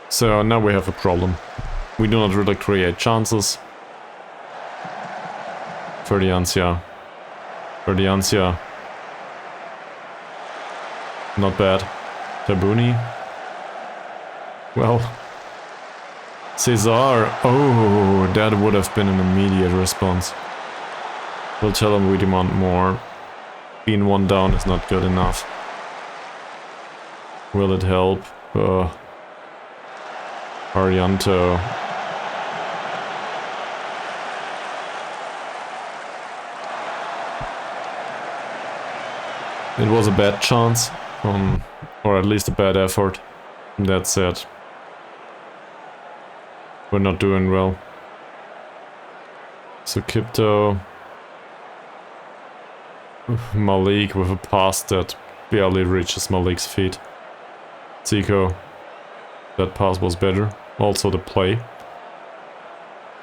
So now we have a problem. We do not really create chances. Ferdiancia. Ferdiancia. Not bad. Tabuni. Well. Cesar. Oh, that would have been an immediate response. We'll tell him we demand more. Being one down is not good enough. Will it help? Arianto. It was a bad chance, or at least a bad effort. That's it. We're not doing well. So Kipto. Malik with a pass that barely reaches Malik's feet. Zico. That pass was better. Also the play.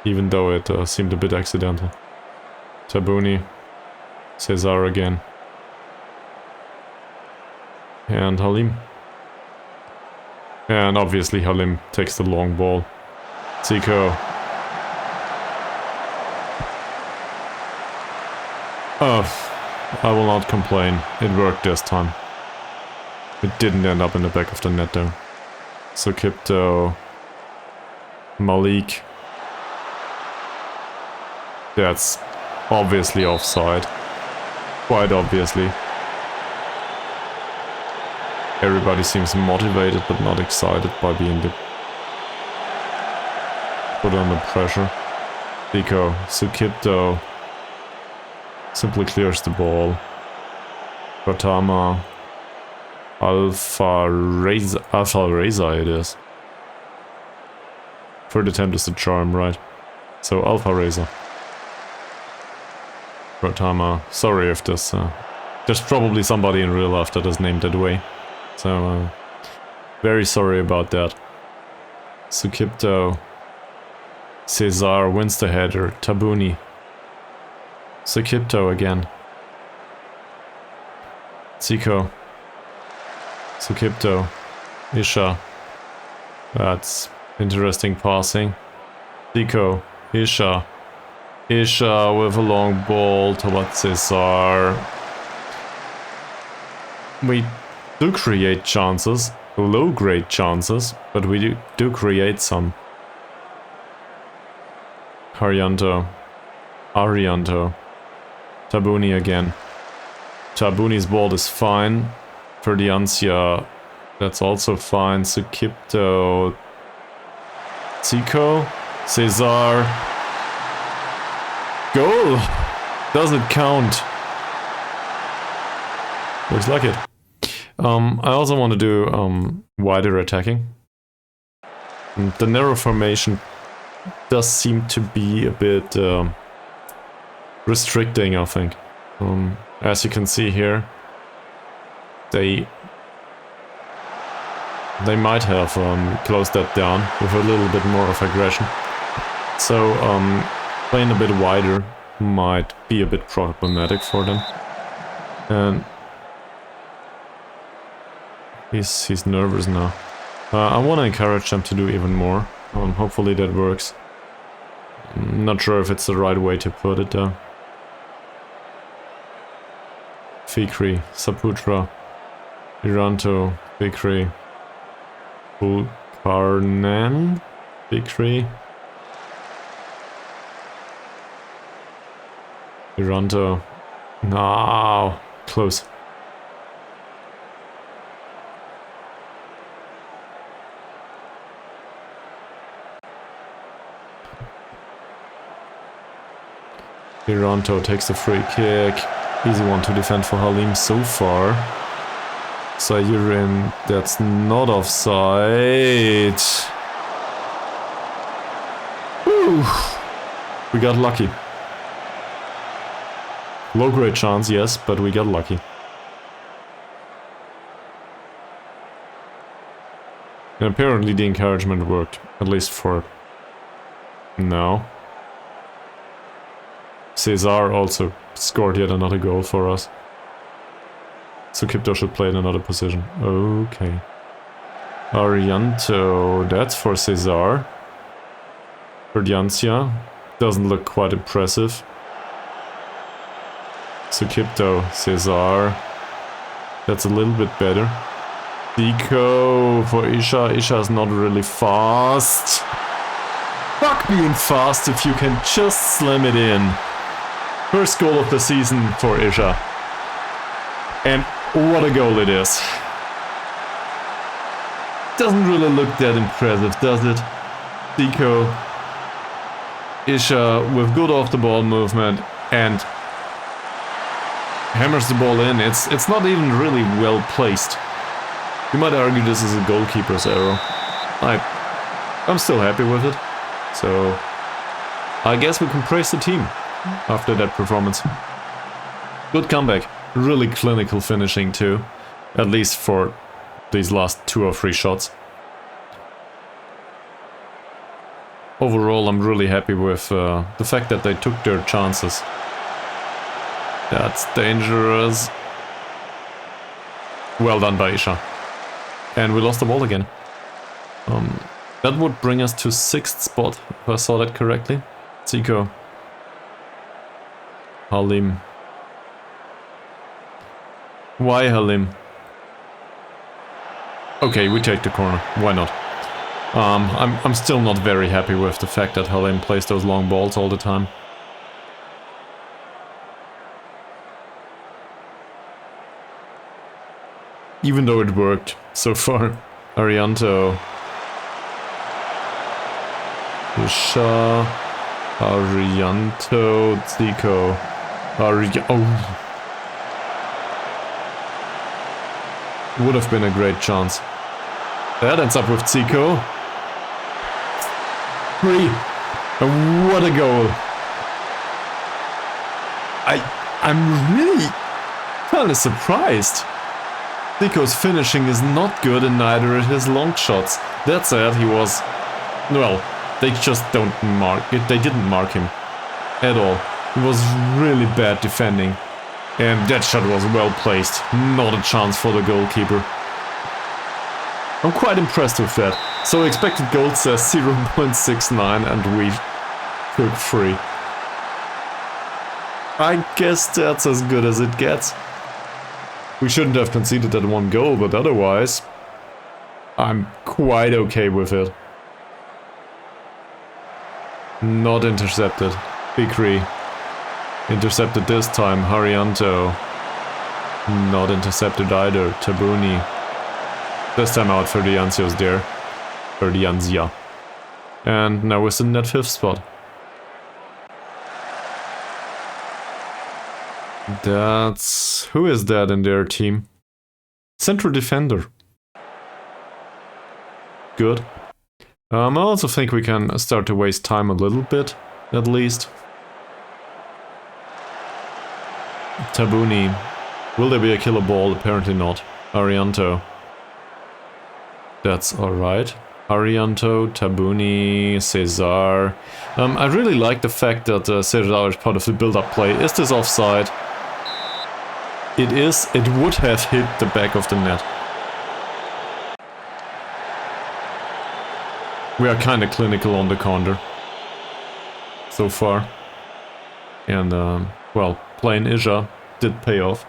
Even though it seemed a bit accidental. Tabuni. Cesar again. And Halim. And obviously Halim takes the long ball. Zico. I will not complain. It worked this time. It didn't end up in the back of the net though. So Kipto. Malik. That's obviously offside. Quite obviously. Everybody seems motivated but not excited by being put under pressure. Zico. Sukipto simply clears the ball. Pratama. Alpha Reza it is. Third attempt is the charm, right? So Alpha Reza. Pratama. Sorry if this... there's probably somebody in real life that is named that way. So, very sorry about that. Sukipto. Cesar wins the header. Tabuni. Sukipto again. Zico. Sukipto. Isha. That's interesting passing. Zico. Isha. Isha with a long ball towards Cesar. We do create chances, low-grade chances, but we do create some. Haryanto. Arianto. Tabuni again. Tabuni's ball is fine. Ferdiancia, that's also fine. Sukipto. Zico. Cesar. Goal! Does it count? Looks like it. I also want to do wider attacking. The narrow formation does seem to be a bit restricting, I think. As you can see here, they might have closed that down with a little bit more of aggression. So playing a bit wider might be a bit problematic for them. And he's nervous now. I want to encourage them to do even more. Hopefully that works. I'm not sure if it's the right way to put it though. Fikri, Saputra, Iranto, Fikri, Bulkarnan, Fikri, Iranto. No, close. Iranto takes the free kick. Easy one to defend for Halim so far. Sayurin, that's not offside. Whew. We got lucky. Low grade chance, yes, but we got lucky. And apparently the encouragement worked, at least for now. Cesar also scored yet another goal for us. So Kipto should play in another position. Okay. Arianto, that's for Cesar. Verdiancia doesn't look quite impressive. So Kipto, Cesar. That's a little bit better. Deco for Isha. Isha is not really fast. Fuck being fast if you can just slam it in. First goal of the season for Isha. And what a goal it is. Doesn't really look that impressive, does it? Deco. Isha with good off the ball movement and hammers the ball in. It's not even really well placed. You might argue this is a goalkeeper's error. I'm still happy with it. So I guess we can praise the team after that performance. Good comeback. Really clinical finishing too. At least for these last 2 or 3 shots. Overall, I'm really happy with the fact that they took their chances. That's dangerous. Well done by Isha. And we lost the ball again. That would bring us to 6th spot, if I saw that correctly. Zico. Halim. Why Halim? Okay, we take the corner. Why not? I'm still not very happy with the fact that Halim plays those long balls all the time. Even though it worked so far. Arianto. Isha. Arianto. Zico. Oh. Would have been a great chance. That ends up with Zico. 3. What a goal. I'm really kind of surprised. Zico's finishing is not good and neither are his long shots. That said, he was... well, they just don't mark it. They didn't mark him at all. It was really bad defending. And that shot was well placed. Not a chance for the goalkeeper. I'm quite impressed with that. So expected goal says 0.69 and we took 3. I guess that's as good as it gets. We shouldn't have conceded that 1 goal, but otherwise I'm quite okay with it. Not intercepted. Fikri. Intercepted this time, Harianto. Not intercepted either, Tabuni. This time out for the Ansios there. For the Ansia. And now we're sitting at 5th spot. That's... who is that in their team? Central defender. Good. I also think we can start to waste time a little bit, at least. Tabuni. Will there be a killer ball? Apparently not. Arianto. That's alright. Arianto, Tabuni, Cesar. I really like the fact that Cesar is part of the build-up play. Is this offside? It is. It would have hit the back of the net. We are kind of clinical on the counter. So far. And, well, playing Isha did pay off.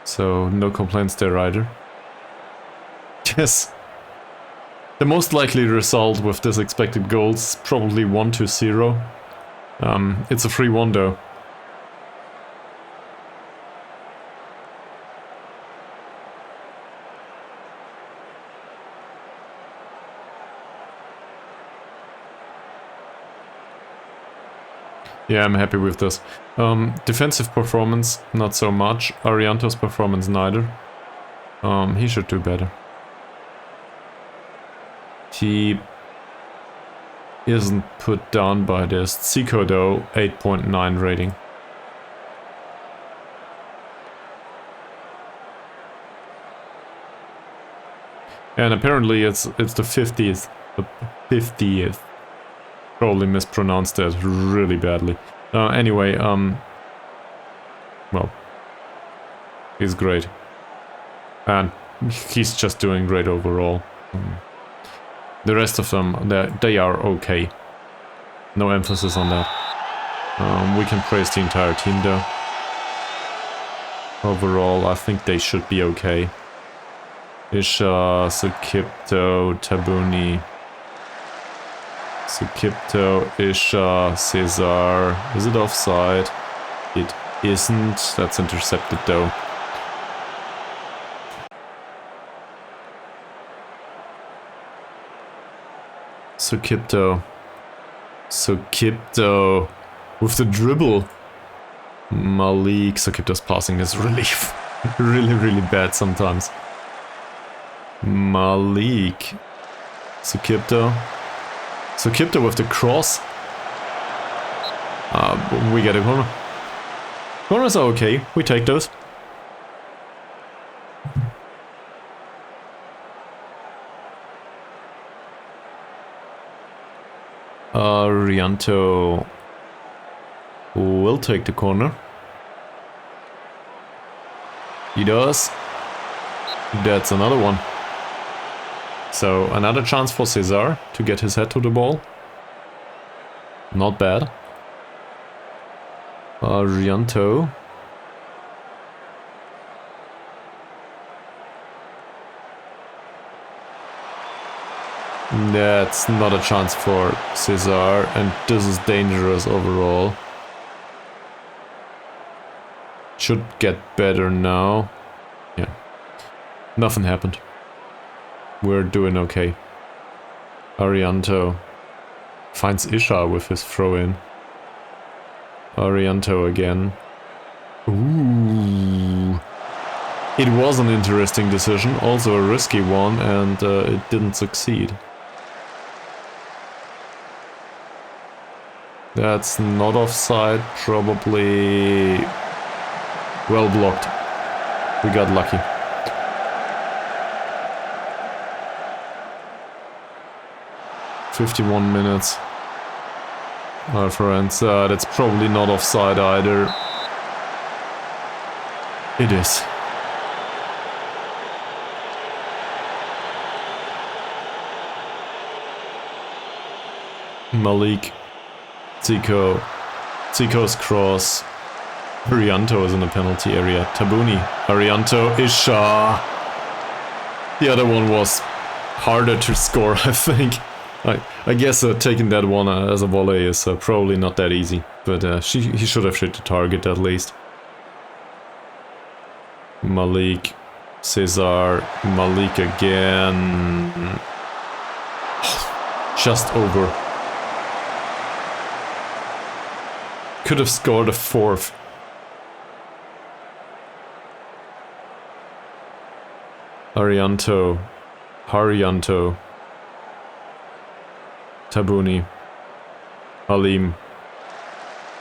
So, no complaints there either. Yes. The most likely result with this expected goal is probably 1-0. It's a 3-1 though. Yeah, I'm happy with this. Defensive performance, not so much. Arianto's performance, neither. He should do better. He isn't put down by this. Zico though, 8.9 rating. And apparently it's the 50th. The 50th. Probably mispronounced that really badly. Anyway, well, he's great. And he's just doing great overall. The rest of them, they are okay. No emphasis on that. We can praise the entire team though. Overall, I think they should be okay. Isha, Sukipto, Tabuni. Sukipto, Isha, Cesar. Is it offside? It isn't. That's intercepted though. Sukipto. Sukipto. With the dribble. Malik. Sukipto's passing is really, really bad sometimes. Malik. Sukipto. Sukipto with the cross. We get a corner. Corners are okay. We take those. Rianto will take the corner. He does. That's another one. So another chance for Cesar to get his head to the ball. Not bad. Rianto. That's not a chance for Cesar, and this is dangerous overall. Should get better now. Yeah. Nothing happened. We're doing okay. Arianto finds Isha with his throw-in. Arianto again. Ooh. It was an interesting decision, also a risky one, and it didn't succeed. That's not offside, probably well blocked. We got lucky. "51 minutes. My friends, that's probably not offside either. It is. Malik. Zico. Zico's cross. Arianto is in the penalty area. Tabuni. Arianto. Isha. The other one was harder to score, I think. I guess taking that one as a volley is probably not that easy. but he should have hit the target at least. Malik, Cesar, Malik again. Just over. Could have scored a fourth. Harianto. Tabuni. Halim.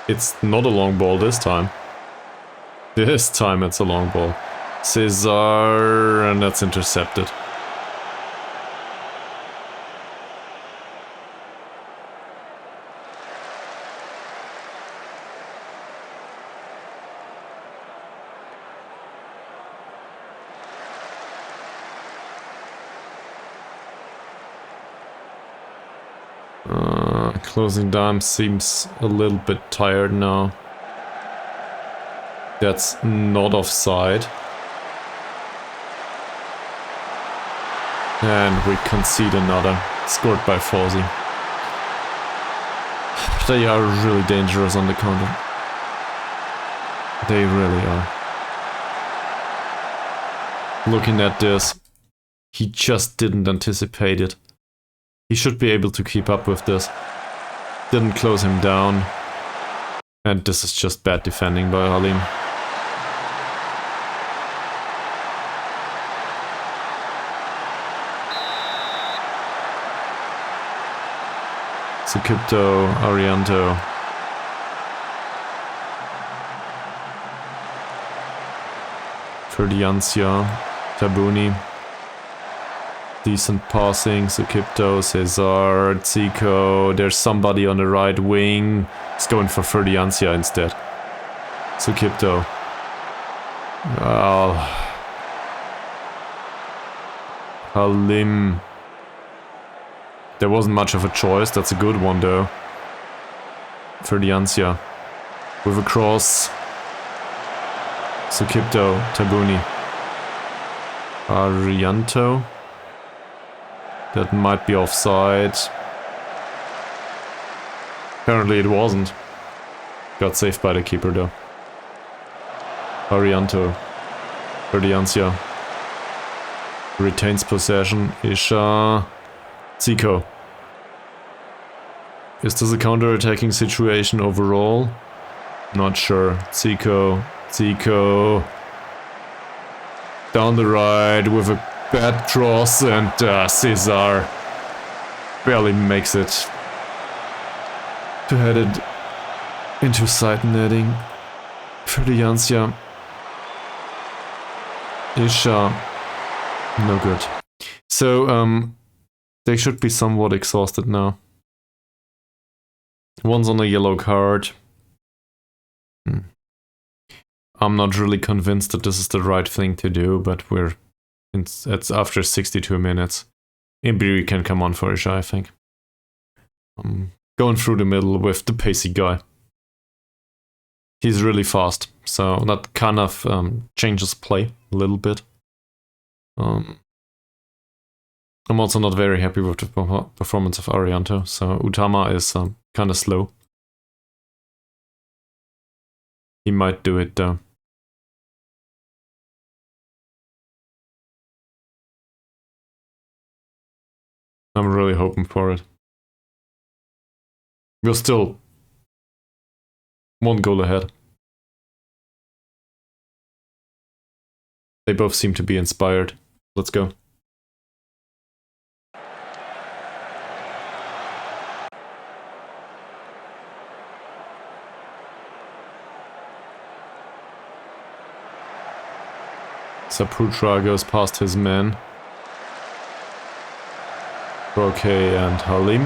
It's not a long ball this time. This time it's a long ball. Cesar, and that's intercepted. Closing time seems a little bit tired now. That's not offside. And we concede another. Scored by Fawzi. They are really dangerous on the counter. They really are. Looking at this, he just didn't anticipate it. He should be able to keep up with this. Didn't close him down. And this is just bad defending by Halim. Sukipto, Arianto. Ferdiancia, Tabuni. Decent passing, Sukipto, Cesar, Zico. There's somebody on the right wing. He's going for Ferdiancia instead. Sukipto. Oh. Halim. There wasn't much of a choice, that's a good one though. Ferdiancia. With a cross. Sukipto, Tabuni. Arianto. That might be offside. Apparently it wasn't. Got saved by the keeper though. Arianto. Ferdiancia. Retains possession. Isha. Zico. Is this a counter-attacking situation overall? Not sure. Zico. Down the right with a bad cross, and Cesar barely makes it to head it into side netting. Ferdiancia. Isha. No good. So, they should be somewhat exhausted now. One's on a yellow card. I'm not really convinced that this is the right thing to do, but it's after 62 minutes. Ibri can come on for Isha, I think. Going through the middle with the pacey guy. He's really fast, so that kind of changes play a little bit. I'm also not very happy with the performance of Arianto, so Utama is kind of slow. He might do it though. I'm really hoping for it. We're still one goal ahead. They both seem to be inspired. Let's go. Saputra goes past his men. Roque and Halim.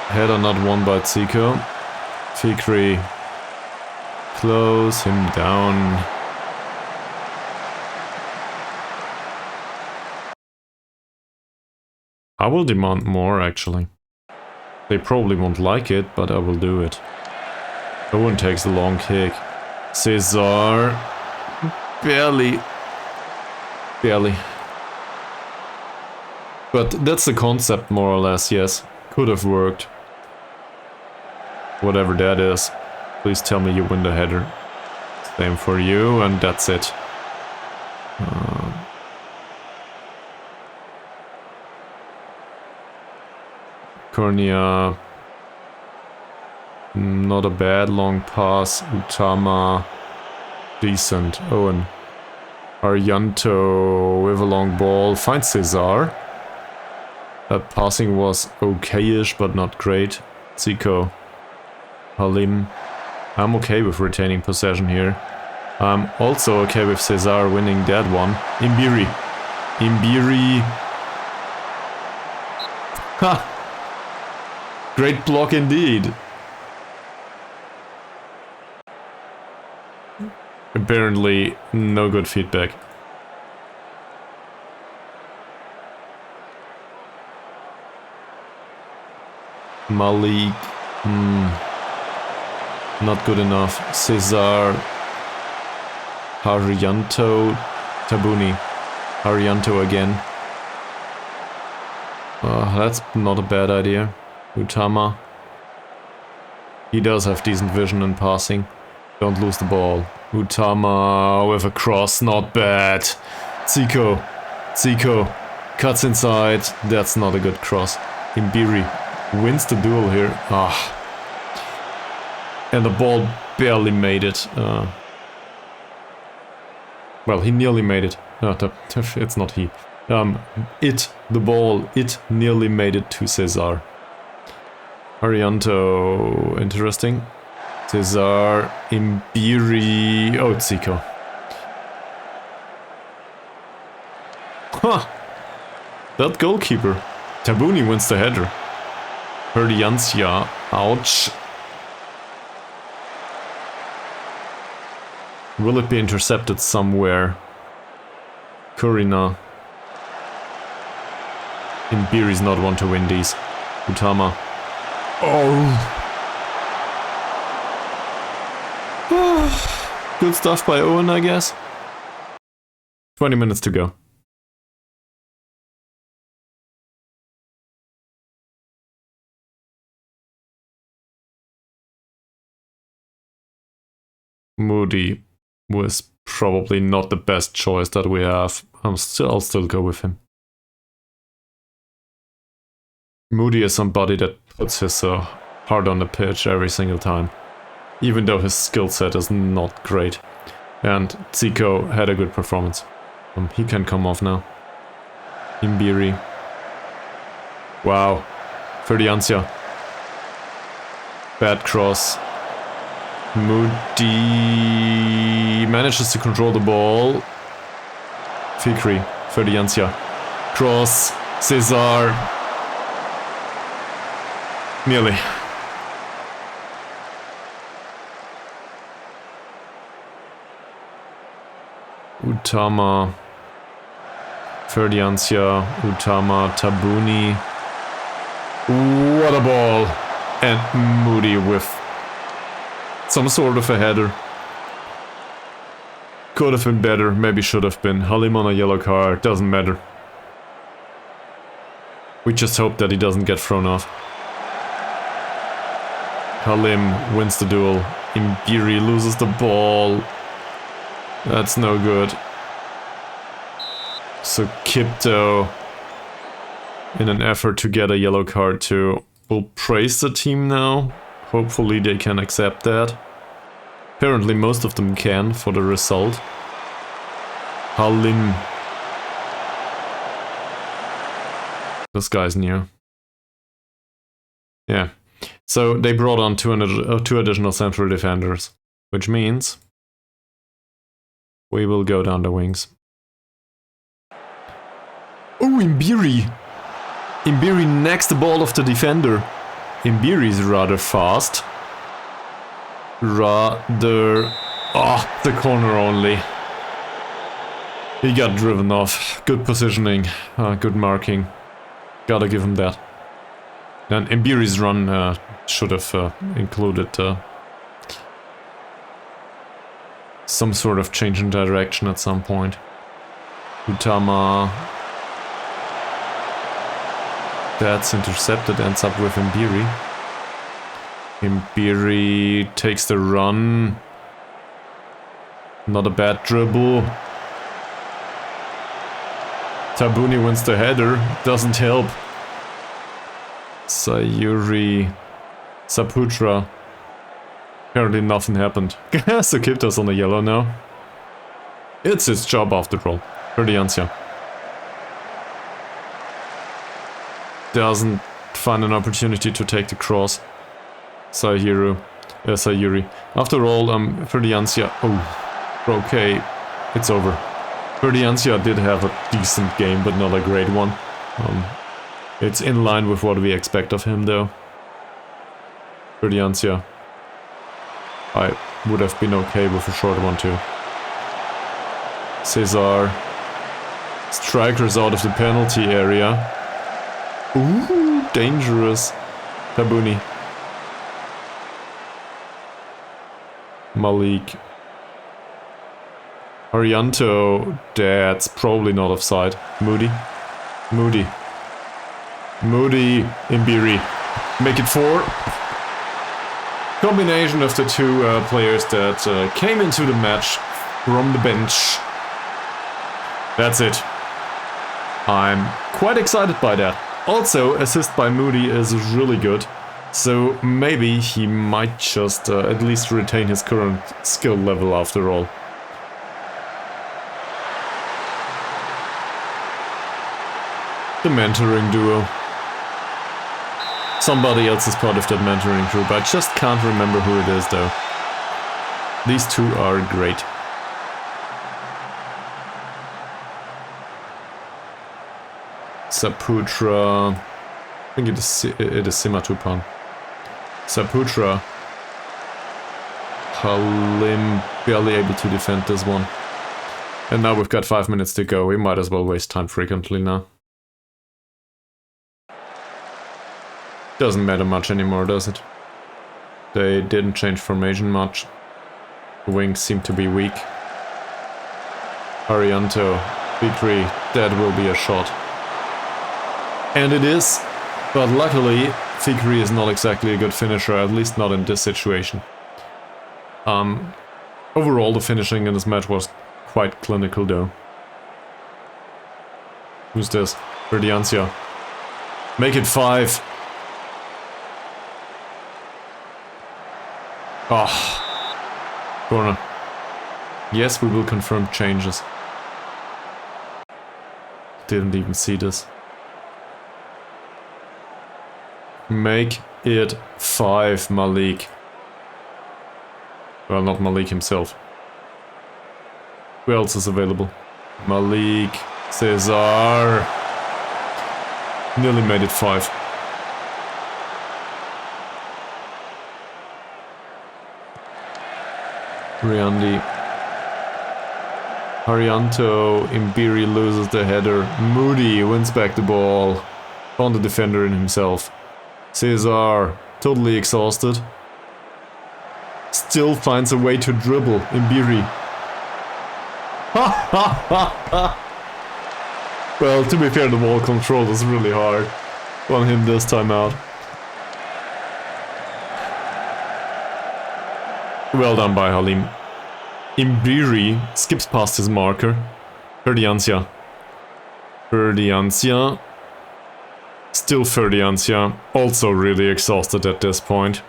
Header not won by Zico. Fikri. Close him down. I will demand more, actually. They probably won't like it, but I will do it. Owen takes a long kick. Cesar. Barely. But that's the concept, more or less, yes. Could have worked. Whatever that is. Please tell me you win the header. Same for you, and that's it. Cornea. Not a bad long pass. Utama. Decent. Owen. Arianto with a long ball. Finds Cesar. That passing was okay-ish, but not great. Zico. Halim. I'm okay with retaining possession here. I'm also okay with Cesar winning that one. Imbiri. Imbiri. Ha! Great block indeed. Apparently, no good feedback. Malik. Not good enough. Cesar. Harianto. Tabuni. Harianto again. That's not a bad idea. Utama. He does have decent vision in passing. Don't lose the ball. Utama with a cross, not bad. Zico. Zico. Cuts inside. That's not a good cross. Imbiri wins the duel here. And the ball barely made it. Well, he nearly made it. No, it's not he. The ball, it nearly made it to Cesar. Arianto, interesting. Cesar, Imbiri, oh, Zico. Huh! That goalkeeper. Tabuni wins the header. Herdiancia, ouch. Will it be intercepted somewhere? Kurina. Imbiri's not one to win these. Utama. Oh! Good stuff by Owen, I guess. 20 minutes to go. Moody was probably not the best choice that we have. I'll still go with him. Moody is somebody that puts his heart on the pitch every single time, even though his skill set is not great. And Zico had a good performance. He can come off now. Imbiri. Wow. Ferdiancia. Bad cross. Moody manages to control the ball. Fikri. Ferdiancia. Cross. Cesar. Nearly. Utama. Ferdiancia. Utama. Tabuni. What a ball. And Moody with some sort of a header. Could have been better, maybe should have been. Halim on a yellow card, doesn't matter. We just hope that he doesn't get thrown off. Halim wins the duel. Imbiri loses the ball. That's no good. So Kipto, in an effort to get a yellow card too, will praise the team now. Hopefully they can accept that. Apparently most of them can for the result. Halim. This guy's new. Yeah. So they brought on two additional central defenders, which means we will go down the wings. Oh, Imbiri! Imbiri next the ball of the defender. Imbiri's rather fast. The corner only. He got driven off. Good positioning, good marking. Gotta give him that. And Imbiri's run should have included some sort of change in direction at some point. Utama. That's intercepted, ends up with Imbiri. Imbiri takes the run. Not a bad dribble. Tabuni wins the header. Doesn't help. Sayuri. Saputra. Apparently nothing happened. So Kipta's on a yellow now. It's his job after all. Ferdiancia. Doesn't find an opportunity to take the cross. Sayuri. After all, Ferdiancia. Oh, okay. It's over. Ferdiancia did have a decent game, but not a great one. It's in line with what we expect of him, though. Ferdiancia. I would have been okay with a short one, too. Cesar. Strikers out of the penalty area. Ooh, dangerous. Tabuni. Malik. Arianto. That's probably not offside. Moody. Imbiri. Make it 4. Combination of the two players that came into the match from the bench. That's it. I'm quite excited by that. Also, assist by Moody is really good. So maybe he might just at least retain his current skill level after all. The mentoring duo. Somebody else is part of that mentoring group. I just can't remember who it is though. These two are great. Saputra. I think it is Simatupan. Saputra. Halim barely able to defend this one. And now we've got 5 minutes to go. We might as well waste time frequently now. Doesn't matter much anymore, does it? They didn't change formation much. The wings seem to be weak. Arianto, Bikri, that will be a shot. And it is, but luckily Fikri is not exactly a good finisher, at least not in this situation. Overall the finishing in this match was quite clinical though. Who's this? Verdiancia. Make it 5. Oh. Corner. Yes, we will confirm changes. Didn't even see this. Make it 5, Malik. Well, not Malik himself. Who else is available? Malik. Cesar. Nearly made it 5. Riandi. Arianto. Imbiri loses the header. Moody wins back the ball. Found the defender in himself. Cesar, totally exhausted. Still finds a way to dribble. Imbiri. Well, to be fair, the ball control is really hard on him this time out. Well done by Halim. Imbiri skips past his marker. Ferdiancia. Still Ferdiancia. Also really exhausted at this point.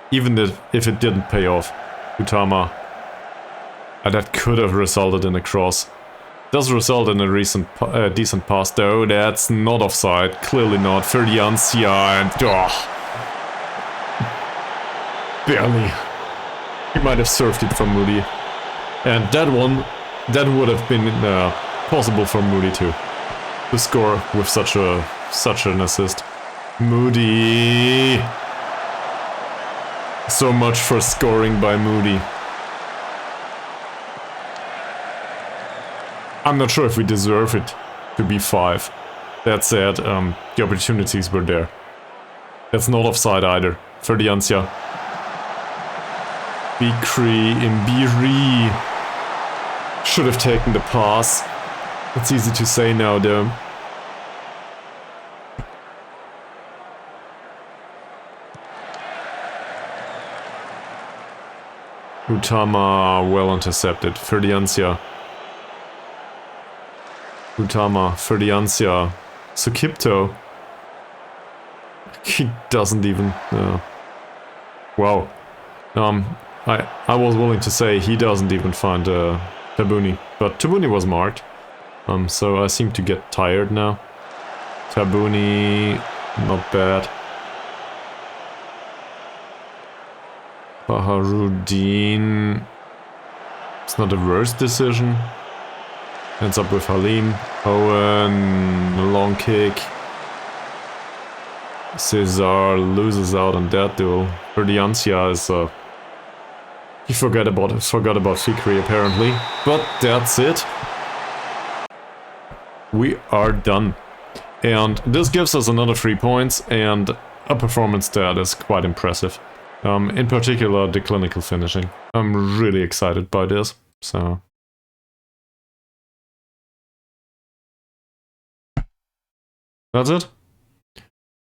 Even if it didn't pay off. Utama. That could have resulted in a cross. Does result in a decent pass though. That's not offside. Clearly not. Ferdiancia and... barely. He might have served it from Moody. And that one, that would have been possible for Moody too. To score with such an assist. Moody. So much for scoring by Moody. I'm not sure if we deserve it to be 5. That said, the opportunities were there. That's not offside either. Ferdiancia. Bikri, Imbiri should have taken the pass. It's easy to say now though. Utama well intercepted. Ferdiancia. Utama, Ferdiancia. Sukipto. He doesn't even... wow. I was willing to say he doesn't even find Tabuni. But Tabuni was marked. So I seem to get tired now. Tabuni... not bad. Baharudin... it's not a worst decision. Ends up with Halim. Owen... long kick. Cesar loses out on that duel. Ferdiancia is he forgot about Fikri apparently. But that's it. We are done. And this gives us another 3 points and a performance that is quite impressive. In particular, the clinical finishing. I'm really excited by this, so... that's it.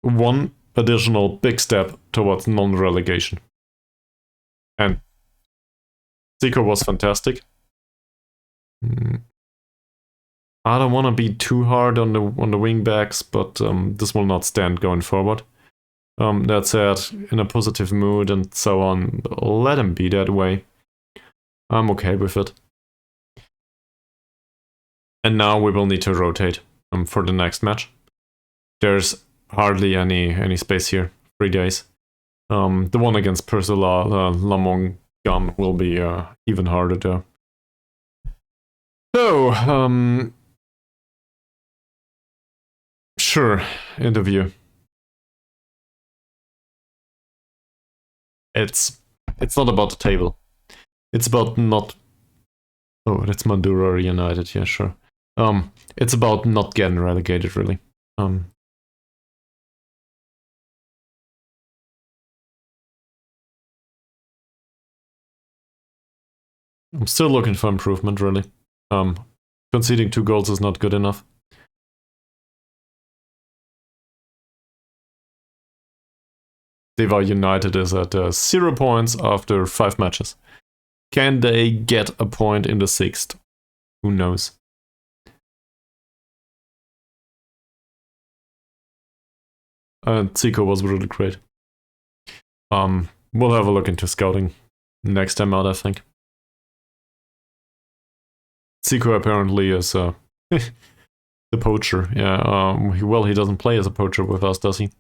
One additional big step towards non-relegation. And Zico was fantastic. I don't want to be too hard on the wing backs, but this will not stand going forward. That said, in a positive mood and so on, let him be that way. I'm okay with it. And now we will need to rotate for the next match. There's hardly any space here. 3 days. The one against Persula Lamong Gum will be even harder though. So, sure, interview. It's not about the table. It's about not... oh, that's Mandura United, yeah, sure. It's about not getting relegated, really. I'm still looking for improvement, really. Conceding 2 goals is not good enough. Deva United is at 0 points after 5 matches. Can they get a point in the 6th? Who knows? Zico was really great. We'll have a look into scouting next time out, I think. Zico apparently is the poacher. Yeah. Well, he doesn't play as a poacher with us, does he?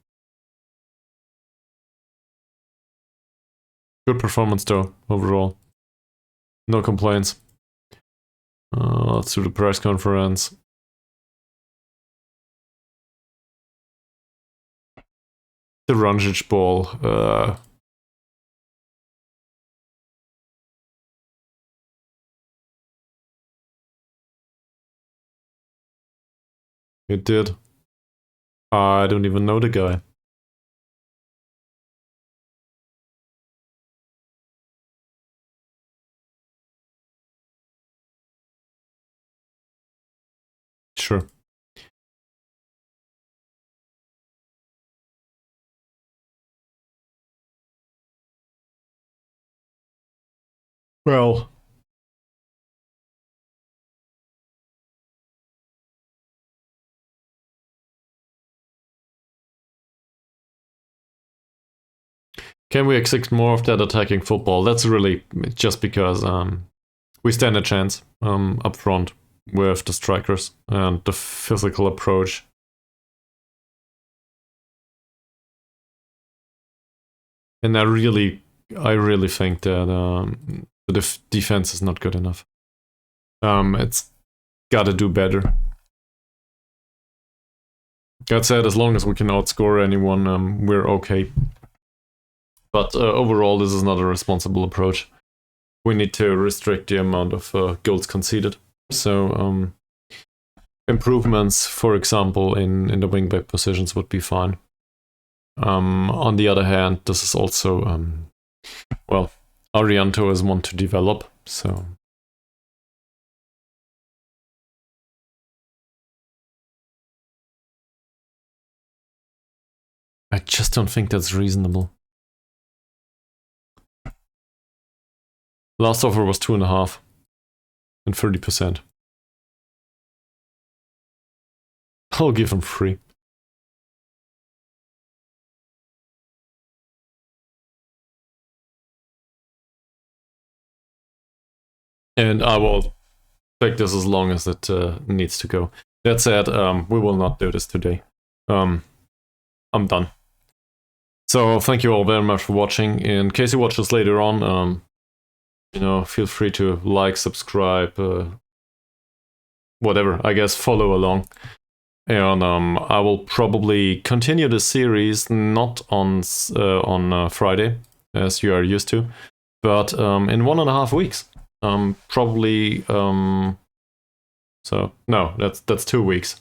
Good performance though, overall. No complaints. Let's do the press conference. The Ranjic ball. It did. I don't even know the guy. Sure. Well. Can we expect more of that attacking football? That's really just because we stand a chance up front with the strikers and the physical approach. And I really think that the defense is not good enough. It's got to do better. That said, as long as we can outscore anyone, we're okay. But overall, this is not a responsible approach. We need to restrict the amount of goals conceded. So improvements, for example, in the wingback positions would be fine. On the other hand, this is also, well, Arianto is one to develop, so... I just don't think that's reasonable. Last offer was 2.5 and 30%. I'll give him 3. And I will take this as long as it needs to go. That said, we will not do this today. I'm done. So thank you all very much for watching. In case you watch this later on, you know, feel free to like, subscribe, whatever. I guess follow along. And I will probably continue the series not on Friday, as you are used to, but in 1.5 weeks. Probably. So no, that's 2 weeks.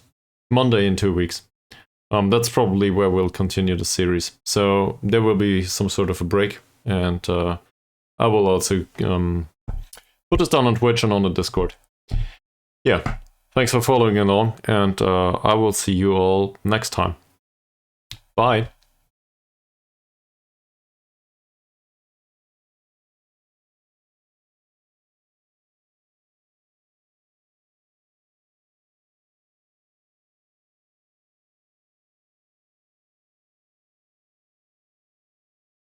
Monday in 2 weeks. That's probably where we'll continue the series. So there will be some sort of a break, and I will also put this down on Twitch and on the Discord. Yeah, thanks for following along, and I will see you all next time. Bye.